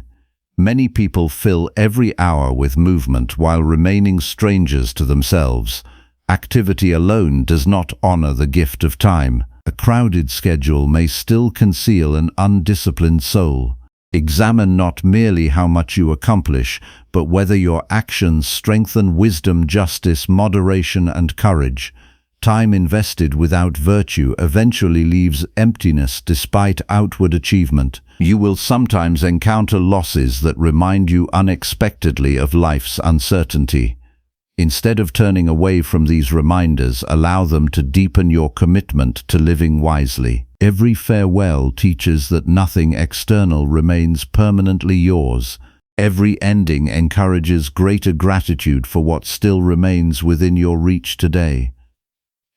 Many people fill every hour with movement while remaining strangers to themselves. Activity alone does not honor the gift of time. A crowded schedule may still conceal an undisciplined soul. Examine not merely how much you accomplish, but whether your actions strengthen wisdom, justice, moderation, and courage. Time invested without virtue eventually leaves emptiness despite outward achievement. You will sometimes encounter losses that remind you unexpectedly of life's uncertainty. Instead of turning away from these reminders, allow them to deepen your commitment to living wisely. Every farewell teaches that nothing external remains permanently yours. Every ending encourages greater gratitude for what still remains within your reach today.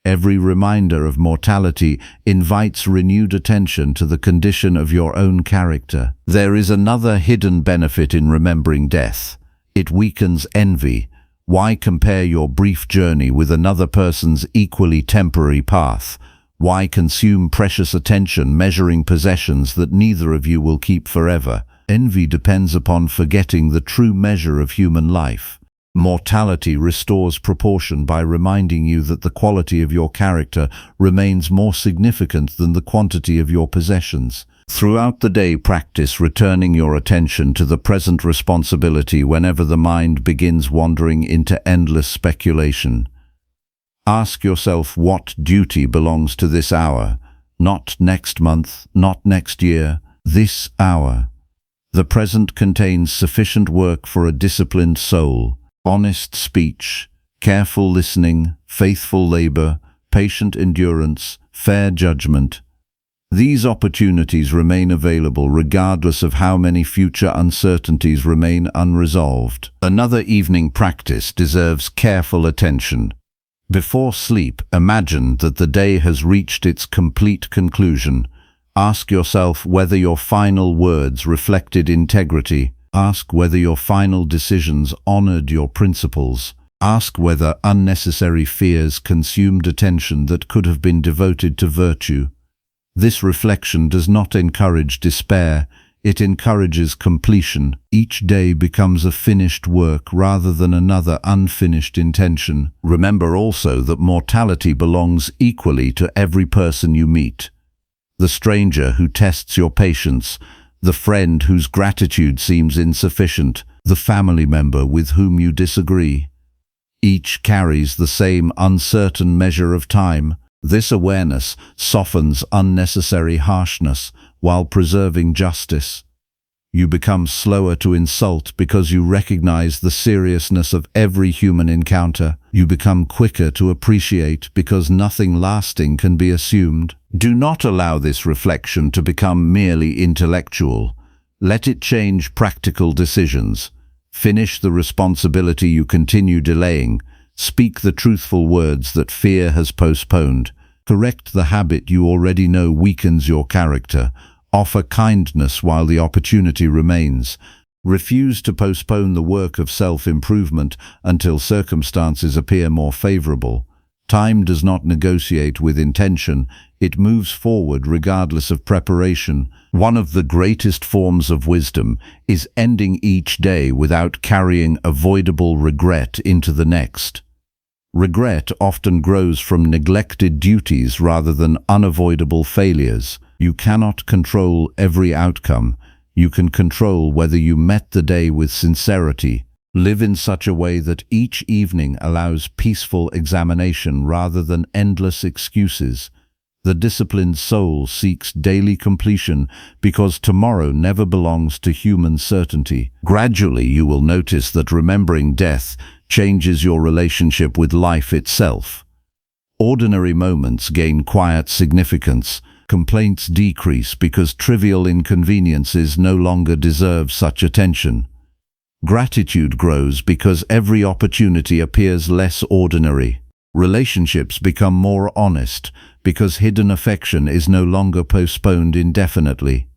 Every reminder of mortality invites renewed attention to the condition of your own character. There is another hidden benefit in remembering death. It weakens envy. Why compare your brief journey with another person's equally temporary path? Why consume precious attention measuring possessions that neither of you will keep forever? Envy depends upon forgetting the true measure of human life. Mortality restores proportion by reminding you that the quality of your character remains more significant than the quantity of your possessions. Throughout the day, practice returning your attention to the present responsibility whenever the mind begins wandering into endless speculation. Ask yourself what duty belongs to this hour, not next month, not next year, this hour. The present contains sufficient work for a disciplined soul. Honest speech, careful listening, faithful labor, patient endurance, fair judgment. These opportunities remain available regardless of how many future uncertainties remain unresolved. Another evening practice deserves careful attention. Before sleep, imagine that the day has reached its complete conclusion. Ask yourself whether your final words reflected integrity. Ask whether your final decisions honored your principles. Ask whether unnecessary fears consumed attention that could have been devoted to virtue. This reflection does not encourage despair, it encourages completion. Each day becomes a finished work rather than another unfinished intention. Remember also that mortality belongs equally to every person you meet. The stranger who tests your patience, the friend whose gratitude seems insufficient, the family member with whom you disagree. Each carries the same uncertain measure of time. This awareness softens unnecessary harshness while preserving justice. You become slower to insult because you recognize the seriousness of every human encounter. You become quicker to appreciate because nothing lasting can be assumed. Do not allow this reflection to become merely intellectual. Let it change practical decisions. Finish the responsibility you continue delaying. Speak the truthful words that fear has postponed. Correct the habit you already know weakens your character. Offer kindness while the opportunity remains. Refuse to postpone the work of self-improvement until circumstances appear more favorable. Time does not negotiate with intention. It moves forward regardless of preparation. One of the greatest forms of wisdom is ending each day without carrying avoidable regret into the next. Regret often grows from neglected duties rather than unavoidable failures. You cannot control every outcome. You can control whether you met the day with sincerity. Live in such a way that each evening allows peaceful examination rather than endless excuses. The disciplined soul seeks daily completion because tomorrow never belongs to human certainty. Gradually, you will notice that remembering death changes your relationship with life itself. Ordinary moments gain quiet significance. Complaints decrease because trivial inconveniences no longer deserve such attention. Gratitude grows because every opportunity appears less ordinary. Relationships become more honest because hidden affection is no longer postponed indefinitely.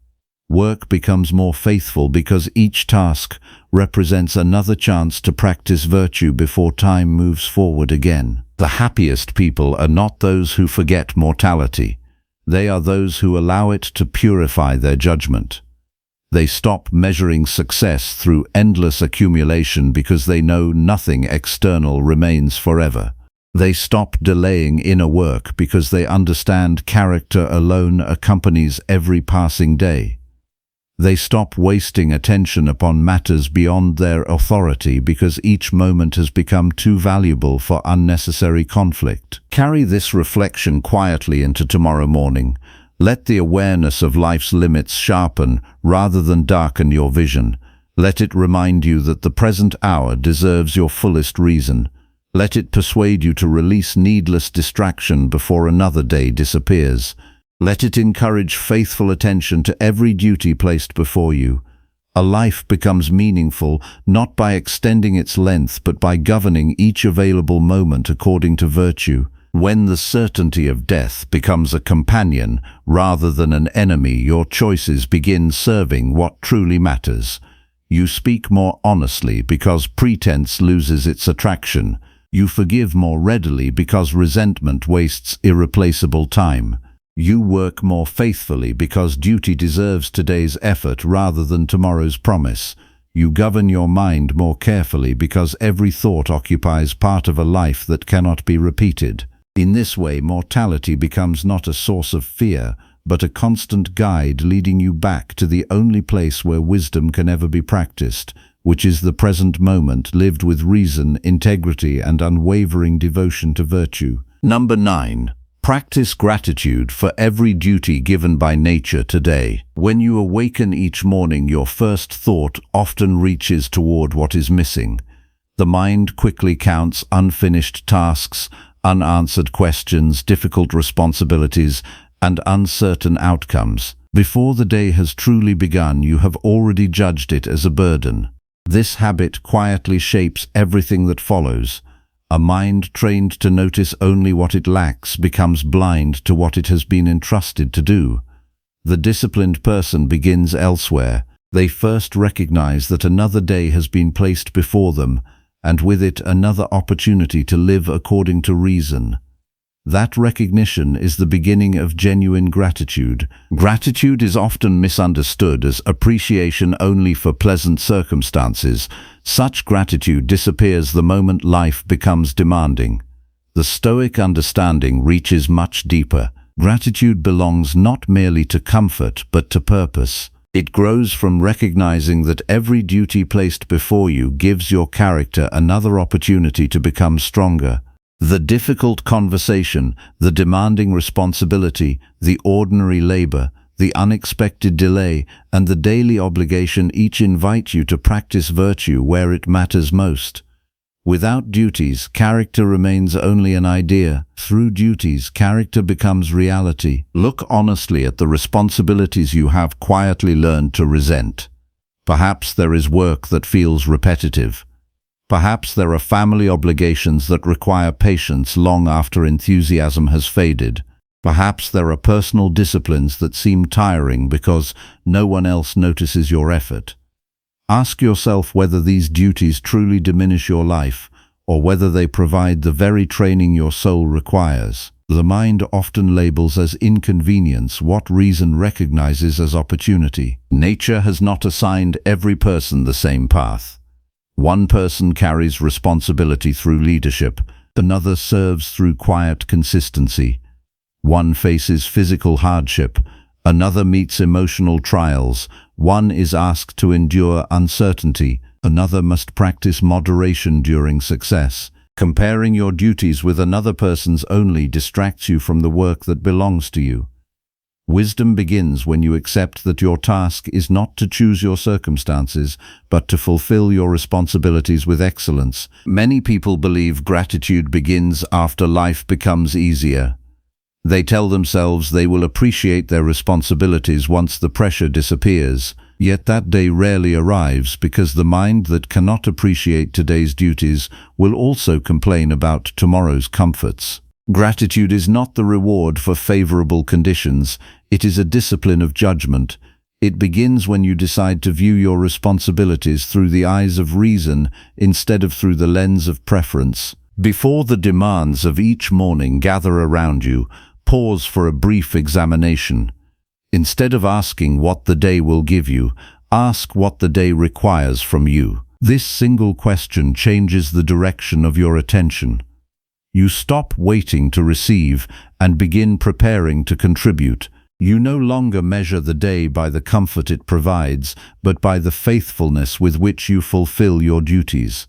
Work becomes more faithful because each task represents another chance to practice virtue before time moves forward again. The happiest people are not those who forget mortality. They are those who allow it to purify their judgment. They stop measuring success through endless accumulation because they know nothing external remains forever. They stop delaying inner work because they understand character alone accompanies every passing day. They stop wasting attention upon matters beyond their authority because each moment has become too valuable for unnecessary conflict. Carry this reflection quietly into tomorrow morning. Let the awareness of life's limits sharpen rather than darken your vision. Let it remind you that the present hour deserves your fullest reason. Let it persuade you to release needless distraction before another day disappears. Let it encourage faithful attention to every duty placed before you. A life becomes meaningful not by extending its length but by governing each available moment according to virtue. When the certainty of death becomes a companion rather than an enemy, your choices begin serving what truly matters. You speak more honestly because pretense loses its attraction. You forgive more readily because resentment wastes irreplaceable time. You work more faithfully because duty deserves today's effort rather than tomorrow's promise. You govern your mind more carefully because every thought occupies part of a life that cannot be repeated. In this way, mortality becomes not a source of fear, but a constant guide leading you back to the only place where wisdom can ever be practiced, which is the present moment lived with reason, integrity, and unwavering devotion to virtue. Number 9. Practice gratitude for every duty given by nature today. When you awaken each morning, your first thought often reaches toward what is missing. The mind quickly counts unfinished tasks, unanswered questions, difficult responsibilities, and uncertain outcomes. Before the day has truly begun, you have already judged it as a burden. This habit quietly shapes everything that follows. A mind trained to notice only what it lacks becomes blind to what it has been entrusted to do. The disciplined person begins elsewhere. They first recognize that another day has been placed before them, and with it another opportunity to live according to reason. That recognition is the beginning of genuine gratitude. Gratitude is often misunderstood as appreciation only for pleasant circumstances. Such gratitude disappears the moment life becomes demanding. The Stoic understanding reaches much deeper. Gratitude belongs not merely to comfort, but to purpose. It grows from recognizing that every duty placed before you gives your character another opportunity to become stronger. The difficult conversation, the demanding responsibility, the ordinary labor, the unexpected delay, and the daily obligation each invite you to practice virtue where it matters most. Without duties, character remains only an idea. Through duties, character becomes reality. Look honestly at the responsibilities you have quietly learned to resent. Perhaps there is work that feels repetitive. Perhaps there are family obligations that require patience long after enthusiasm has faded. Perhaps there are personal disciplines that seem tiring because no one else notices your effort. Ask yourself whether these duties truly diminish your life or whether they provide the very training your soul requires. The mind often labels as inconvenience what reason recognizes as opportunity. Nature has not assigned every person the same path. One person carries responsibility through leadership, another serves through quiet consistency. One faces physical hardship, another meets emotional trials. One is asked to endure uncertainty, another must practice moderation during success. Comparing your duties with another person's only distracts you from the work that belongs to you. Wisdom begins when you accept that your task is not to choose your circumstances, but to fulfill your responsibilities with excellence. Many people believe gratitude begins after life becomes easier. They tell themselves they will appreciate their responsibilities once the pressure disappears. Yet that day rarely arrives because the mind that cannot appreciate today's duties will also complain about tomorrow's comforts. Gratitude is not the reward for favorable conditions, it is a discipline of judgment. It begins when you decide to view your responsibilities through the eyes of reason instead of through the lens of preference. Before the demands of each morning gather around you, pause for a brief examination. Instead of asking what the day will give you, ask what the day requires from you. This single question changes the direction of your attention. You stop waiting to receive and begin preparing to contribute. You no longer measure the day by the comfort it provides, but by the faithfulness with which you fulfill your duties.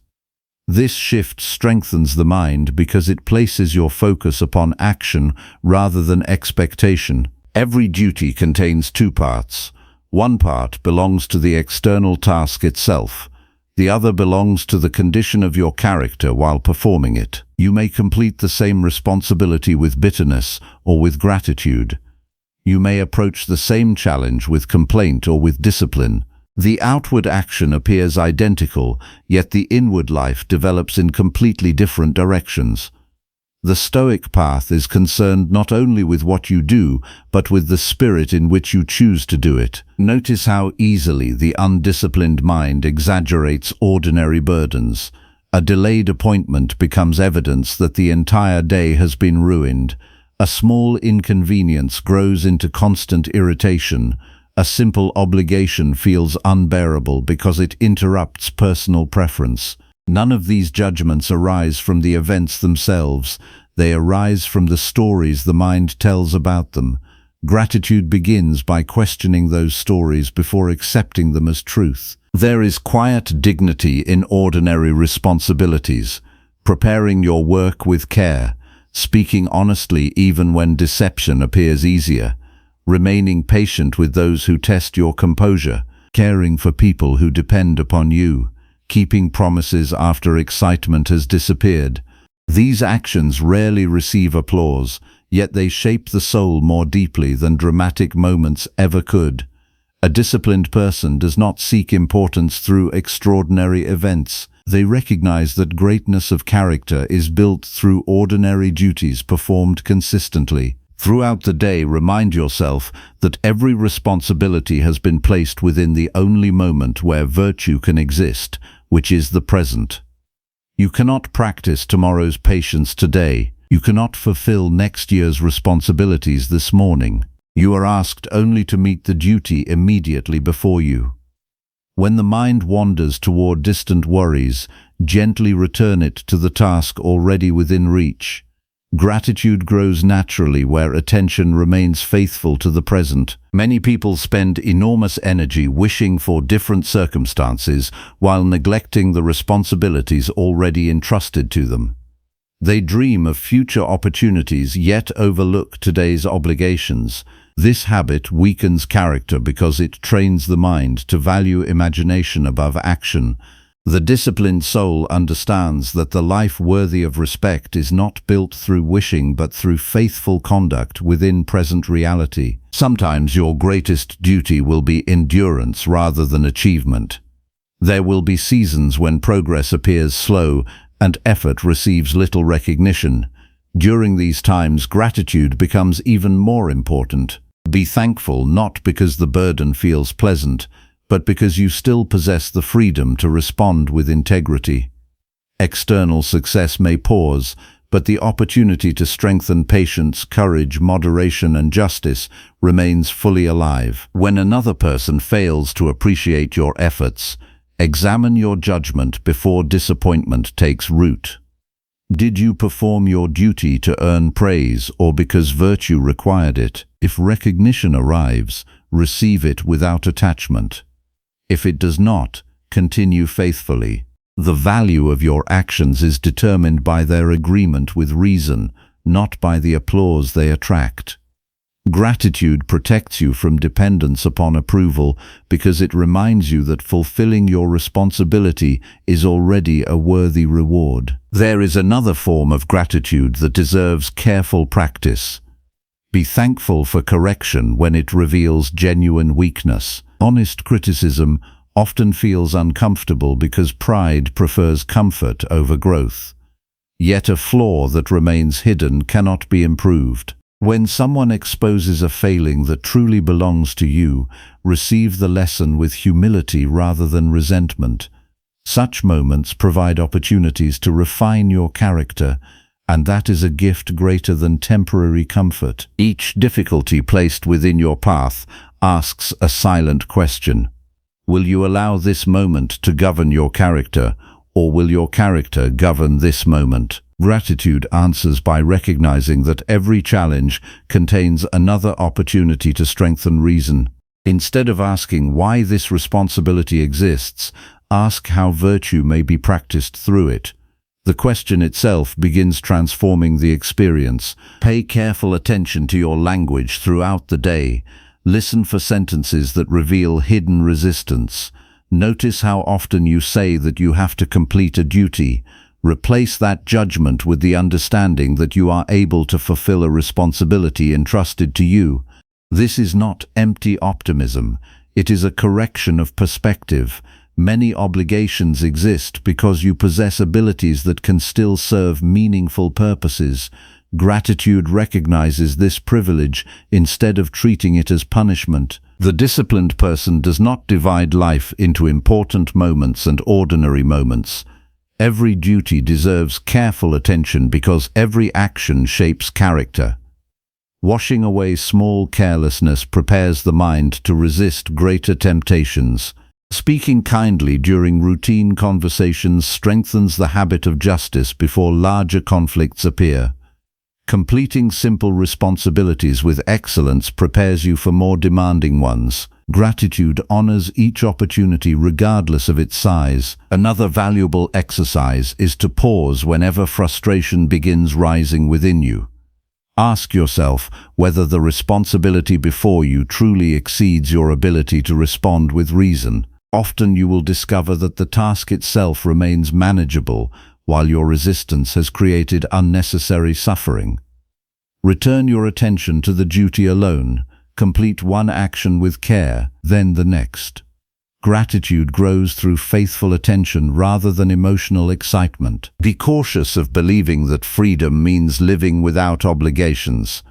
This shift strengthens the mind because it places your focus upon action rather than expectation. Every duty contains two parts. One part belongs to the external task itself. The other belongs to the condition of your character while performing it. You may complete the same responsibility with bitterness or with gratitude. You may approach the same challenge with complaint or with discipline. The outward action appears identical, yet the inward life develops in completely different directions. The Stoic path is concerned not only with what you do, but with the spirit in which you choose to do it. Notice how easily the undisciplined mind exaggerates ordinary burdens. A delayed appointment becomes evidence that the entire day has been ruined. A small inconvenience grows into constant irritation. A simple obligation feels unbearable because it interrupts personal preference. None of these judgments arise from the events themselves. They arise from the stories the mind tells about them. Gratitude begins by questioning those stories before accepting them as truth. There is quiet dignity in ordinary responsibilities, preparing your work with care, speaking honestly even when deception appears easier, remaining patient with those who test your composure, caring for people who depend upon you, keeping promises after excitement has disappeared. These actions rarely receive applause, yet they shape the soul more deeply than dramatic moments ever could. A disciplined person does not seek importance through extraordinary events. They recognize that greatness of character is built through ordinary duties performed consistently. Throughout the day, remind yourself that every responsibility has been placed within the only moment where virtue can exist, which is the present. You cannot practice tomorrow's patience today. You cannot fulfill next year's responsibilities this morning. You are asked only to meet the duty immediately before you. When the mind wanders toward distant worries, gently return it to the task already within reach. Gratitude grows naturally where attention remains faithful to the present. Many people spend enormous energy wishing for different circumstances while neglecting the responsibilities already entrusted to them. They dream of future opportunities yet overlook today's obligations. This habit weakens character because it trains the mind to value imagination above action. The disciplined soul understands that the life worthy of respect is not built through wishing but through faithful conduct within present reality. Sometimes your greatest duty will be endurance rather than achievement. There will be seasons when progress appears slow and effort receives little recognition. During these times, gratitude becomes even more important. Be thankful not because the burden feels pleasant, but because you still possess the freedom to respond with integrity. External success may pause, but the opportunity to strengthen patience, courage, moderation, and justice remains fully alive. When another person fails to appreciate your efforts, examine your judgment before disappointment takes root. Did you perform your duty to earn praise or because virtue required it? If recognition arrives, receive it without attachment. If it does not, continue faithfully. The value of your actions is determined by their agreement with reason, not by the applause they attract. Gratitude protects you from dependence upon approval because it reminds you that fulfilling your responsibility is already a worthy reward. There is another form of gratitude that deserves careful practice. Be thankful for correction when it reveals genuine weakness. Honest criticism often feels uncomfortable because pride prefers comfort over growth. Yet a flaw that remains hidden cannot be improved. When someone exposes a failing that truly belongs to you, receive the lesson with humility rather than resentment. Such moments provide opportunities to refine your character, and that is a gift greater than temporary comfort. Each difficulty placed within your path asks a silent question. Will you allow this moment to govern your character, or will your character govern this moment? Gratitude answers by recognizing that every challenge contains another opportunity to strengthen reason. Instead of asking why this responsibility exists, ask how virtue may be practiced through it. The question itself begins transforming the experience. Pay careful attention to your language throughout the day. Listen for sentences that reveal hidden resistance. Notice how often you say that you have to complete a duty. Replace that judgment with the understanding that you are able to fulfill a responsibility entrusted to you. This is not empty optimism. It is a correction of perspective. Many obligations exist because you possess abilities that can still serve meaningful purposes. Gratitude recognizes this privilege instead of treating it as punishment. The disciplined person does not divide life into important moments and ordinary moments. Every duty deserves careful attention because every action shapes character. Washing away small carelessness prepares the mind to resist greater temptations. Speaking kindly during routine conversations strengthens the habit of justice before larger conflicts appear. Completing simple responsibilities with excellence prepares you for more demanding ones. Gratitude honors each opportunity regardless of its size. Another valuable exercise is to pause whenever frustration begins rising within you. Ask yourself whether the responsibility before you truly exceeds your ability to respond with reason. Often you will discover that the task itself remains manageable, while your resistance has created unnecessary suffering. Return your attention to the duty alone. Complete one action with care, then the next. Gratitude grows through faithful attention rather than emotional excitement. Be cautious of believing that freedom means living without obligations.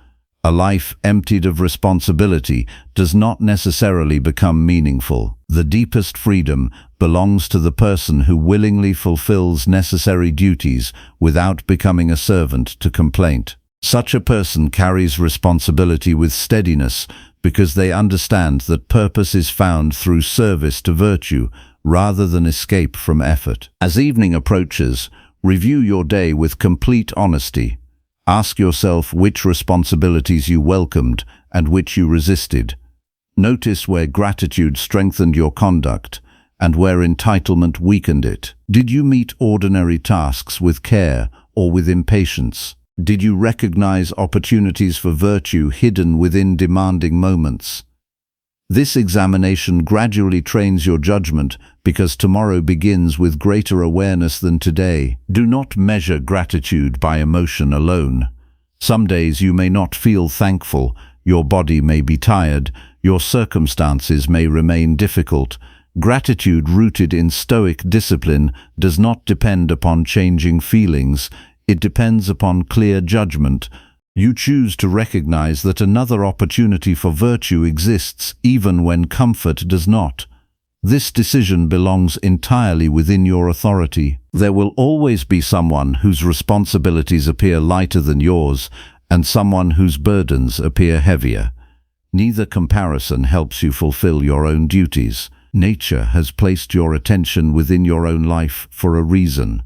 A life emptied of responsibility does not necessarily become meaningful. The deepest freedom belongs to the person who willingly fulfills necessary duties without becoming a servant to complaint. Such a person carries responsibility with steadiness because they understand that purpose is found through service to virtue rather than escape from effort. As evening approaches, review your day with complete honesty. Ask yourself which responsibilities you welcomed and which you resisted. Notice where gratitude strengthened your conduct and where entitlement weakened it. Did you meet ordinary tasks with care or with impatience? Did you recognize opportunities for virtue hidden within demanding moments? This examination gradually trains your judgment because tomorrow begins with greater awareness than today. Do not measure gratitude by emotion alone. Some days you may not feel thankful, your body may be tired, your circumstances may remain difficult. Gratitude rooted in Stoic discipline does not depend upon changing feelings, it depends upon clear judgment. You choose to recognize that another opportunity for virtue exists even when comfort does not. This decision belongs entirely within your authority. There will always be someone whose responsibilities appear lighter than yours and someone whose burdens appear heavier. Neither comparison helps you fulfill your own duties. Nature has placed your attention within your own life for a reason.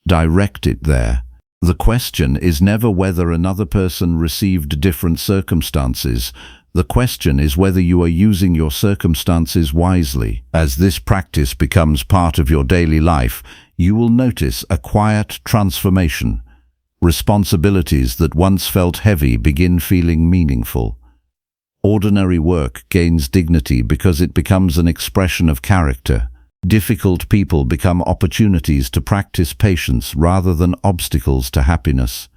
Direct it there. The question is never whether another person received different circumstances. The question is whether you are using your circumstances wisely. As this practice becomes part of your daily life, you will notice a quiet transformation. Responsibilities that once felt heavy begin feeling meaningful. Ordinary work gains dignity because it becomes an expression of character. Difficult people become opportunities to practice patience rather than obstacles to happiness.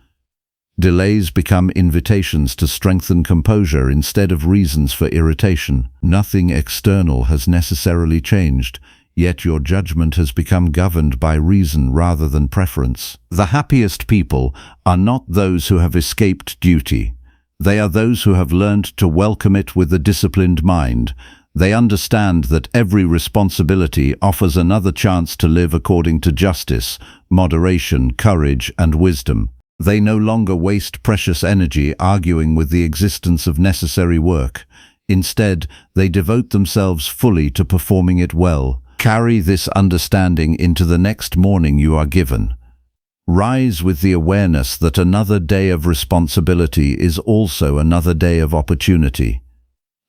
Delays become invitations to strengthen composure instead of reasons for irritation. Nothing external has necessarily changed, yet your judgment has become governed by reason rather than preference. The happiest people are not those who have escaped duty. They are those who have learned to welcome it with a disciplined mind. They understand that every responsibility offers another chance to live according to justice, moderation, courage, and wisdom. They no longer waste precious energy arguing with the existence of necessary work. Instead, they devote themselves fully to performing it well. Carry this understanding into the next morning you are given. Rise with the awareness that another day of responsibility is also another day of opportunity.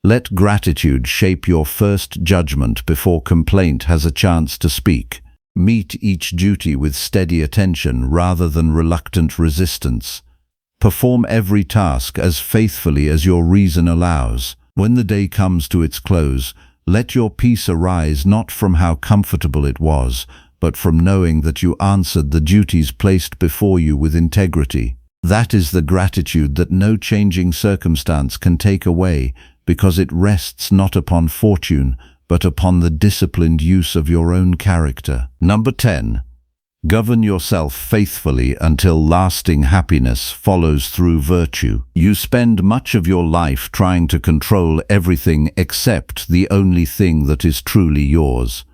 Let gratitude shape your first judgment before complaint has a chance to speak. Meet each duty with steady attention rather than reluctant resistance. Perform every task as faithfully as your reason allows. When the day comes to its close, let your peace arise not from how comfortable it was, but from knowing that you answered the duties placed before you with integrity. That is the gratitude that no changing circumstance can take away, because it rests not upon fortune, but upon the disciplined use of your own character. Number 10. Govern yourself faithfully until lasting happiness follows through virtue. You spend much of your life trying to control everything except the only thing that is truly yours.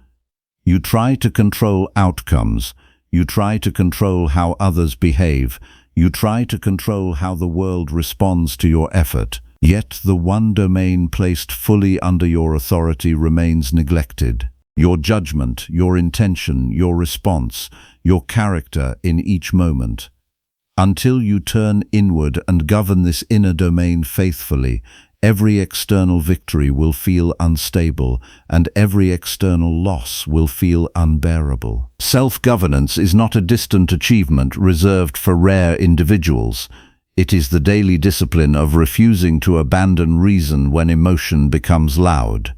You try to control outcomes. You try to control how others behave. You try to control how the world responds to your effort. Yet the one domain placed fully under your authority remains neglected. Your judgment, your intention, your response, your character in each moment. Until you turn inward and govern this inner domain faithfully, every external victory will feel unstable, and every external loss will feel unbearable. Self-governance is not a distant achievement reserved for rare individuals. It is the daily discipline of refusing to abandon reason when emotion becomes loud.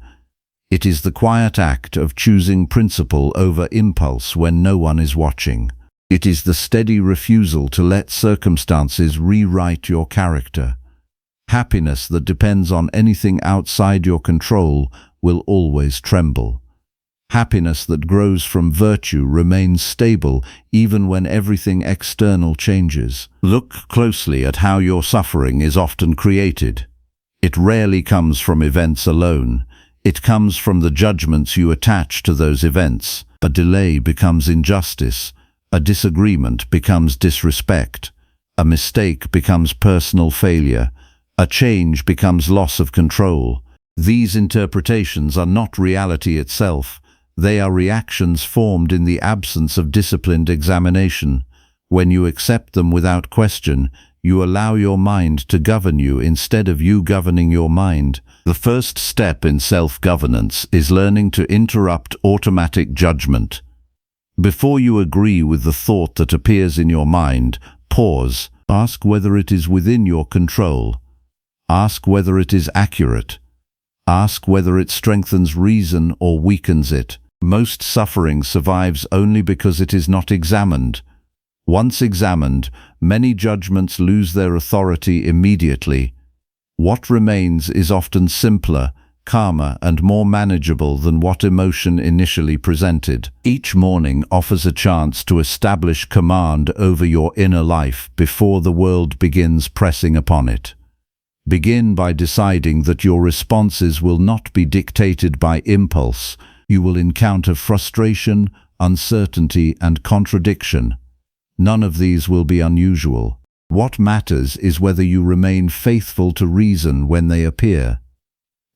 It is the quiet act of choosing principle over impulse when no one is watching. It is the steady refusal to let circumstances rewrite your character. Happiness that depends on anything outside your control will always tremble. Happiness that grows from virtue remains stable even when everything external changes. Look closely at how your suffering is often created. It rarely comes from events alone. It comes from the judgments you attach to those events. A delay becomes injustice. A disagreement becomes disrespect. A mistake becomes personal failure. A change becomes loss of control. These interpretations are not reality itself. They are reactions formed in the absence of disciplined examination. When you accept them without question, you allow your mind to govern you instead of you governing your mind. The first step in self-governance is learning to interrupt automatic judgment. Before you agree with the thought that appears in your mind, pause. Ask whether it is within your control. Ask whether it is accurate. Ask whether it strengthens reason or weakens it. Most suffering survives only because it is not examined. Once examined, many judgments lose their authority immediately. What remains is often simpler, calmer, and more manageable than what emotion initially presented. Each morning offers a chance to establish command over your inner life before the world begins pressing upon it. Begin by deciding that your responses will not be dictated by impulse. You will encounter frustration, uncertainty, and contradiction. None of these will be unusual. What matters is whether you remain faithful to reason when they appear.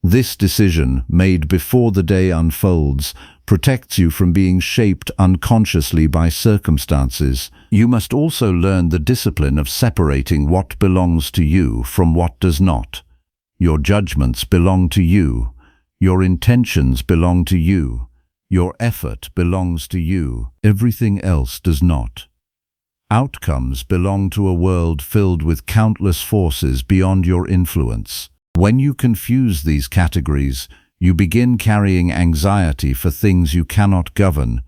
This decision, made before the day unfolds, protects you from being shaped unconsciously by circumstances. You must also learn the discipline of separating what belongs to you from what does not. Your judgments belong to you. Your intentions belong to you. Your effort belongs to you. Everything else does not. Outcomes belong to a world filled with countless forces beyond your influence. When you confuse these categories, you begin carrying anxiety for things you cannot govern.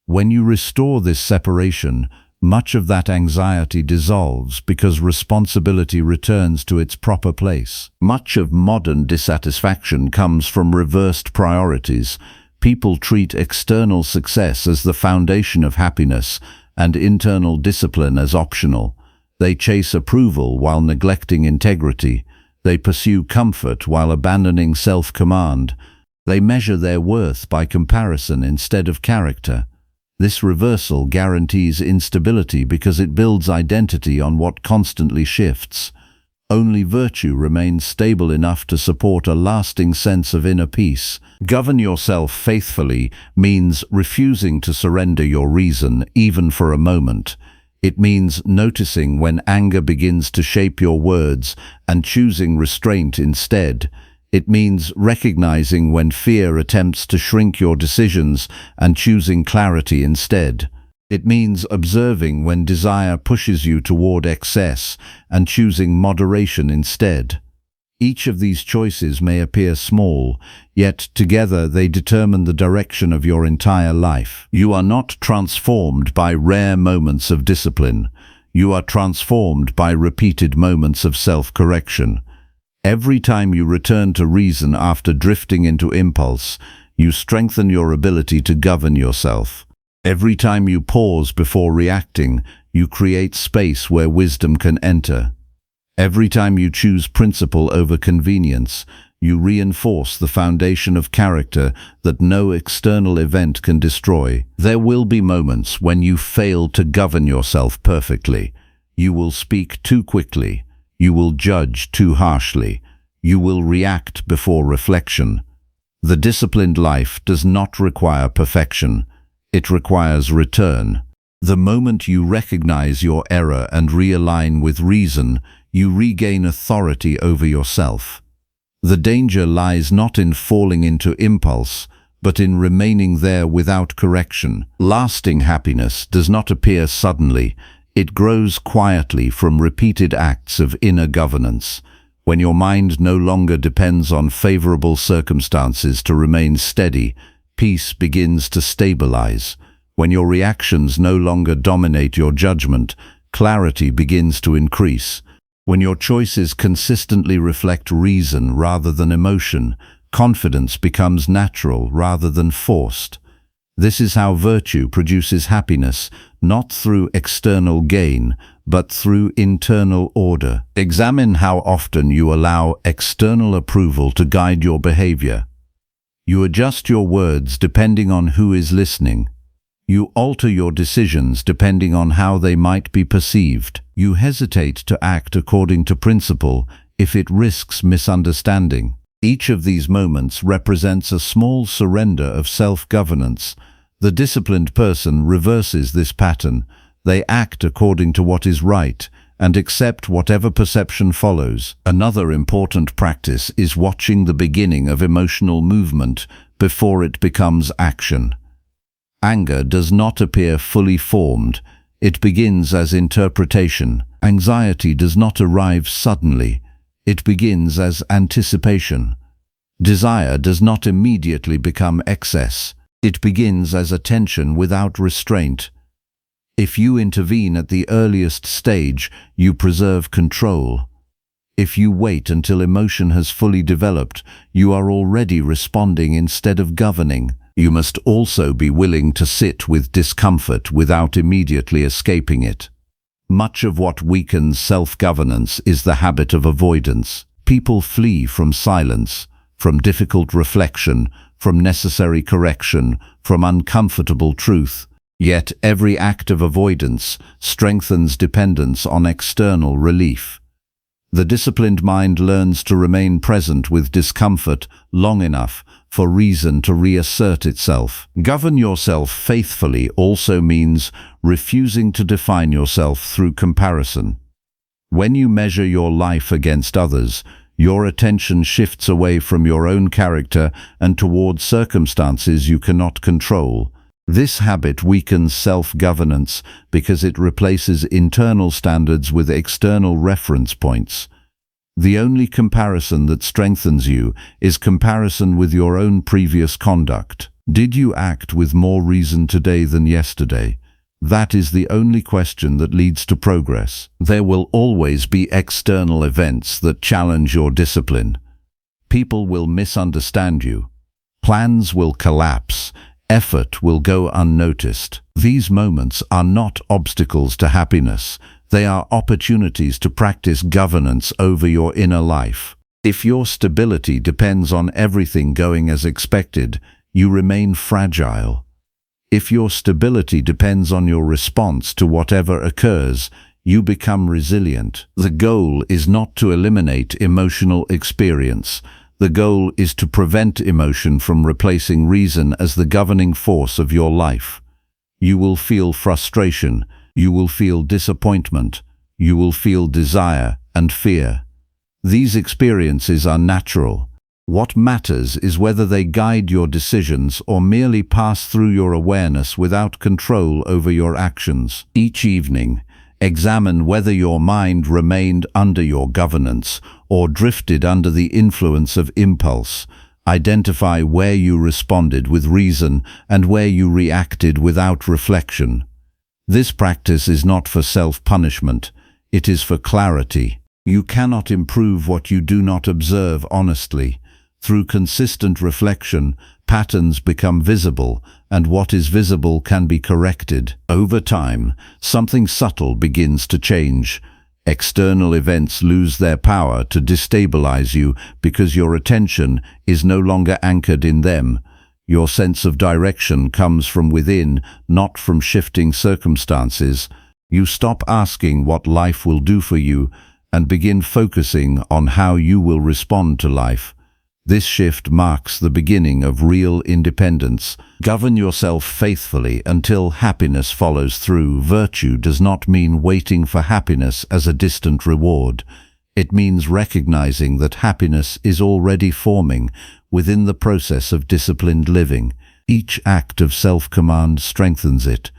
When you restore this separation, much of that anxiety dissolves because responsibility returns to its proper place. Much of modern dissatisfaction comes from reversed priorities. People treat external success as the foundation of happiness and internal discipline as optional. They chase approval while neglecting integrity. They pursue comfort while abandoning self-command. They measure their worth by comparison instead of character. This reversal guarantees instability because it builds identity on what constantly shifts. Only virtue remains stable enough to support a lasting sense of inner peace. Govern yourself faithfully means refusing to surrender your reason, even for a moment. It means noticing when anger begins to shape your words and choosing restraint instead. It means recognizing when fear attempts to shrink your decisions and choosing clarity instead. It means observing when desire pushes you toward excess and choosing moderation instead. Each of these choices may appear small, yet together they determine the direction of your entire life. You are not transformed by rare moments of discipline. You are transformed by repeated moments of self-correction. Every time you return to reason after drifting into impulse, you strengthen your ability to govern yourself. Every time you pause before reacting, you create space where wisdom can enter. Every time you choose principle over convenience, you reinforce the foundation of character that no external event can destroy. There will be moments when you fail to govern yourself perfectly. You will speak too quickly. You will judge too harshly. You will react before reflection. The disciplined life does not require perfection. It requires return. The moment you recognize your error and realign with reason, you regain authority over yourself. The danger lies not in falling into impulse, but in remaining there without correction. Lasting happiness does not appear suddenly. It grows quietly from repeated acts of inner governance. When your mind no longer depends on favorable circumstances to remain steady, peace begins to stabilize. When your reactions no longer dominate your judgment, clarity begins to increase. When your choices consistently reflect reason rather than emotion, confidence becomes natural rather than forced. This is how virtue produces happiness, not through external gain, but through internal order. Examine how often you allow external approval to guide your behavior. You adjust your words depending on who is listening. You alter your decisions depending on how they might be perceived. You hesitate to act according to principle if it risks misunderstanding. Each of these moments represents a small surrender of self-governance. The disciplined person reverses this pattern. They act according to what is right and accept whatever perception follows. Another important practice is watching the beginning of emotional movement before it becomes action. Anger does not appear fully formed. It begins as interpretation. Anxiety does not arrive suddenly. It begins as anticipation. Desire does not immediately become excess. It begins as attention without restraint. If you intervene at the earliest stage, you preserve control. If you wait until emotion has fully developed, you are already responding instead of governing. You must also be willing to sit with discomfort without immediately escaping it. Much of what weakens self-governance is the habit of avoidance. People flee from silence, from difficult reflection, from necessary correction, from uncomfortable truth. Yet every act of avoidance strengthens dependence on external relief. The disciplined mind learns to remain present with discomfort long enough for reason to reassert itself. Govern yourself faithfully also means refusing to define yourself through comparison. When you measure your life against others, your attention shifts away from your own character and towards circumstances you cannot control. This habit weakens self-governance because it replaces internal standards with external reference points. The only comparison that strengthens you is comparison with your own previous conduct. Did you act with more reason today than yesterday? That is the only question that leads to progress. There will always be external events that challenge your discipline. People will misunderstand you. Plans will collapse. Effort will go unnoticed. These moments are not obstacles to happiness. They are opportunities to practice governance over your inner life. If your stability depends on everything going as expected, you remain fragile. If your stability depends on your response to whatever occurs, you become resilient. The goal is not to eliminate emotional experience. The goal is to prevent emotion from replacing reason as the governing force of your life. You will feel frustration, you will feel disappointment, you will feel desire and fear. These experiences are natural. What matters is whether they guide your decisions or merely pass through your awareness without control over your actions. Each evening, examine whether your mind remained under your governance or drifted under the influence of impulse. Identify where you responded with reason and where you reacted without reflection. This practice is not for self-punishment, it is for clarity. You cannot improve what you do not observe honestly. Through consistent reflection, patterns become visible, and what is visible can be corrected. Over time, something subtle begins to change. External events lose their power to destabilize you because your attention is no longer anchored in them. Your sense of direction comes from within, not from shifting circumstances. You stop asking what life will do for you and begin focusing on how you will respond to life. This shift marks the beginning of real independence. Govern yourself faithfully until happiness follows through. Virtue does not mean waiting for happiness as a distant reward. It means recognizing that happiness is already forming within the process of disciplined living. Each act of self-command strengthens it.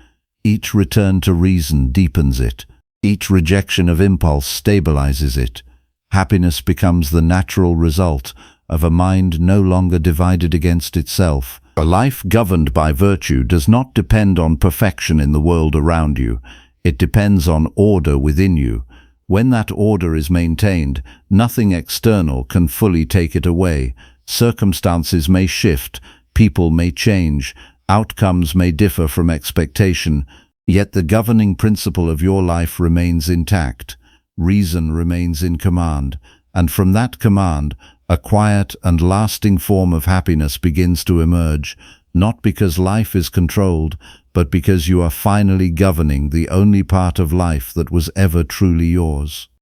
Each return to reason deepens it. Each rejection of impulse stabilizes it. Happiness becomes the natural result of a mind no longer divided against itself. A life governed by virtue does not depend on perfection in the world around you. It depends on order within you. When that order is maintained, nothing external can fully take it away. Circumstances may shift, people may change, outcomes may differ from expectation, yet the governing principle of your life remains intact. Reason remains in command, and from that command, a quiet and lasting form of happiness begins to emerge, not because life is controlled, but because you are finally governing the only part of life that was ever truly yours.